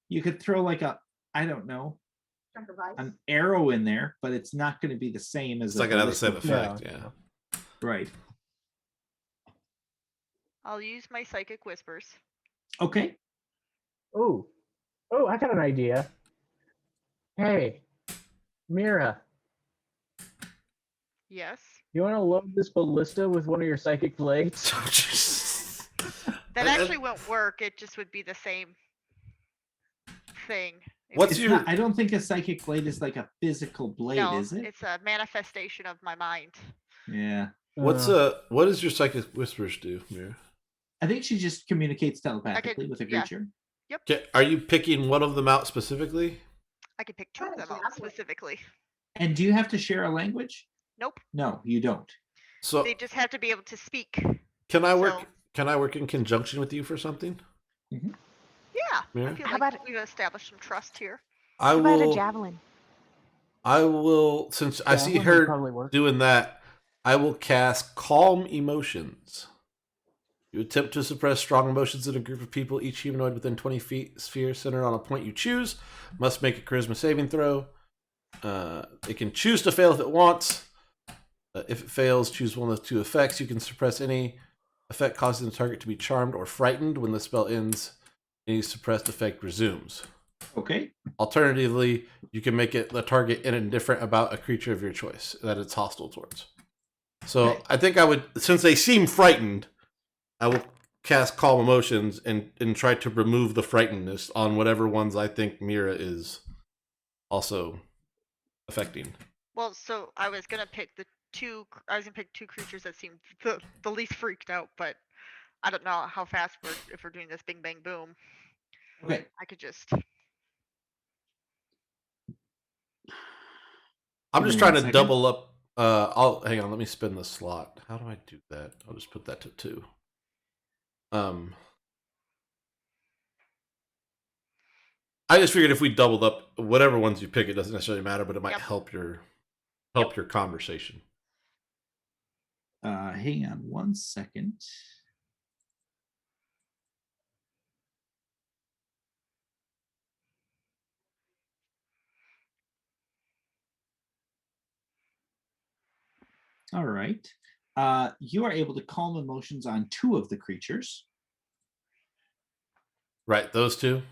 You could throw like a, I don't know,
Chunk of ice.
an arrow in there, but it's not going to be the same as.
It's not gonna have the same
ballista.
effect. Yeah.
Right.
I'll use my psychic whispers.
Okay.
Oh, I got an idea. Hey, Mira,
Yes.
you want to load this ballista with one of your psychic blades?
That actually won't work. It just would be the same thing.
What's
It's
your?
not, I don't think a psychic blade is like a physical blade,
no,
is it?
it's a manifestation of my mind.
Yeah.
What does your psychic whispers do, Mira?
I think she just communicates telepathically with a
yeah.
creature.
Okay, are you picking one of them out specifically?
I can pick 2 of them out specifically.
And do you have to share a language?
Nope.
No, you don't.
So
They just have to be able to speak.
can I work?
So-
Can I work in conjunction with you for something?
Yeah.
Yeah.
I feel
How
like
about-
we've established some trust here.
I
How about a
will.
javelin?
I will. Since I see
Javelin would
her
probably work.
doing that, I will cast Calm Emotions. You attempt to suppress strong emotions in a group of people. Each humanoid within 20 feet sphere centered on a point you choose must make a charisma saving throw. It can choose to fail if it wants. If it fails, choose one of the 2 effects. You can suppress any effect causing the target to be charmed or frightened. When the spell ends, any suppressed effect resumes.
Okay.
Alternatively, you can make it the target indifferent about a creature of your choice that it's hostile towards. So
Okay.
I think I would, since they seem frightened, I will cast Calm Emotions and try to remove the frightenedness on whatever ones I think Mira is also affecting.
Well, so I was gonna pick two creatures that seemed the least freaked out, but I don't know how fast if we're doing this bing bang boom.
Okay.
I could just.
I'm
Give
just
me
trying
1
to
second.
double up. I'll hang on. Let me spin the slot. How do I do that? I'll just put that to 2. I just figured if we doubled up whatever ones you pick, it doesn't necessarily matter, but it might
Yep.
help your conversation.
Hang on 1 second. All right. You are able to calm emotions on 2 of the creatures.
Right, those 2.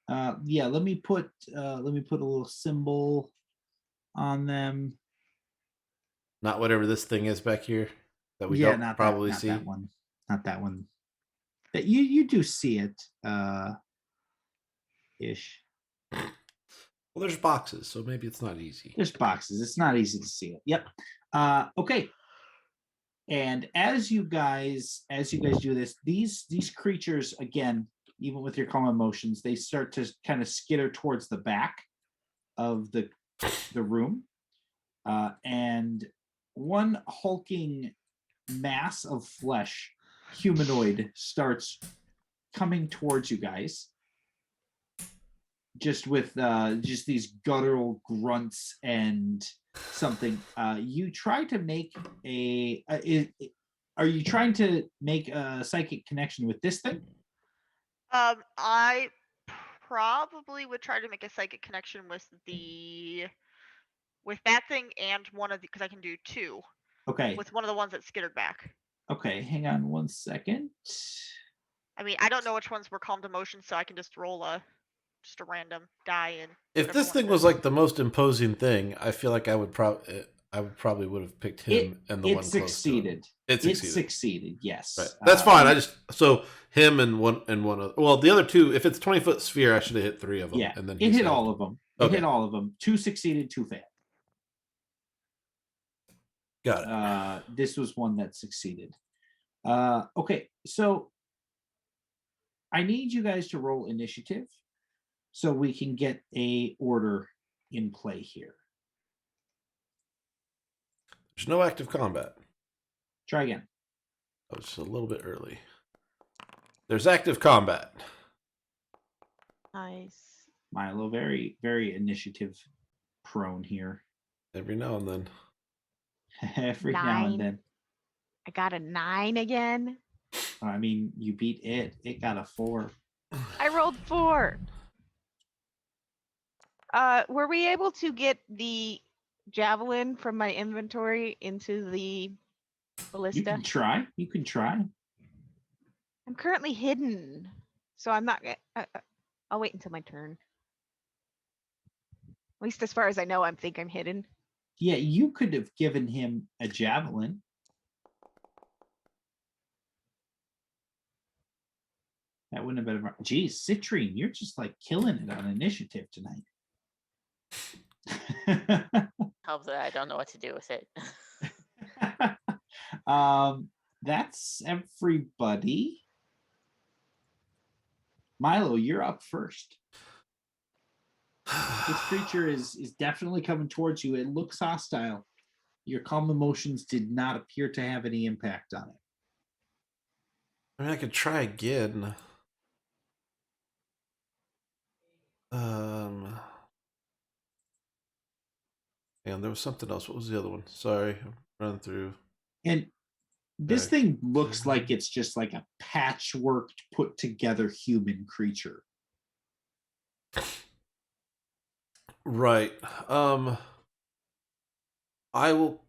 Yeah, let me put a little symbol on them.
Not whatever this thing is back here that we
Yeah,
don't
not
probably
that, not
see.
that one. Not that one. that you do see it, ish.
Well, there's boxes, so maybe it's not easy.
There's boxes. It's not easy to see it. Yep. Okay. And as you guys do this, these creatures, again, even with your calm emotions, they start to kind of skitter towards the back of the room. And one hulking mass of flesh, humanoid, starts coming towards you guys. Just with just these guttural grunts and something. You try to make are you trying to make a psychic connection with this thing?
I probably would try to make a psychic connection with that thing and one of the, because I can do two.
Okay.
With one of the ones that skittered back.
Okay, hang on one second.
I mean, I don't know which ones were calmed emotions, so I can just roll just a random die. And
if this thing was like the most imposing thing, I feel like I would probably would have picked him and the one close to him. It succeeded.
Yes.
Right. That's fine. So him and one other. Well, the other two. If it's 20-foot sphere, I should have hit 3 of them.
Yeah,
and then
it hit all of them. It hit all of them. 2 succeeded, 2 failed.
Got
it. This was one that succeeded. Okay, so I need you guys to roll initiative so we can get a order in play here.
There's no active combat.
Try again.
I was just a little bit early. There's active combat.
Nice.
Milo, very, very initiative prone here.
Every now and then.
Every now and then.
I got a 9 again.
I mean, you beat it. It got a 4.
I rolled 4. Were we able to get the javelin from my inventory into the ballista?
You can try.
I'm currently hidden, so I'm not. I'll wait until my turn. At least as far as I know, I think I'm hidden.
Yeah, you could have given him a javelin. That wouldn't have been. Geez, Citrine, you're just like killing it on initiative tonight.
Help that I don't know what to do with it.
That's everybody. Milo, you're up first. This creature is definitely coming towards you. It looks hostile. Your calm emotions did not appear to have any impact on it.
I mean, I could try again. And there was something else. What was the other one? Sorry, I'm running through.
And this thing looks like it's just like a patchworked, put together human creature.
Right. I will.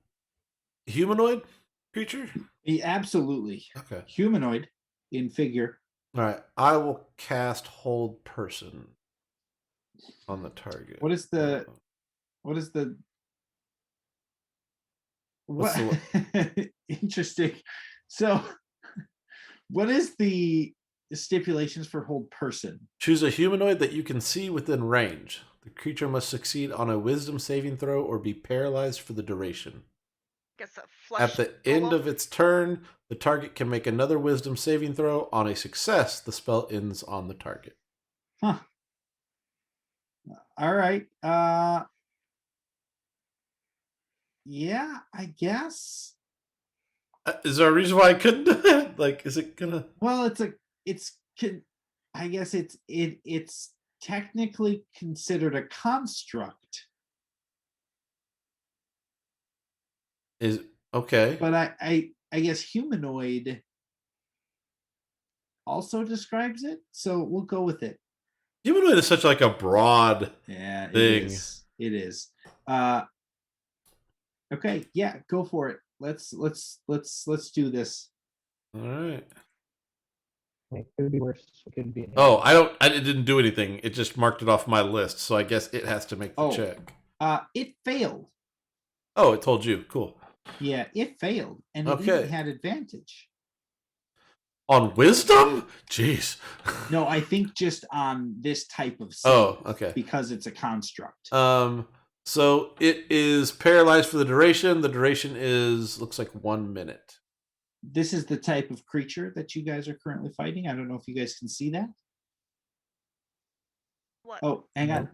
Humanoid creature?
Yeah, absolutely.
Okay.
Humanoid in figure.
All right. I will cast Hold Person on the target.
What is the? Interesting. So, what is the stipulations for Hold Person?
Choose a humanoid that you can see within range. The creature must succeed on a wisdom saving throw or be paralyzed for the duration. At the end of its turn, the target can make another wisdom saving throw. On a success, the spell ends on the target.
Huh. All right. Yeah, I guess.
Is there a reason why I couldn't do it? Like, is it gonna?
Well, I guess it's technically considered a construct.
Is okay.
But I guess humanoid also describes it, so we'll go with it.
Humanoid is such like a broad
thing. It is. Okay, yeah, go for it. Let's do this.
All right.
It could be worse. It could be.
I didn't do anything. It just marked it off my list, so I guess it has to make the check.
It failed.
Oh, it told you. Cool.
Yeah, it failed, and it even had advantage.
On wisdom? Jeez.
No, I think just on this type of save.
Oh, okay.
Because it's a construct.
So it is paralyzed for the duration. The duration looks like 1 minute.
This is the type of creature that you guys are currently fighting. I don't know if you guys can see that.
What?
Oh, hang on.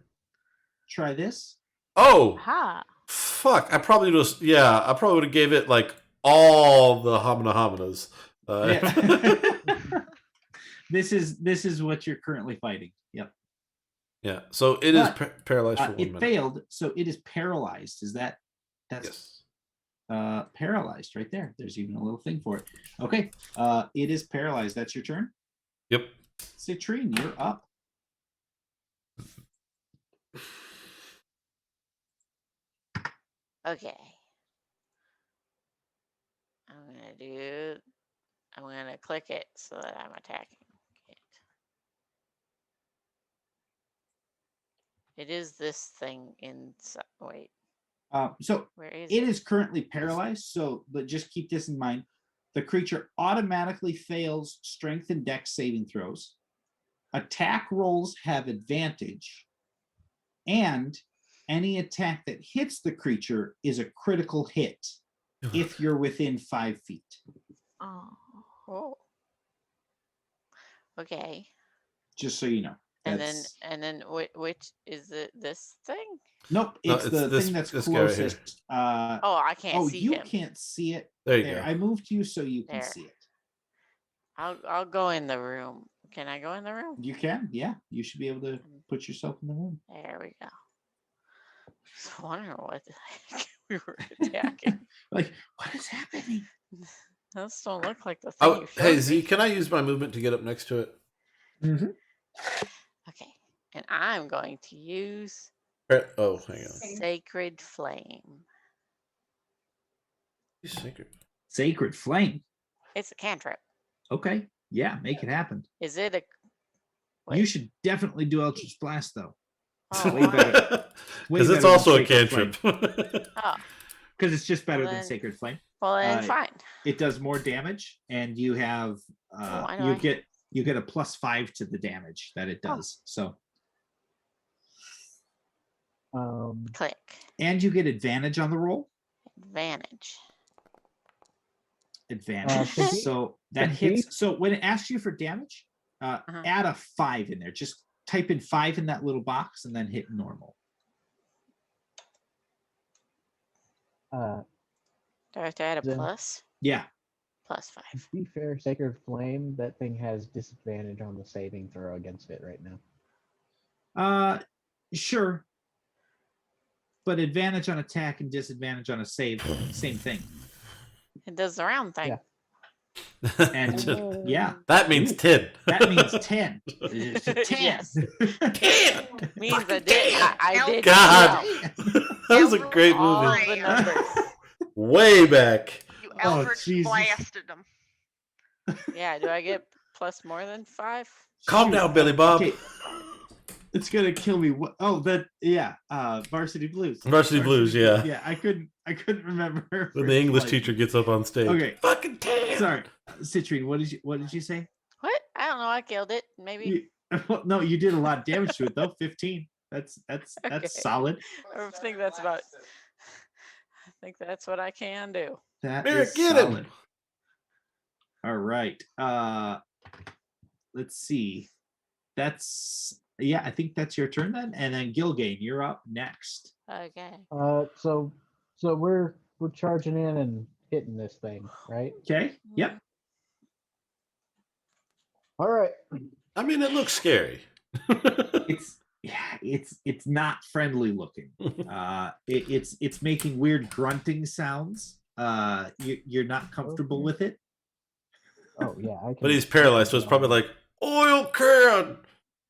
Try this.
Oh,
Ha.
fuck! I probably would have gave it like all the hominas.
Yeah. This is what you're currently fighting. Yep.
Yeah. So it is paralyzed for 1
it
minute.
failed, so it is paralyzed. That's
Yes.
paralyzed right there. There's even a little thing for it. Okay. It is paralyzed. That's your turn.
Yep.
Citrine, you're up.
Okay. I'm gonna click it so that I'm attacking it. It is this thing inside. Wait,
So
where is
it is currently paralyzed. So, but just keep this in mind: the creature automatically fails Strength and Dex saving throws. Attack rolls have advantage, and any attack that hits the creature is a critical hit if you're within 5 feet.
Oh. Okay.
Just so you know.
And then which is it? This thing?
Nope, it's the thing that's
this guy right here.
closest.
I can't see
you
him.
can't see it.
There you go.
I moved you so you can
There.
see it.
I'll go in the room. Can I go in the room?
You can, yeah. You should be able to put yourself in the room.
There we go. So I wonder what the heck we were attacking.
Like, what is happening?
Those don't look like the thing you showed
Hey
me.
Z, can I use my movement to get up next to it?
Mm-hmm.
Okay, and I'm going to use
Oh, hang on.
Sacred Flame.
Sacred.
Sacred Flame.
It's a cantrip.
Okay. Yeah, make it happen.
Is it a?
You
Wait.
should definitely do Eldritch Blast, though.
Oh,
Way better.
Because it's
better
also
than
a
Sacred
cantrip.
Oh,
Because it's just better
Well,
than
then-
Sacred Flame.
well then fine.
It does more damage, and you have
I know
you
I-
get a +5 to the damage that it does. So
Click.
and you get advantage on the roll.
Advantage.
Advantage.
could be-
So that
could be-
hits. So when it asks you for damage, add a 5 in there. Just type in 5 in that little box and then hit normal.
Do I have to add a
Then-
plus?
Yeah.
+5.
To be fair, Sacred Flame, that thing has disadvantage on the saving throw against it right now.
Sure. But advantage on attack and disadvantage on a save, same thing.
It does the round thing.
Yeah.
And yeah,
That means 10.
that means 10. It's a 10.
Yes.
10!
Means I did. I did.
God. That was a great
all
movie.
the numbers.
Way back.
You
Oh,
Eldritch
Jesus.
blasted them.
Yeah. Do I get plus more than 5?
Calm down, Billy Bob.
Okay. It's gonna kill me. Varsity Blues.
Varsity Blues, yeah.
Yeah, I couldn't remember.
When
for
the English
life.
teacher gets up on stage.
Okay.
Fucking 10!
Sorry, Citrine. What did you say?
What? I don't know. I killed it. Maybe.
No, you did a lot of damage to it though. 15. That's
Okay.
solid.
I think that's about. I think that's what I can do.
That
Here,
is
get him.
solid. All right. Let's see. I think that's your turn then. And then Gilgain, you're up next.
Okay.
So we're charging in and hitting this thing, right?
Okay. Yep.
All right.
I mean, it looks scary.
It's not friendly looking. It's making weird grunting sounds. You're not comfortable
Okay.
with it.
Oh yeah, I can.
But he's paralyzed, so it's probably like, oil can!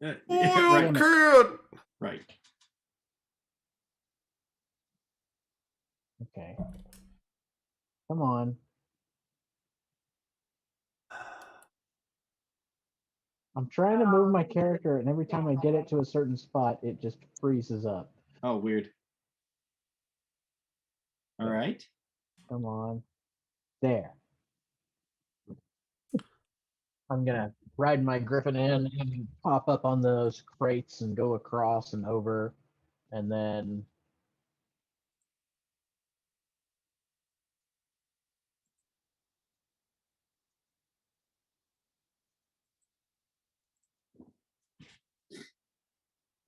Oil
right.
can!
Right.
Okay. Come on. I'm trying to move my character, and every time I get it to a certain spot, it just freezes up.
Oh, weird. All right.
Come on. There. I'm gonna ride my griffin in and pop up on those crates and go across and over, and then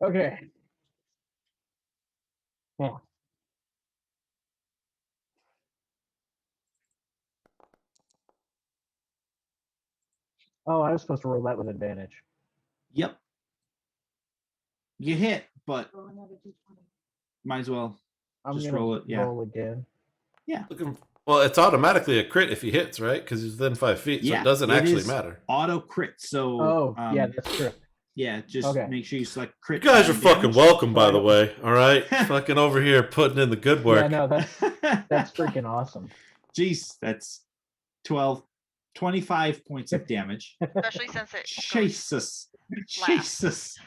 okay. Yeah. Oh, I was supposed to roll that with advantage.
Yep. You hit, but
Roll another d20.
might as well
I'm
just
gonna
roll it. Yeah.
roll again.
Well, it's automatically a crit if he hits, right? Because he's within 5 feet, so
Yeah,
it doesn't
it
actually
is
matter.
Auto crit. So
Oh, yeah, that's true.
yeah, just
Okay.
make sure you select crit.
You guys are
and
fucking
damage.
welcome, by the way. All right, fucking over here putting in the good work.
Yeah, no, that's freaking awesome.
Jeez, that's 12, 25 points of damage.
Especially since it goes
Jesus.
last.
Jesus.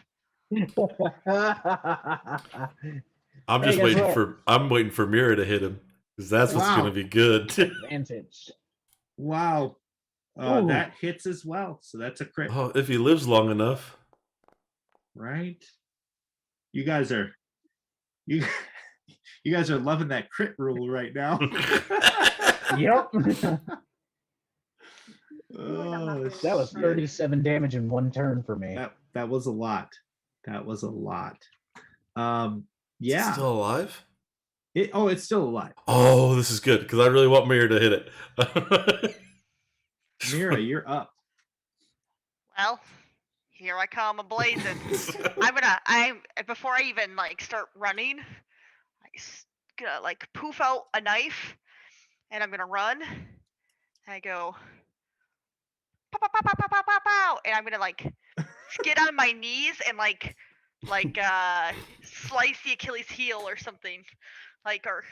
I'm
Hey,
just
guess
waiting
what?
waiting for Mira to hit him because that's what's
Wow.
gonna be good.
Advantage.
Wow.
Ooh.
That hits as well. So that's a crit.
Oh, if he lives long enough.
Right? You guys are you guys are loving that crit rule right now.
Yep.
Oh,
That was
shit.
37 damage in one turn for me.
That was a lot. That was a lot. Yeah.
Is it still alive?
It's still alive.
Oh, this is good because I really want Mira to hit it.
Mira, you're up.
Well, here I come, a blazing. Before I even like start running, gonna like poof out a knife, and I'm gonna run. And I go, pow, pow, pow, pow, pow, pow, pow, pow, and I'm gonna like get on my knees and like slice the Achilles heel or something, like or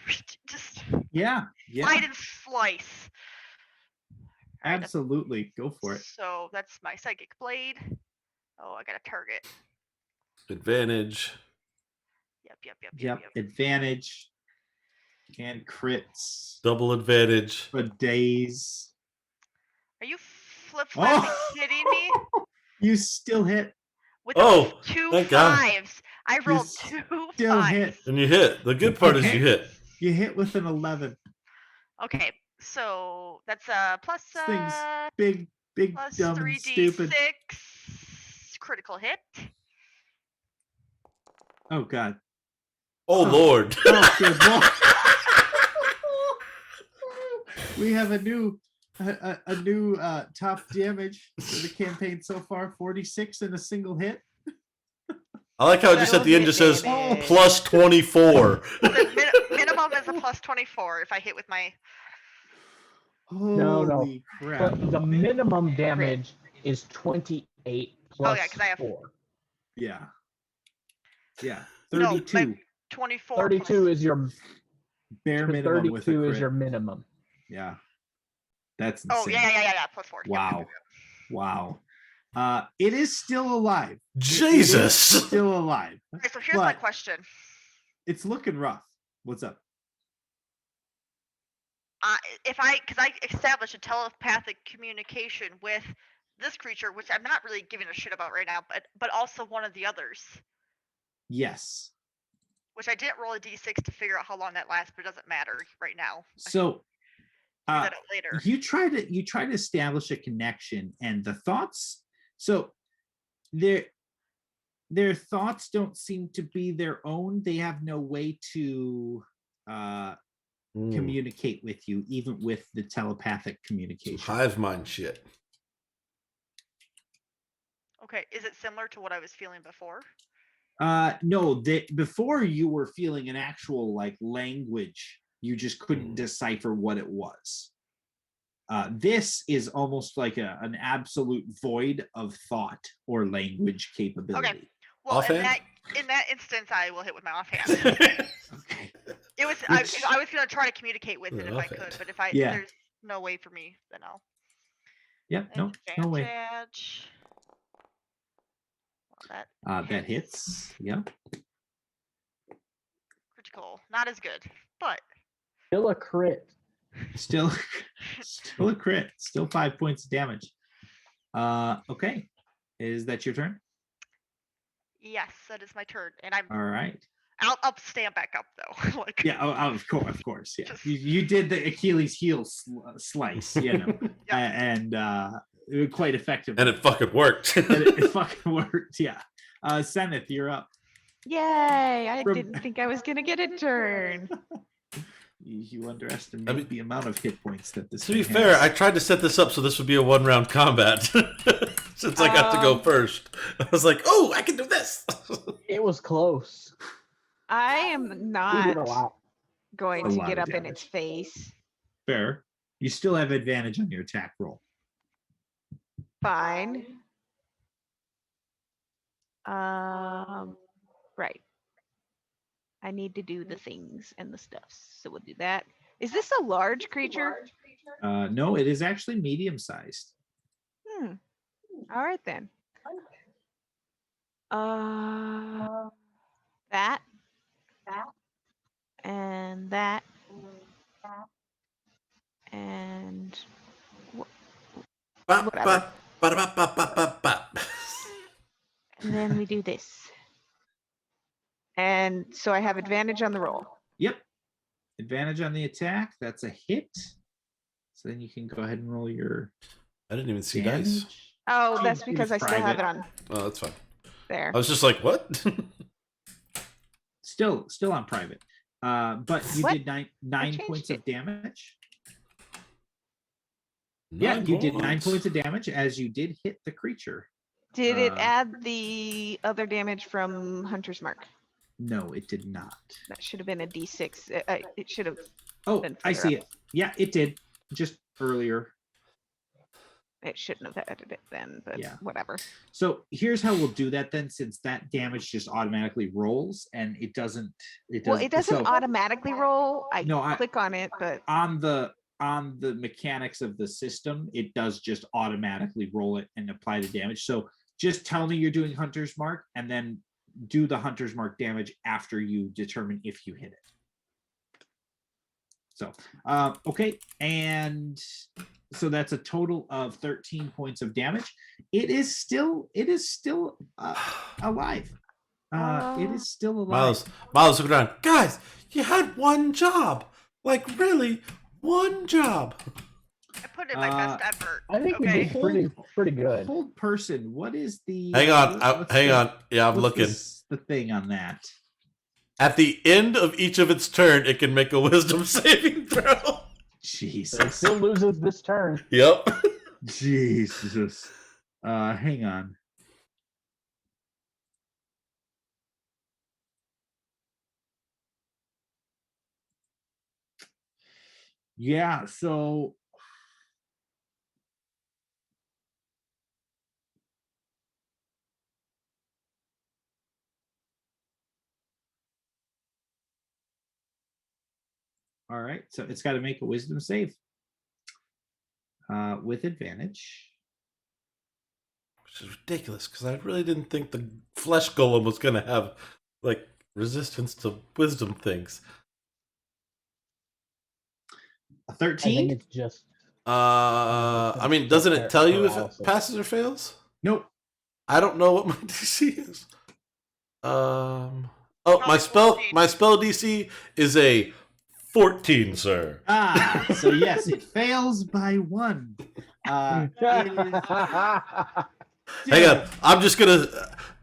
just
Yeah.
slide and slice. Alright,
Absolutely. Go for it.
So that's my psychic blade. Oh, I got a target.
Advantage.
Yep. Advantage and crits
Double advantage.
for days.
Are you flip-flopping kidding me?
You still hit.
With
Oh,
those two
thank God.
fives. I rolled two
Still
fives.
hit.
And you hit. The good part is
Okay.
you hit.
You hit with an 11.
Okay, so that's plus
This thing's big,
plus
dumb, and
3d6
stupid.
critical hit.
Oh God.
Oh, Lord.
Oh, good Lord. We have a new top damage for the campaign so far. 46 in a single hit.
I like how it just at the end just says
Damage.
plus 24.
The minimum is a plus 24 if I hit with my.
No.
Holy crap.
But the minimum damage is 28 plus
'cause I have-
4.
Yeah. Yeah.
No,
32.
24.
32 is your
Bare minimum with a
32
crit.
is your minimum.
Yeah. That's insane.
Oh yeah. Plus 4. Yep.
Wow. It is still alive.
Jesus.
It is still alive.
Okay, so here's my
But
question.
it's looking rough. What's up?
Because I established a telepathic communication with this creature, which I'm not really giving a shit about right now, but also one of the others,
Yes.
which I didn't roll a d6 to figure out how long that lasts, but it doesn't matter right now.
So
I can figure that out later.
you try to establish a connection, and the thoughts. So their thoughts don't seem to be their own. They have no way to communicate with you, even with the telepathic communication.
Hive mind shit.
Okay, is it similar to what I was feeling before?
No, before you were feeling an actual like language, you just couldn't decipher what it was. This is almost like an absolute void of thought or language capability.
Okay. Well,
Offhand?
in that instance, I will hit with my offhand.
Okay.
It was
Which-
I was gonna try to communicate with it if I
Offhand.
could, but if
Yeah.
there's no way for me, then I'll.
Yeah, no way.
Advantage. Well,
That hits. Yeah.
critical. Not as good, but
Still a crit.
Still a crit. Still 5 points of damage. Okay. Is that your turn?
Yes, that is my turn, and
All right.
I'll stand back up though. Like,
Yeah. Oh, of course. Yeah.
Just-
You did the Achilles heel slice, you know,
Yeah.
and quite effective.
And it fucking worked.
It fucking worked. Yeah. Seneth, you're up.
Yay! I
From-
didn't think I was gonna get a turn.
You underestimate the amount of hit points that this.
To be
thing
fair,
has.
I tried to set this up so this would be a 1-round combat. Since I got to go first, I was like, "Oh, I can do this."
It was close.
I am
We did a
not
lot.
going
A
to
lot
get
of
up in
damage.
its face.
Fair. You still have advantage on your attack roll.
Fine. Right. I need to do the things and the stuffs, so we'll do that. Is this a large creature?
No, it is actually medium sized.
All right then. That. And that. And
Bop,
Whatever.
bop, ba-da-bop, bop, bop, bop, bop.
and then we do this. And so I have advantage on the roll.
Yep. Advantage on the attack. That's a hit. So then you can go ahead and roll your
I didn't even see
damage.
dice.
Oh,
Oh,
that's
it
because
was
I still have it
private.
on
Oh, that's fine.
there.
I was just like, "What?"
Still on private. But you
What?
did nine
changed
points
it.
of damage. Yeah, you did 9 points of damage as you did hit the creature.
Did it
uh,
add the other damage from Hunter's Mark?
No, it did not.
That should have been a D6. It should have.
Oh,
Been
I
further
see
up.
it. Yeah, it did. Just earlier.
It shouldn't have added it then, but
Yeah.
whatever.
So here's how we'll do that then, since that damage just automatically rolls and it doesn't.
Well, it doesn't
so
automatically roll. I
No,
click on it, but
on the mechanics of the system, it does just automatically roll it and apply the damage. So just tell me you're doing Hunter's Mark and then do the Hunter's Mark damage after you determine if you hit it. So, okay, and so that's a total of 13 points of damage. It is still alive. It is still alive.
Miles looking around. Guys, you had one job. Like really, one job.
I put in my best effort.
I think we
okay.
did pretty good.
Hold person. What is the?
Hang on,
what's
hang
the-
on. Yeah, I'm
what's
looking.
The thing on that.
At the end of each of its turn, it can make a wisdom saving throw.
It
Jesus.
still loses this turn.
Yep.
Jesus. Hang on. Yeah, so all right, so it's got to make a wisdom save. With advantage.
Which is ridiculous because I really didn't think the flesh golem was going to have like resistance to wisdom things.
A
I think
13?
it's just
I mean, doesn't it tell you if it
paralysis.
passes or fails?
Nope.
I don't know what my DC is. Oh, my
Probably
spell DC is a 14, sir.
So yes, it fails by 1. It is-
Hang on, I'm just gonna.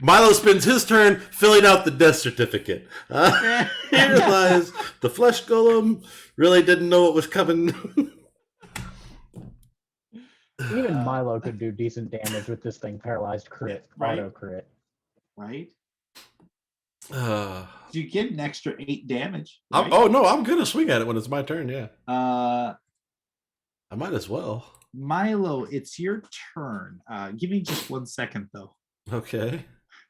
Milo spends his turn filling out the death certificate. He realized the flesh golem really didn't know what was coming.
Even Milo could do decent damage with this thing paralyzed crit,
Right.
auto crit.
right?
Uh,
You get an extra 8 damage. Right?
oh no, I'm gonna swing at it when it's my turn. Yeah,
I
might as well.
Milo, it's your turn. Give me just 1 second, though.
Okay.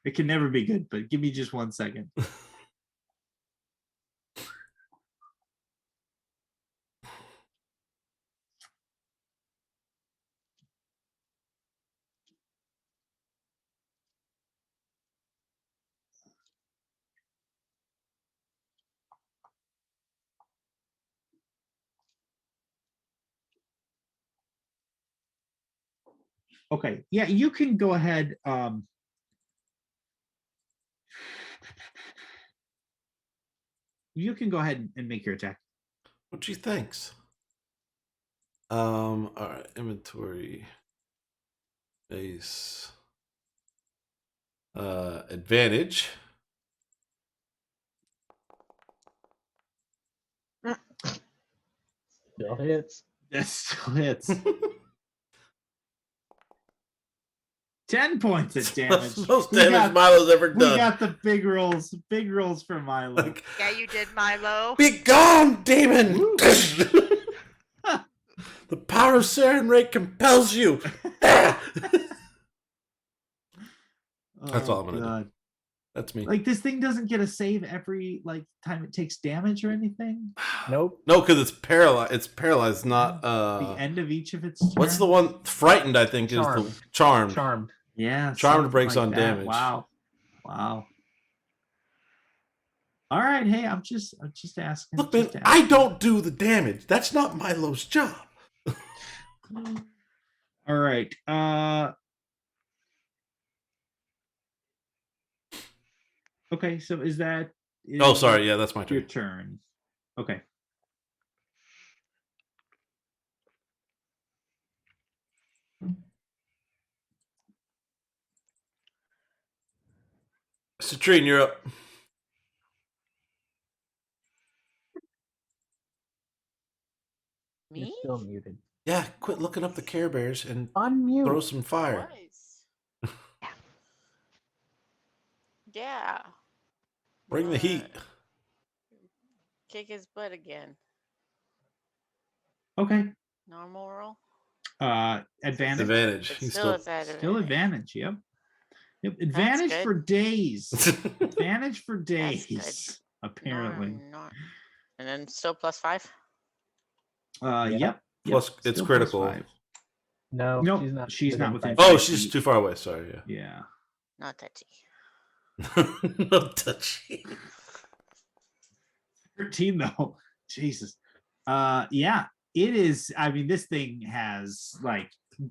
It can never be good, but give me just 1 second. Okay. Yeah, you can go ahead. You can go ahead and make your attack.
What she thinks. All right, inventory. Base. Advantage.
Still hits.
That still hits. 10 points of damage.
Most damage Milo's ever done.
We got the big rolls. Big rolls for Milo.
Like,
Yeah, you did, Milo.
be gone, demon! The power of Saren Ray compels you. That's all I'm gonna do. That's me.
Like this thing doesn't get a save every time it takes damage or anything.
Nope.
No, because it's paralyzed. It's paralyzed, not
The end of each of its
What's
turn?
the one? Frightened, I think, is
Charmed.
the charmed.
Charmed.
Yeah,
Charmed
something
breaks
like
on
that.
damage.
Wow. All right, hey, I'm just asking.
Look, man,
just
I
asking.
don't do the damage. That's not Milo's job.
All right. Okay, so is that?
Oh, sorry. Yeah, that's my
Your
turn.
turn. Okay.
Citrine, you're up.
You're
Me?
still muted.
Yeah, quit looking up the Care Bears and
Unmute.
throw some fire.
Was. Yeah.
Bring the heat.
Kick his butt again.
Okay.
Normal roll.
Advantage.
Advantage.
But
He's
still,
still.
it's at
Still advantage. Yep. Advantage
good.
for days. Advantage for
That's
days. Apparently.
And then still +5.
Yep.
Plus,
Yep,
it's
still
critical.
+5.
No,
Nope,
she's not
within
5
Oh,
feet.
she's too far away. Sorry. Yeah.
Yeah.
Not touchy.
No touchy.
13 though. Jesus. Yeah, it is. I mean, this thing has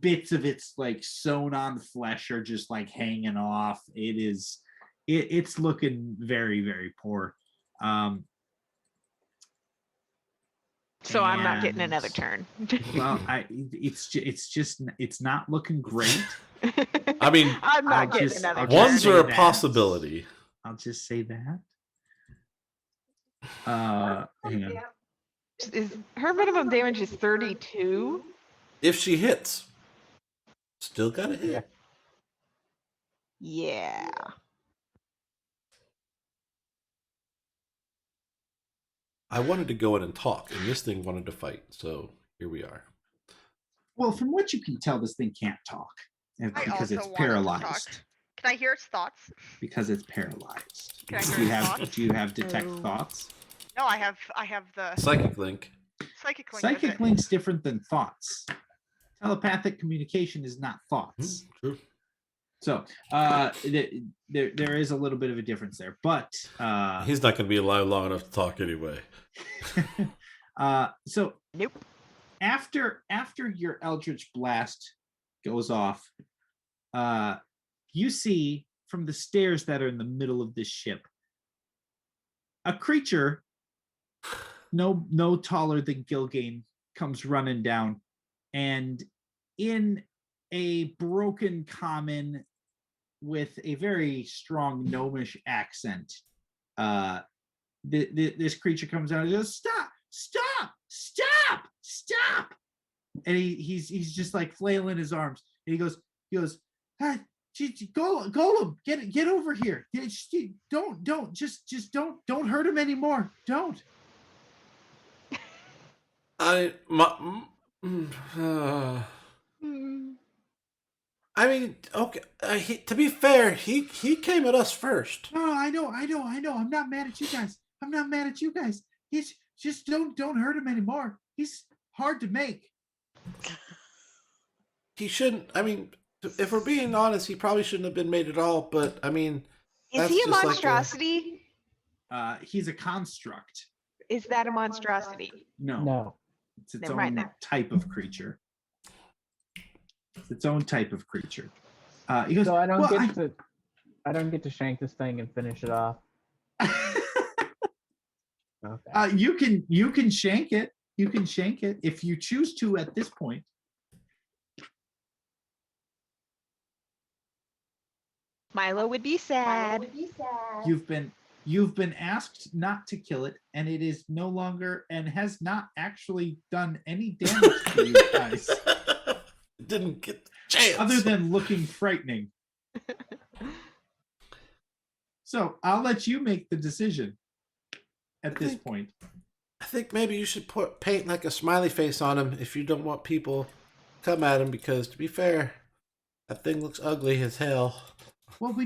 bits of its sewn on flesh are just hanging off. It's looking very, very poor.
So I'm not getting
And-
another turn.
Well, it's not looking great.
I mean,
I'm not
I'll
getting
just-
another
I'll
turn.
ones
say
are a
that.
possibility.
I'll just say that. Hang on.
Is her minimum damage is 32?
If she hits, still gotta hit.
Yeah.
I wanted to go in and talk, and this thing wanted to fight. So here we are.
Well, from what you can tell, this thing can't talk because
also
it's
wanted to talk.
paralyzed.
Can I hear its thoughts?
Because it's paralyzed.
Can I
Do
hear
you
its
have
thoughts?
do you have detect
No.
thoughts?
No, I have the
Psychic link.
psychic link. with
Psychic
it.
link's different than thoughts. Telepathic communication is not thoughts.
True.
So there is a little bit of a difference there, but
He's not going to be alive long enough to talk anyway.
so
Nope.
after your Eldritch Blast goes off, you see from the stairs that are in the middle of this ship a creature no taller than Gilgain comes running down, and in a broken common with a very strong gnomish accent, this creature comes out and goes, stop, and he's just flailing his arms, and he goes ah, Golem, get over here. Don't hurt him anymore. Don't.
I mean, okay. To be fair, he came at us first.
No, I know. I'm not mad at you guys. He's just don't hurt him anymore. He's hard to make.
He shouldn't. I mean, if we're being honest, he probably shouldn't have been made at all. But I mean,
Is
that's
he a
just like a-
monstrosity?
He's a construct.
Is that a monstrosity?
No,
No.
it's its
Never mind
own
then.
type of creature. It's its own type of creature. He goes,
So I don't
well,
get to shank this thing and finish it off. Okay.
you can shank it. You can shank it if you choose to at this point.
Milo would be sad.
You've been asked not to kill it, and it is no longer and has not actually done any damage to you guys.
Didn't get the chance.
Other than looking frightening. So I'll let you make the decision at this point.
I think maybe you should paint like a smiley face on him if you don't want people come at him, because to be fair, that thing looks ugly as hell.
Well, we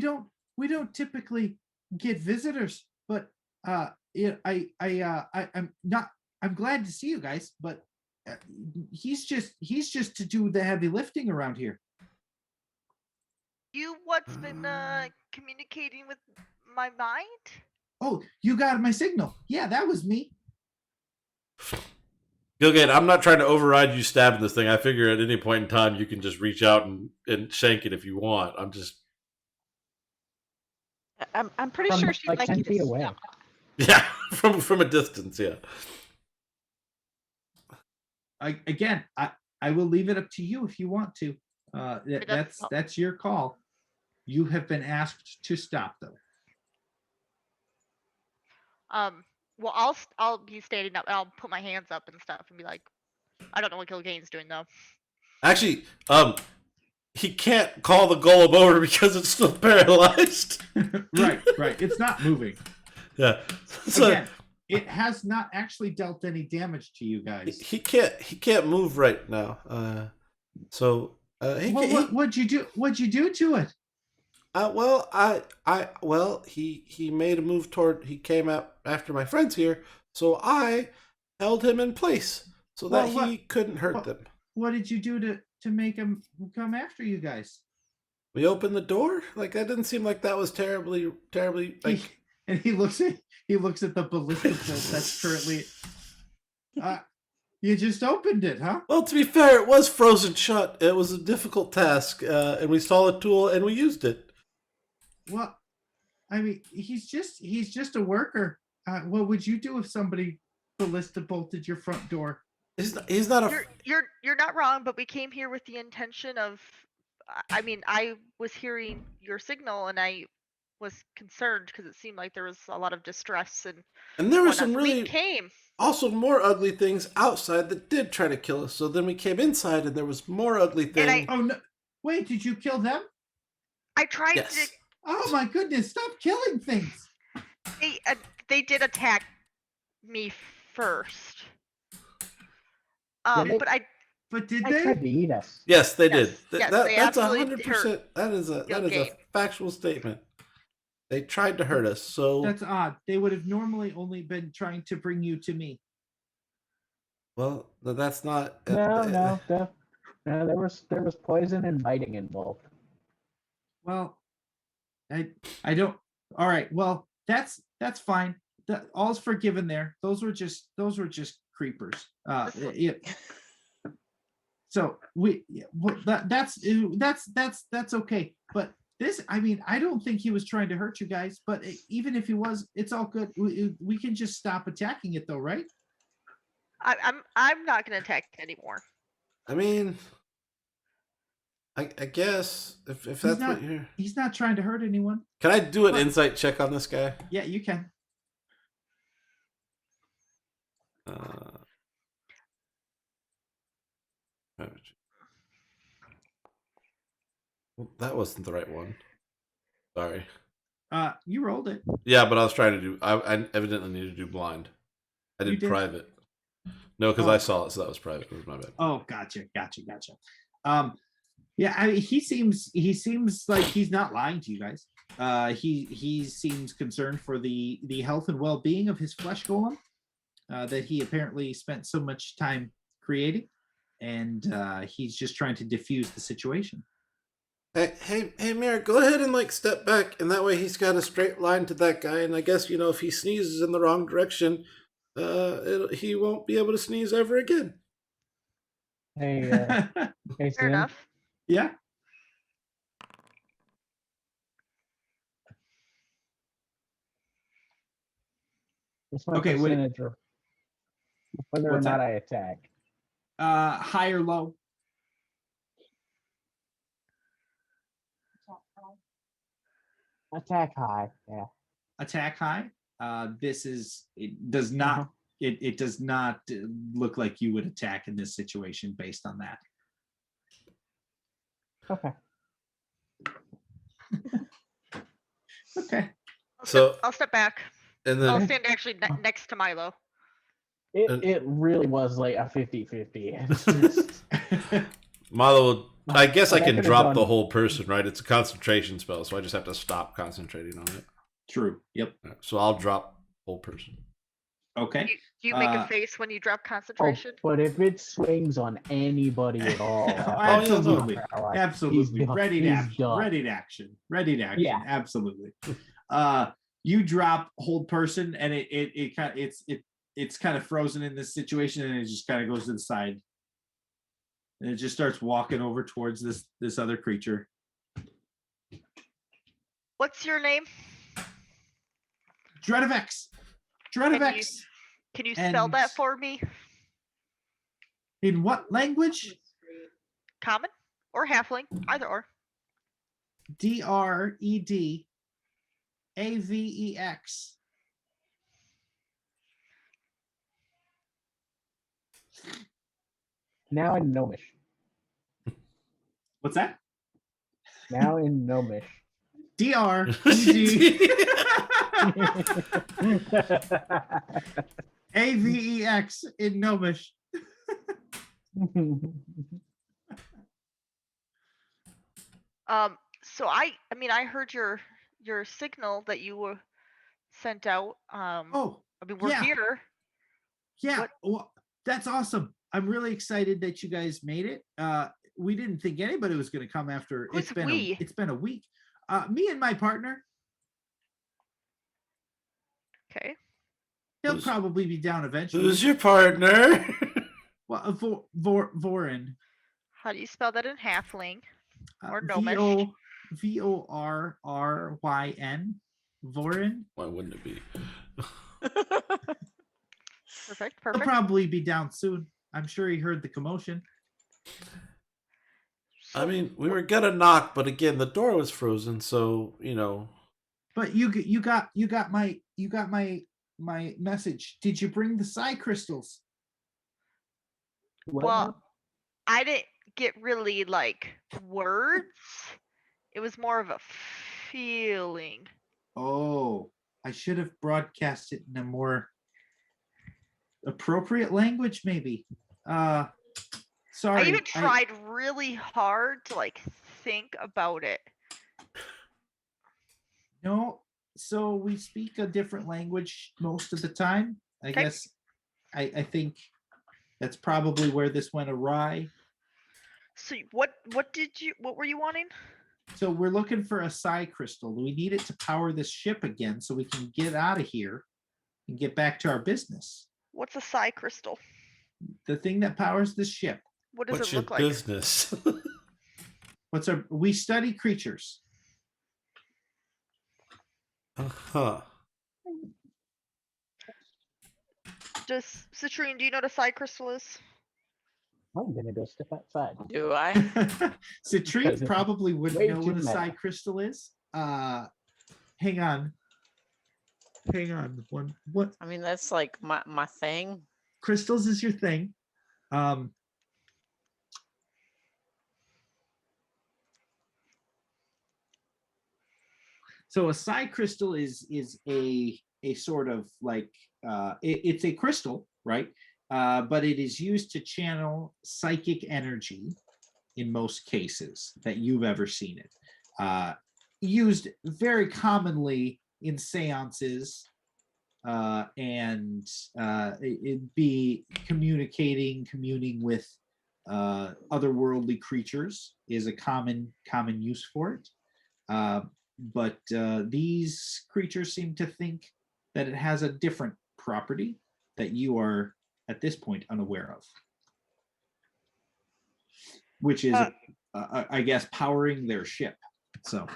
don't typically get visitors, but I'm glad to see you guys, but he's just to do the heavy lifting around here.
You what's been communicating with my mind?
Oh, you got my signal. Yeah, that was me.
Gilgate, I'm not trying to override you stabbing this thing. I figure at any point in time you can just reach out and shank it if you want. I'm just...
I'm pretty sure she'd like
10
you
feet
to
away.
stop.
Yeah, from a distance, yeah.
I will leave it up to you if you want to. That's your call. You have been asked to stop, though.
Well, I'll be standing up and I'll put my hands up and stuff and be like, I don't know what Gilgain's doing though.
Actually, he can't call the golem over because it's still paralyzed.
Right. It's not moving.
Yeah. So
again, it has not actually dealt any damage to you guys.
he can't move right now.
What'd you do? What'd you do to it?
He made a move toward. He came out after my friends here, so I held him in place so that he couldn't hurt them.
What did you do to make him come after you guys?
We opened the door. Like, that didn't seem like that was terribly like.
He looks at the ballistic bolt that's currently. You just opened it, huh?
Well, to be fair, it was frozen shut. It was a difficult task, and we saw a tool and we used it.
Well, I mean, he's just a worker. What would you do if somebody ballista bolted your front door?
He's not a.
You're not wrong, but we came here with the intention of. I mean, I was hearing your signal and I was concerned because it seemed like there was a lot of distress
and there were some
we
really
came.
Also more ugly things outside that did try to kill us. So then we came inside and there was more ugly things.
Oh no! Wait, did you kill them?
I tried
Yes.
to.
Oh my goodness! Stop killing things.
They did attack me first.
Did they?
But did
They
they?
tried to eat us.
Yes, they
Yes,
did.
yes,
That's
they absolutely
100%. That is a
Gilgate.
factual statement. They tried to hurt us. So
That's odd. They would have normally only been trying to bring you to me.
well, that's not.
No. There was poison and biting involved.
Well, I don't. All right. Well, that's fine. All's forgiven there. Those were just creepers. Yeah. So that's okay. But this, I mean, I don't think he was trying to hurt you guys. But even if he was, it's all good. We can just stop attacking it, though, right?
I'm not gonna attack anymore.
I mean, I guess if that's what you're.
He's not trying to hurt anyone.
Can I do an insight check on this guy?
Yeah, you can.
Well, that wasn't the right one. Sorry.
You rolled it.
Yeah, but I was trying to do. I evidently needed to do blind. I did private. No, because I saw it, so that was private. It was my bad.
Oh, gotcha. Yeah, I mean, he seems like he's not lying to you guys. He seems concerned for the health and well-being of his flesh golem that he apparently spent so much time creating, and he's just trying to diffuse the situation.
Hey, Mir, go ahead and step back, and that way he's got a straight line to that guy. And I guess if he sneezes in the wrong direction, he won't be able to sneeze ever again.
Hey,
Fair
Sam,
enough.
Yeah.
What's my
Okay,
percentage or whether or
what's
not
that?
I attack?
High or low?
Attack high. Yeah.
Attack high. It does not it does not look like you would attack in this situation based on that.
Okay.
Okay.
I'll step back.
And
I'll
then
stand actually next to Milo.
It really was like a 50-50. It's just
Milo, I guess I
Like, I
can
could've
drop
done-
the whole person, right? It's a concentration spell, so I just have to stop concentrating on it.
True. Yep.
So I'll drop whole person.
Okay.
Do you make a face when you drop
oh,
concentration?
but if it swings on anybody at all,
Absolutely.
like,
Absolutely.
he's done.
Ready to
He's
action.
done.
Ready to action. Ready to action.
Yeah.
Absolutely. You drop hold person and it's kind of frozen in this situation and it just kind of goes to the side. And it just starts walking over towards this other creature.
What's your name?
Dredavex. Dredavex.
Can you spell
And-
that for me?
In what language?
Common or halfling? Either or.
Dredavex.
Now in Gnomish.
What's that?
Now in Gnomish.
Dredavex in Gnomish.
So I mean I heard your signal that you were sent out.
Oh,
I mean we're
yeah.
here.
yeah.
What-
Well, that's awesome. I'm really excited that you guys made it. We didn't think anybody was going to come after.
Who's we?
It's been a week. Me and my partner.
Okay.
He'll
Who's-
probably be down eventually.
Who's your partner?
Well, Vorin.
How do you spell that in halfling? Or
V
Gnomish.
O Vorryn. Vorin.
Why wouldn't it be?
Perfect.
He'll
Perfect.
probably be down soon. I'm sure he heard the commotion.
I mean, we were gonna knock, but again, the door was frozen, so
But you got my message. Did you bring the psi crystals?
What
Well,
now?
I didn't get really like words. It was more of a feeling.
Oh, I should have broadcast it in a more appropriate language, maybe. Sorry.
I even tried really hard to like think about it.
No, so we speak a different language most of the time. I
Okay.
guess I think that's probably where this went awry.
So what were you wanting?
So we're looking for a psi crystal. We need it to power this ship again so we can get out of here and get back to our business.
What's a psi crystal?
The thing that powers this ship.
What does
what's
it
your
look like?
business?
We study creatures.
Uh-huh.
Citrine, do you know what a psi crystal is?
I'm gonna go step outside.
Do I?
Citrine
Because it's
probably wouldn't
way
know
too
what a psi
meta.
crystal is. Hang on. What
I mean, that's like my thing.
crystals is your thing? So a psi crystal is a sort of like it's a crystal, right? But it is used to channel psychic energy in most cases that you've ever seen it. Used very commonly in seances, and it'd be communing with otherworldly creatures is a common use for it. But these creatures seem to think that it has a different property that you are at this point unaware of, which is I guess, powering their ship. So,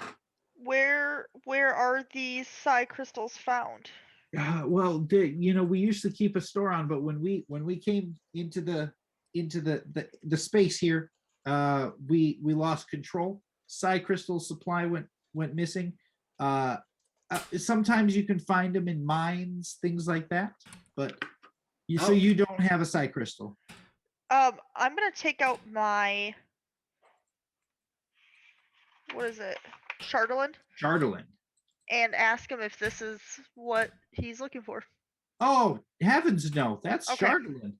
Where are these psi crystals found?
well, we usually keep a store on, but when we came into the space here, we lost control. Psi crystal supply went missing. Sometimes you can find them in mines, things like that, but so you don't have a psi crystal.
I'm gonna take out my, what is it, Chardolin, and ask him if this is what he's looking for.
Oh, heavens no, that's
Okay.
Chardolin.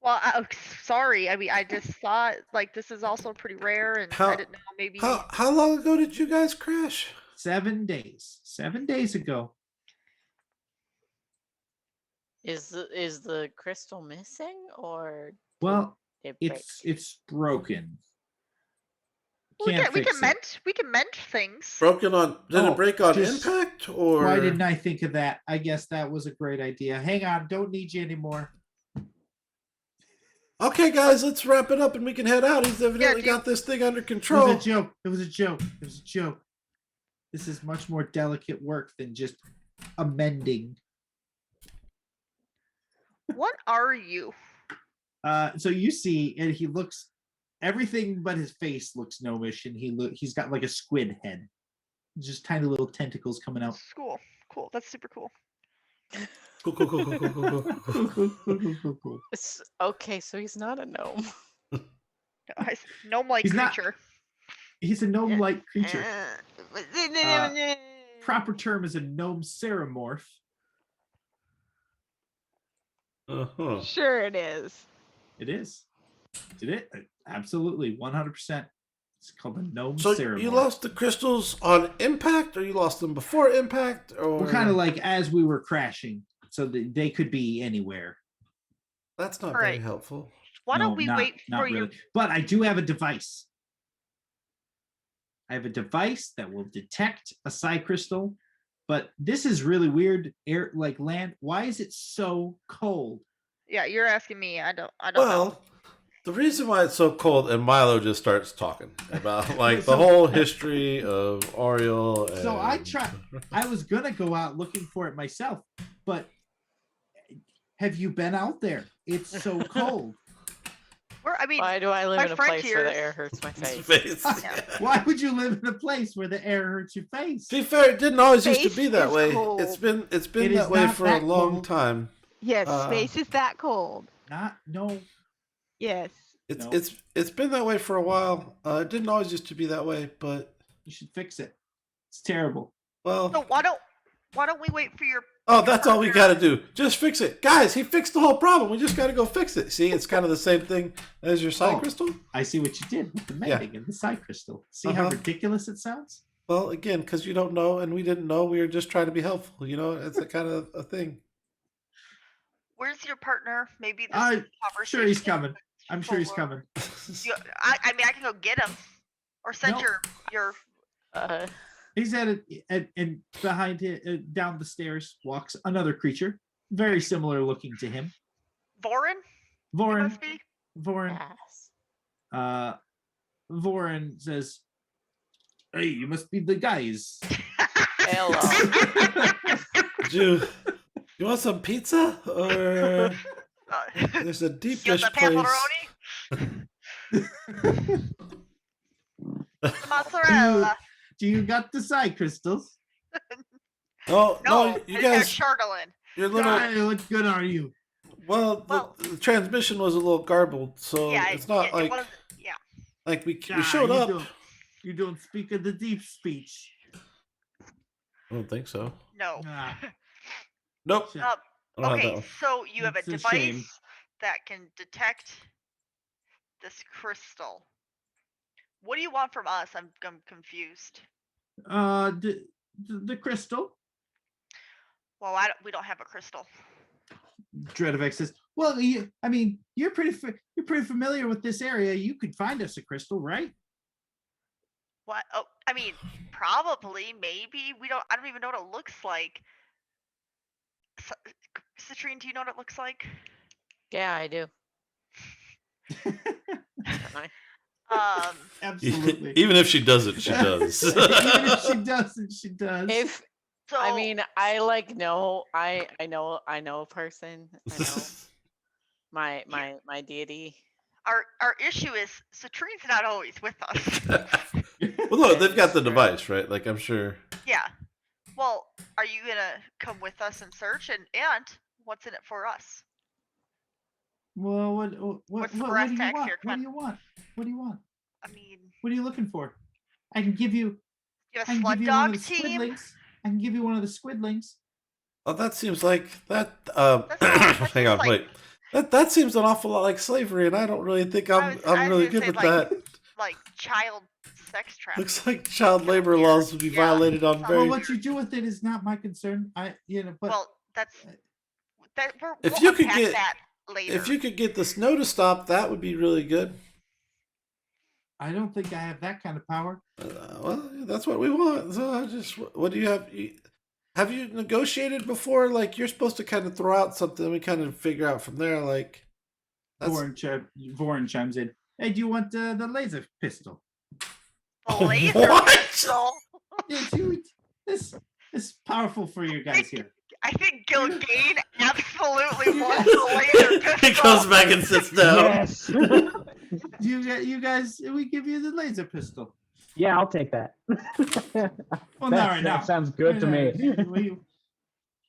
Well, sorry. I mean, I just thought like this is also pretty rare, and I didn't know maybe.
How long ago did you guys crash?
7 days. 7 days ago.
Is the crystal missing or?
Well,
it break?
it's broken.
We can mend things.
Broken on? Did it break on
just-
impact or?
Why didn't I think of that? I guess that was a great idea. Hang on, don't need you anymore.
Okay, guys, let's wrap it up and we can head out. He's evidently got this thing under control.
It was a joke. It was a joke. It was a joke. This is much more delicate work than just amending.
What are you?
So you see, and he looks, everything but his face looks gnomish, and he's got like a squid head, just tiny little tentacles coming out.
Cool. That's super cool.
Cool.
Okay, so he's not a gnome.
Gnome-like
He's not-
creature.
He's a gnome-like creature. Proper term is a gnome ceramorph.
Uh-huh.
Sure it is.
It is. Did it? Absolutely, 100%. It's called a gnome
So
ceramorph.
you lost the crystals on impact, or you lost them before impact, or
We're kind of like as we were crashing, so that they could be anywhere.
That's not
All
very
right.
helpful.
Why
No,
don't we
not-
wait
not
for your?
really. But I do have a device. I have a device that will detect a psi crystal. But this is really weird. Air like land. Why is it so cold?
Yeah, you're asking me. I don't know.
Well, the reason why it's so cold, and Milo just starts talking about like the
So-
whole history of Oriole. And...
So I was gonna go out looking for it myself, but have you been out there? It's so cold.
I mean,
Why do I live
my
in a place where the
frontiers-
air hurts my face?
face.
Yeah.
Why would you live in a place where the air hurts your face?
To be fair, it didn't always used to
Space
be that
is
way.
cold.
It's been
It is
that way
not
for a
that
long
cold.
time.
Yes,
Uh,
space is that cold.
No.
Yes.
It's
No.
it's been that way for a while. It didn't always used to be that way, but
You should fix it. It's terrible.
well.
so why don't we wait for your?
Oh, that's all we got to do. Just fix it. Guys, he fixed the whole problem. We just got to go fix it. See, it's kind of the same thing as your psi
Oh.
crystal.
I see what you did with the mending and the psi crystal. See how
Uh-huh.
ridiculous it sounds?
Well, again, because you don't know and we didn't know, we were just trying to be helpful. You know, it's a kind of a thing.
Where's your partner? Maybe this
I'm sure he's
conversation
coming. I'm sure he's
full
coming.
I mean, I can go get him, or send
No.
your.
He's at it, and behind him, down the stairs, walks another creature, very similar looking to him.
Vorin? He
Vorin.
must be.
Vorin.
Yes.
Vorin says, "Hey, you must be the guys."
Hello.
You want some pizza? Or there's a deep
You want
dish
the
place.
pepperoni? Mozzarella.
Do you got the psi crystals?
No,
No,
you
they're
guys,
Chardolin.
you're a little.
Guy, what good are you?
Well, the transmission was a little garbled, so
Yeah,
it's not
it
like
was, yeah.
like we
Ah,
showed
you
up.
You don't speak of the deep speech.
I don't think so.
No.
Ah,
Nope.
shit.
I don't have that
Okay,
one.
so you have a
It's a shame.
device that can detect this crystal. What do you want from us? I'm confused.
The crystal.
Well, we don't have a crystal.
Dredovic says, "Well, you're pretty familiar with this area. You could find us a crystal, right?"
What? Oh, I mean, probably, maybe. I don't even know what it looks like. Citrine, do you know what it looks like?
Yeah, I do. Can I?
Absolutely.
Even if she doesn't, she does.
Even if she doesn't, she does.
If
So
I mean, I like know. I know a person. I know my deity.
our issue is Citrine's not always with us.
Well, no, they've got the device, right? Like, I'm sure.
Yeah. Well, are you gonna come with us and search? And what's in it for us?
Well,
What's the
what
brass
do you
tacks
want?
here? Come
What
on.
do you want? What do you want?
I mean,
What are you looking for? I can give you.
you have
I
a
can
sled
give you one of
dog
the
team.
squidlings. I can give you one of the squidlings.
Oh, that seems like that.
That
Hang
seems
on,
like-
wait. That seems an awful lot like slavery, and I don't really think
I
I'm
was
really
gonna
good
say,
with
like-
that.
like child sex trafficking.
Looks like child
Kinda
labor
weird.
laws would be
Yeah.
violated on
Sounds
very.
Well, what you do with it is not my concern. But
Well, that
If
we'll
you could
unpack
get-
that later.
If you could get the snow to stop, that would be really good.
I don't think I have that kind of power.
Well, that's what we want. So what do you have? Have you negotiated before? Like, you're supposed to kind of throw out something, we kind of figure out from there. Like,
Vorin chimes in. Hey, do you want the laser pistol?
The laser
What?
pistol.
Yes, this is powerful for you guys here.
I think Gilgain absolutely wants the laser pistol.
he goes back and sits down.
Yes.
You guys, we give you the laser pistol.
Yeah, I'll take that.
Well, not right now.
That sounds good to me.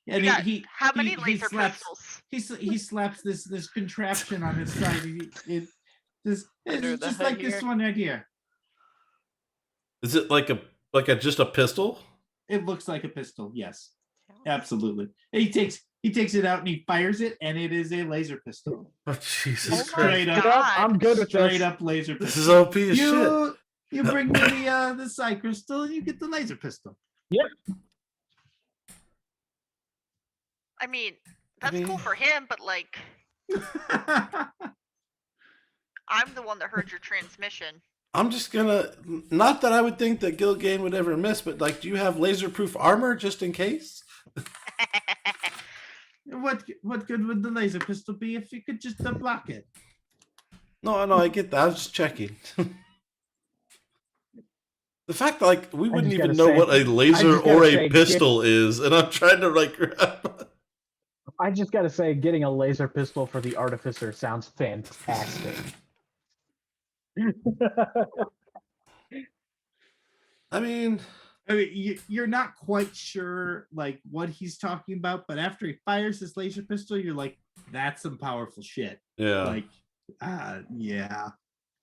And
You got
he
how many
he
laser
slaps,
pistols?
He slaps this contraption on his side. It's
Under the
just
hood
like this
here.
one right here.
Is it like a just a pistol?
It looks like a pistol. Yes, absolutely. And he takes it out and he fires it, and it is a laser pistol.
Oh, Jesus
Oh my
Christ!
Straight up,
God.
I'm good with
straight
this.
up laser pistol.
This is OP as shit.
You bring me the side crystal, and you get the laser pistol.
I mean, that's cool for him, but like, I'm the one that heard your transmission.
I'm just gonna. Not that I would think that Gilgain would ever miss, but like, do you have laser-proof armor just in case?
What good would the laser pistol be if you could just block it?
No, I get that. I was just checking. The fact that, like, we wouldn't
just
even
gotta
know
say-
what a laser
just gotta
or a
say,
pistol is, and I'm trying to like grab.
I just gotta say, getting a laser pistol for the artificer sounds fantastic.
I mean,
you're not quite sure like what he's talking about, but after he fires his laser pistol, you're like, that's some powerful shit.
yeah.
Like, yeah.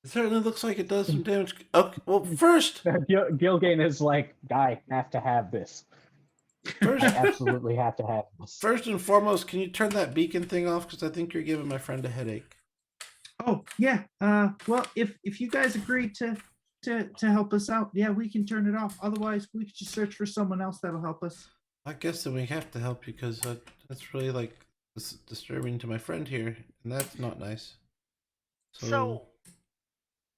It certainly looks like it does some damage. Okay, well, first,
Gilgain is like, I have to have this.
first,
I absolutely have to have this.
first and foremost, can you turn that beacon thing off? Because I think you're giving my friend a headache.
Oh yeah. Well, if you guys agree to help us out, yeah, we can turn it off. Otherwise, we could just search for someone else that'll help us.
I guess then we have to help you because that's really like disturbing to my friend here, and that's not nice.
So,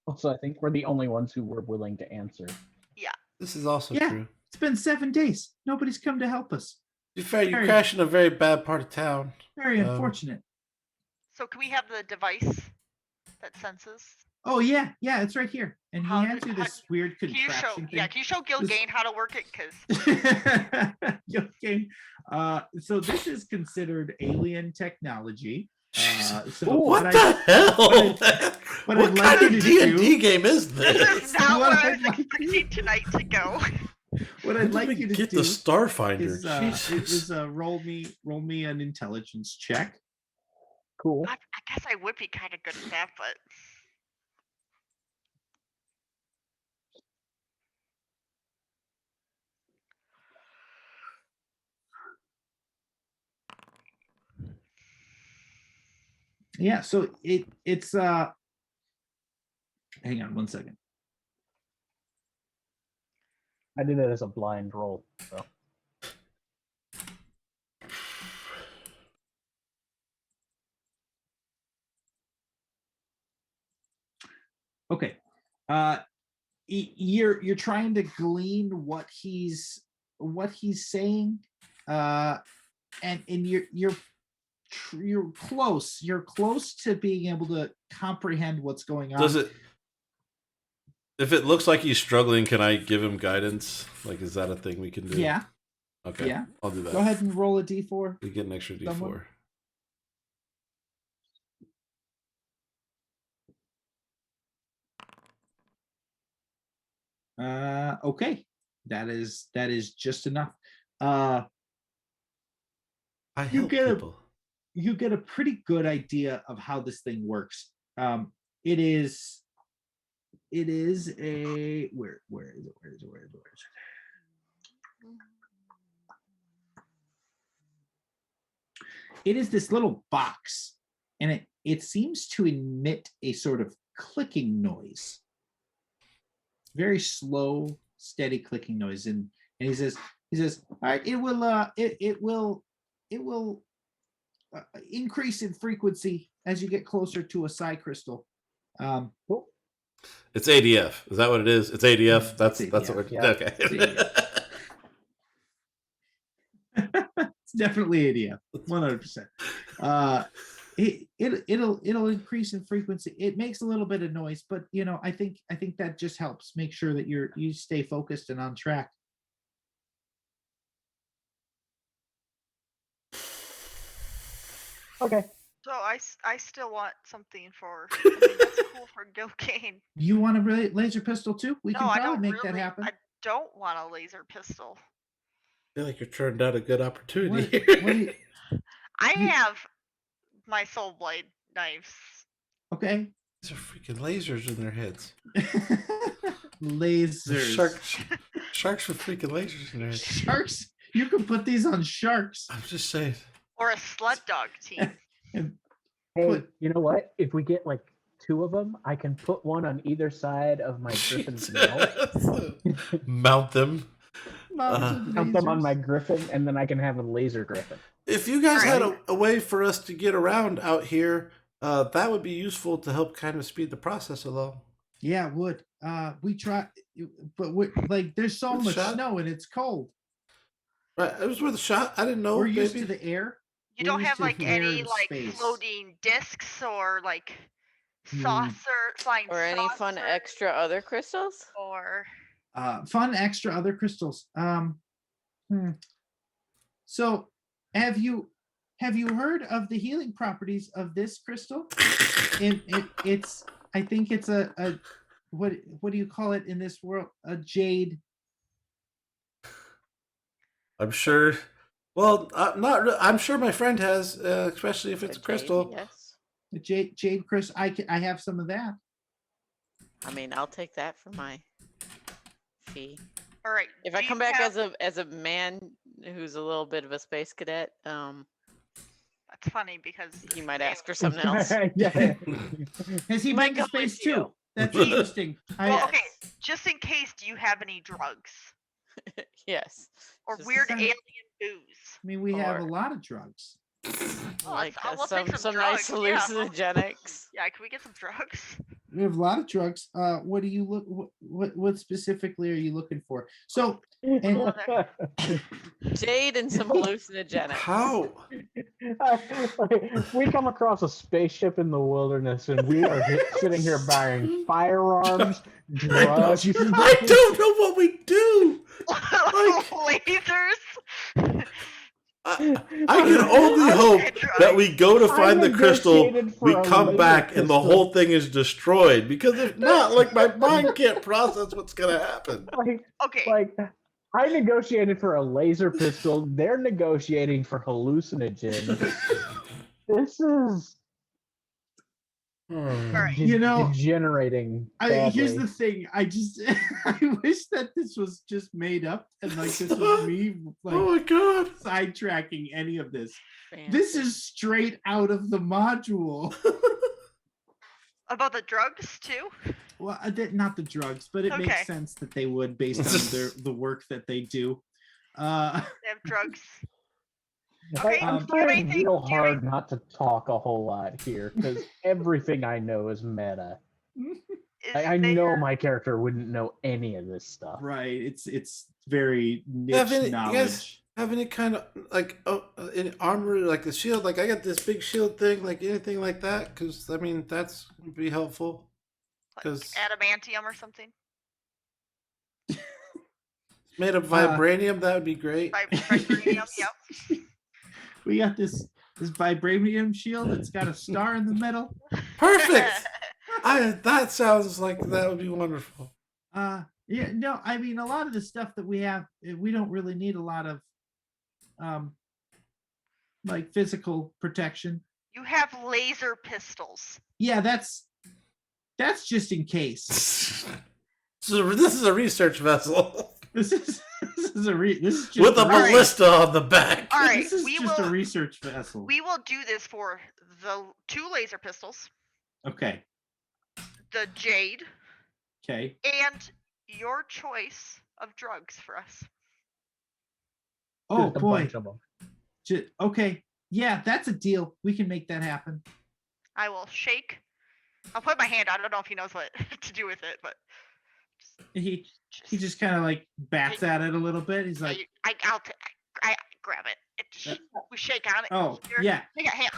Also, I think we're the only ones who were willing to answer.
this is also
Yeah.
true.
It's been 7 days. Nobody's come to help us.
To be fair, you
Very-
crashed in a very bad part of town.
Very
Um,
unfortunate.
so can we have the device that senses?
Oh yeah, it's right here. And he
How
hands
did-
you this weird
Can you show?
contraption
Yeah,
thing.
can you show Gilgain how to work it? Because
Okay. So this is considered alien technology.
Jesus.
So
What
what
the
I-
hell?
what
What
I'd like
kind
you
of
to
D&D
do
game is
this
this?
is not
What
what I
I'd
was
like-
expecting tonight to go.
what
When
I'd like
did
you
we
to
get
do
the Starfinder.
is
Jesus.
roll me an intelligence check.
Cool.
I guess I would be kind of good at that, but
Yeah, so it's hang on one second.
I did it as a blind roll. So.
Okay. You're trying to glean what he's saying, and you're close to being able to comprehend what's going on.
If it looks like he's struggling, can I give him guidance? Like, is that a thing we can do?
Yeah.
Okay.
Yeah.
I'll do that.
Go ahead and roll a d4.
You get an extra d4.
Someone? Okay. That is just enough.
I
You
help
get a-
people.
You get a pretty good idea of how this thing works. It is a where is it? It is this little box, and it seems to emit a sort of clicking noise. Very slow, steady clicking noise. And he says, all right, it will increase in frequency as you get closer to a psi crystal.
It's ADF. Is that what it is? It's ADF. That's
ADF,
what we're
yeah.
okay.
It's definitely ADF, 100%. It'll increase in frequency. It makes a little bit of noise, but I think that just helps make sure that you stay focused and on track.
Okay.
So I still want something for. I mean, that's cool for Gilkane.
You want a laser pistol too? We
No,
can
I
probably
don't
make
really.
that happen.
I don't want a laser pistol.
I feel like you're turned down a good opportunity.
What do you-
I
You-
have my soul blade knives.
Okay.
These are freaking lasers in their heads.
Lasers.
Sharks with freaking lasers in their heads.
Sharks. You can put these on sharks.
I'm just saying.
Or a sled dog team.
And
Hey,
Put-
you know what? If we get like 2 of them, I can put one on either side of my griffin's mouth.
Mount them.
Count them on my griffin, and then I can have a laser griffin.
If you guys had
Right.
a way for us to get around out here, that would be useful to help kind of speed the process along.
Yeah, it would. We try, but there's so
With
much
shot?
snow and it's cold.
Right, it was worth a shot. I didn't know.
We're used
maybe.
to the air.
You
We're
don't
used
have
to
like
air
any
and
like
space.
floating discs or like
Hmm.
flying
Or any fun
saucers
extra other crystals?
or
Fun extra other crystals. So have you heard of the healing properties of this crystal? It's I think it's a what do you call it in this world? A jade.
I'm sure. Well, not. I'm sure my friend has, especially if it's a
jade,
crystal.
Yes.
A jade crystal. I have some of that.
I mean, I'll take that for my fee.
all right.
If
do
I
you
come back
have-
as a man who's a little bit of a space cadet,
that's funny because
he might
anyway.
ask for something else.
Yeah.
Has he
Might
been to
go with
space too?
you.
That's interesting.
Well, okay, just in case, do you have any drugs
Yes.
or
Just
weird
sound-
alien booze?
I mean, we have a
Or-
lot of drugs.
Oh,
Like
we'll take
some
drugs,
nice
yeah.
hallucinogenics.
Yeah, can we get some drugs?
We have a lot of drugs. What do you look? What specifically are you looking for? So, and
Jade and some hallucinogenics.
How?
We come across a spaceship in the wilderness, and we are sitting here buying firearms, drugs.
I don't know what we do.
Lasers.
I can only hope that we go to find the crystal,
negotiated for
we
a
come
laser
back, and the
pistol.
whole thing is destroyed. Because if not, like my mind can't process what's gonna happen.
Okay.
I negotiated for a laser pistol. They're negotiating for hallucinogens. This is
All right.
You know,
degenerating.
here's
badly.
the thing. I just I wish that this was just made up and like this was me like
Oh my god!
sidetracking any of this. This
Fancy.
is straight out of the module.
About the drugs too.
Well, not the drugs, but it
Okay.
makes sense that they would based on the work that they do.
They have drugs.
I,
Okay,
I'm
do
you have
trying
anything-
real
do you have
hard not to talk a whole lot here because everything I know is meta.
Is
I know
there-
my character wouldn't know any of this stuff.
Right. It's very niche
Have any, you
knowledge.
guys have any kind of like any armor, like the shield? Like I got this big shield thing, like anything like that? Because I mean that's would be helpful.
like
Because
adamantium or something?
Made of vibranium, that would be great.
Vibranium, yep.
We got this vibranium shield. It's got a star in the middle.
Perfect. That sounds like that would be wonderful.
Yeah, no, I mean a lot of the stuff that we have, we don't really need a lot of like physical protection.
You have laser pistols.
Yeah, that's just in case.
So this is a research vessel.
This is just
with a ballista on the back.
All right,
This is just a research vessel.
We will do this for the 2 laser pistols,
Okay.
the jade,
Okay.
and your choice of drugs for us.
Oh
Just a
boy.
bunch of 'em.
Okay. Yeah, that's a deal. We can make that happen.
I will shake. I'll put my hand. I don't know if he knows what to do with it, but
He just kind of like bats at it a little bit. He's like,
I grab it. We shake on it.
oh
Here,
yeah,
take a hand.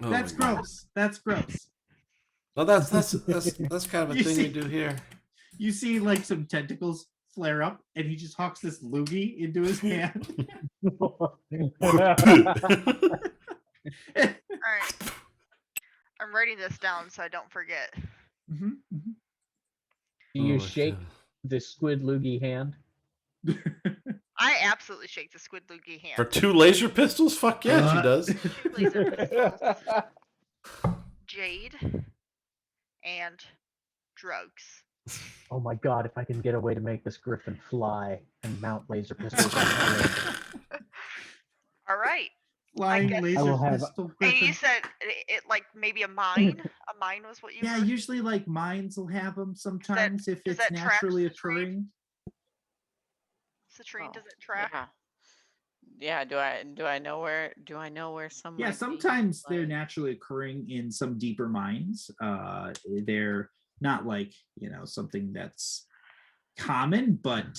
that's gross. That's gross.
Well, that's kind of a thing we do here.
You see like some tentacles flare up, and he just hawks this loogie into his hand.
All right. I'm writing this down so I don't forget.
Mhm,
Do you
Oh,
shake
shit.
the squid loogie hand?
I absolutely shake the squid loogie hand.
For 2 laser pistols? Fuck yeah, she does.
Laser pistols, jade, and drugs.
Oh my god, if I can get a way to make this griffin fly and mount laser pistols on it.
All right.
Flying
guess-
laser
I will have-
pistol
And
griffin.
you said it like maybe a mine. A mine was what you.
Yeah,
were-
usually like mines will have them sometimes if
does
it's
that track
naturally
the tree?
occurring.
Citrine,
Oh,
does it track?
Yeah. Do I know where some?
Yeah,
might be?
sometimes they're
Like-
naturally occurring in some deeper mines. They're not like something that's common, but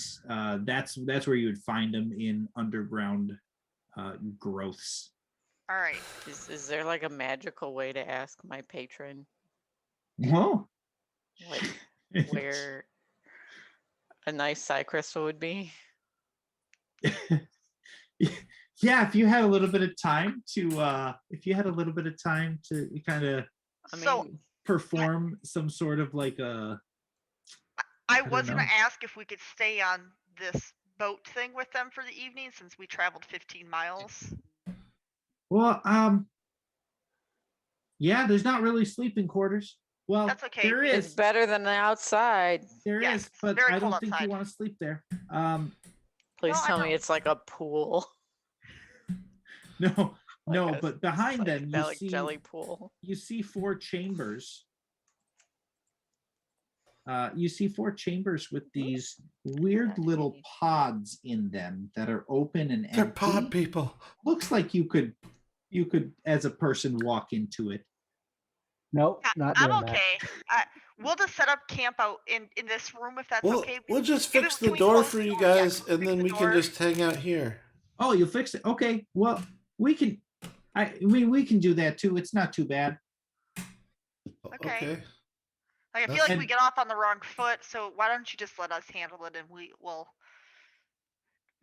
that's where you would find them in underground growths.
All right.
Is there like a magical way to ask my patron
Whoa.
like where a nice psi crystal would be?
Yeah, if you had a little bit of time to kind of
I mean,
So
perform some sort of like a
I
don't
was gonna
know.
ask if we could stay on this boat thing with them for the evening since we traveled 15 miles.
well, yeah, there's not really sleeping quarters. Well,
That's okay.
there
it's
is,
better than the outside.
there
Yes,
is,
it's
but
very
I
cold
don't think
outside.
you want to sleep there.
Please
I
tell
know.
me it's like a pool.
No,
Like
no,
a
but behind them
jelly pool.
you see 4 chambers. You see 4 chambers with these weird little pods in them that are open and
They're
empty.
pod people.
Looks like you could, as a person, walk into it.
Nope, not
I'm
doing
okay. We'll just set up camp out in this room if that's
We'll,
okay.
we'll just
Maybe
fix
can
the
we
door
close
for
the
you
door? Yeah,
guys, and
fix
then
the
we can
door.
just hang out here.
Oh, you'll fix it. Okay. Well, we can. We can do that too. It's not too bad.
Okay. Like, I feel
That's-
like we get off on the wrong foot, so why don't you just let us handle it and we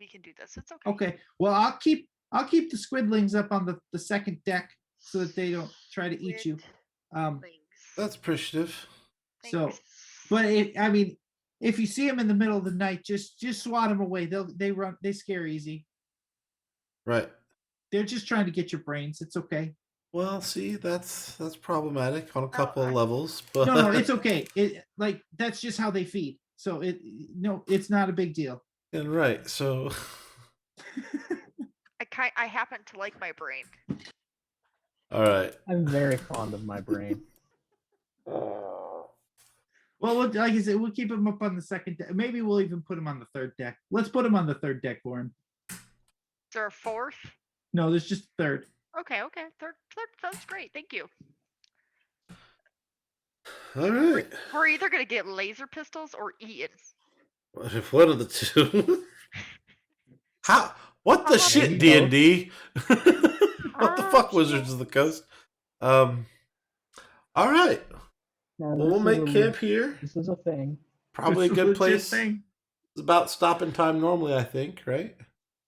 can do this. It's okay.
Okay. Well, I'll keep the squidlings up on the second deck so that they don't try to eat you.
Thanks.
That's appreciative.
So,
Thanks.
but if you see them in the middle of the night, just swat them away. They scare easy.
Right.
They're just trying to get your brains. It's okay.
Well, see, that's problematic on a couple of
I-
levels, but
No, it's okay. That's just how they feed. So it's not a big deal.
and right. So
I happen to like my brain.
all right.
I'm very fond of my brain.
Well, like I said, we'll keep them up on the second deck. Maybe we'll even put them on the third deck. Let's put them on the third deck, Warren.
Is there a fourth?
No, there's just third.
Okay. Third sounds great. Thank you.
All right.
We're either gonna get laser pistols or eaten.
If one of the two. How? What the
How about
shit,
maybe
D&D? What the fuck, Wizards of the Coast? All right.
Now,
Well, we'll
this is
make
a-
camp here.
This is a thing.
Probably a
It's
good
legit
place.
thing.
It's about stopping time normally, I think, right?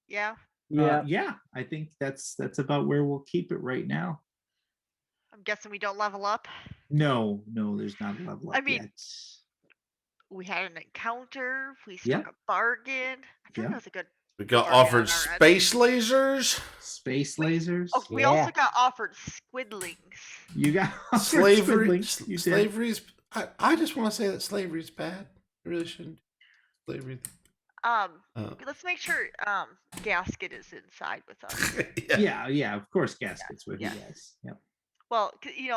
Yeah.
Yeah, I think that's about where we'll keep it right now.
I'm guessing we don't level up.
No, there's not a level up
I mean,
yet.
we had an encounter. We
Yeah.
struck a bargain. I think
Yeah.
that was a good.
We got
bargain
offered
on our end.
space lasers,
Space lasers.
Oh, we
Yeah.
also got offered squidlings.
You got
slavery.
squidlings. You did.
Slavery's. I just want to say that slavery's bad. I really shouldn't. Slavery.
Let's make sure Gasket is inside with us.
Yeah. Of course, Gasket's with
Yeah.
you guys. Yep.
Well, he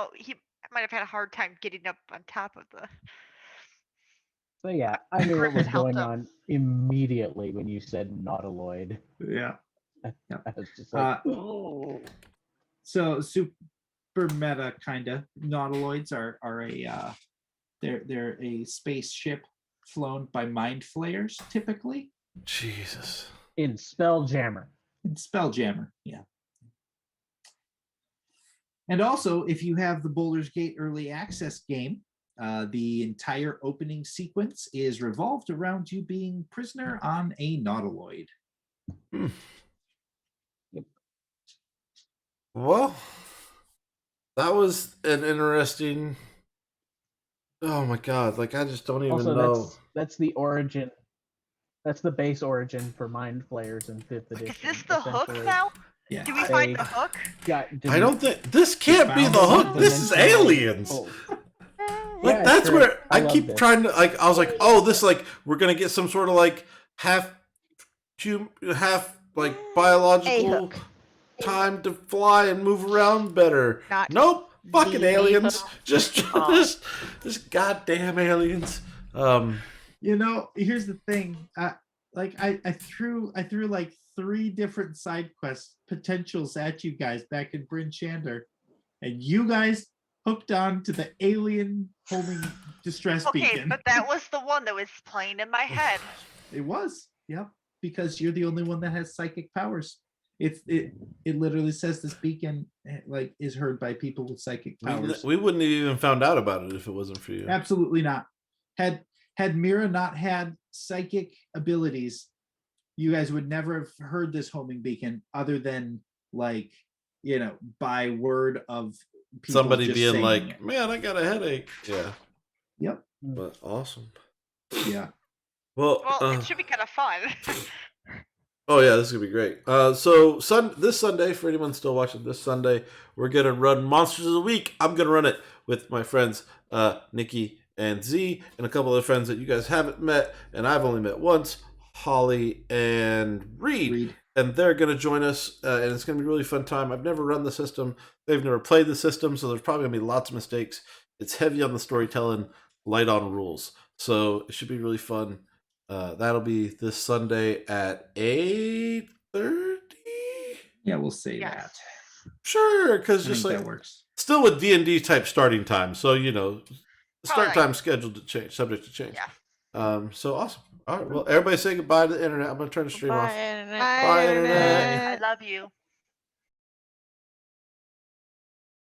might have had a hard time getting up on top of the.
So yeah, I knew what was
Helped
going
him.
on immediately when you said nautiloid.
Yeah.
I was just like,
So super meta kind of nautiloids are a they're a spaceship flown by mind flayers typically.
Jesus.
in Spelljammer.
In Spelljammer, yeah. And also, if you have the Baldur's Gate early access game, the entire opening sequence is revolved around you being prisoner on a nautiloid.
Well, that was an interesting. Oh my god! Like I just don't even
Also,
know.
that's the origin. That's the base origin for Mind Flayers in 5th edition.
Is this the hook
essentially.
now?
Yeah.
Do we find the hook?
I don't think this can't be the
found
hook. This is aliens.
Oh.
Like
Yeah,
that's
sure.
where I
love
keep
this.
trying to like. I was like, oh, this like we're gonna get some sort of like half like biological
hook.
time to fly and move around better.
Not
Nope, fucking
the
aliens.
hook.
Just goddamn aliens.
You know, here's the thing. I threw like 3 different side quest potentials at you guys back in Bryn Shander, and you guys hooked on to the alien homing distress
Okay,
beacon.
but that was the one that was playing in my head.
It was, yep, because you're the only one that has psychic powers. It literally says this beacon like is heard by people with psychic powers.
We wouldn't have even found out about it if it wasn't for you.
Absolutely not. Had Mira not had psychic abilities, you guys would never have heard this homing beacon other than like, you know, by word of people
Somebody
just
being
saying
like,
it.
man, I got a headache. Yeah.
Yep.
But awesome.
Yeah.
Well,
Well, it should be kind of fun.
oh yeah, this is gonna be great. So this Sunday, for anyone still watching, this Sunday we're gonna run Monsters of the Week. I'm gonna run it with my friends Nikki and Z and a couple of friends that you guys haven't met and I've only met once, Holly and Reed. And they're gonna join us, and it's gonna be a really fun time. I've never run the system; they've never played the system, so there's probably gonna be lots of mistakes. It's heavy on the storytelling, light on rules, so it should be really fun. That'll be this Sunday at 8:30.
Yeah, we'll say
Yes.
that.
Sure, because
I
just
think
like
that works.
still with D&D type starting time, so you know, start
Alright.
time scheduled to change, subject to change.
Yeah.
So awesome. All right, well, everybody say goodbye to the internet. I'm gonna turn the stream
Bye,
off.
internet.
Bye, internet.
I love you.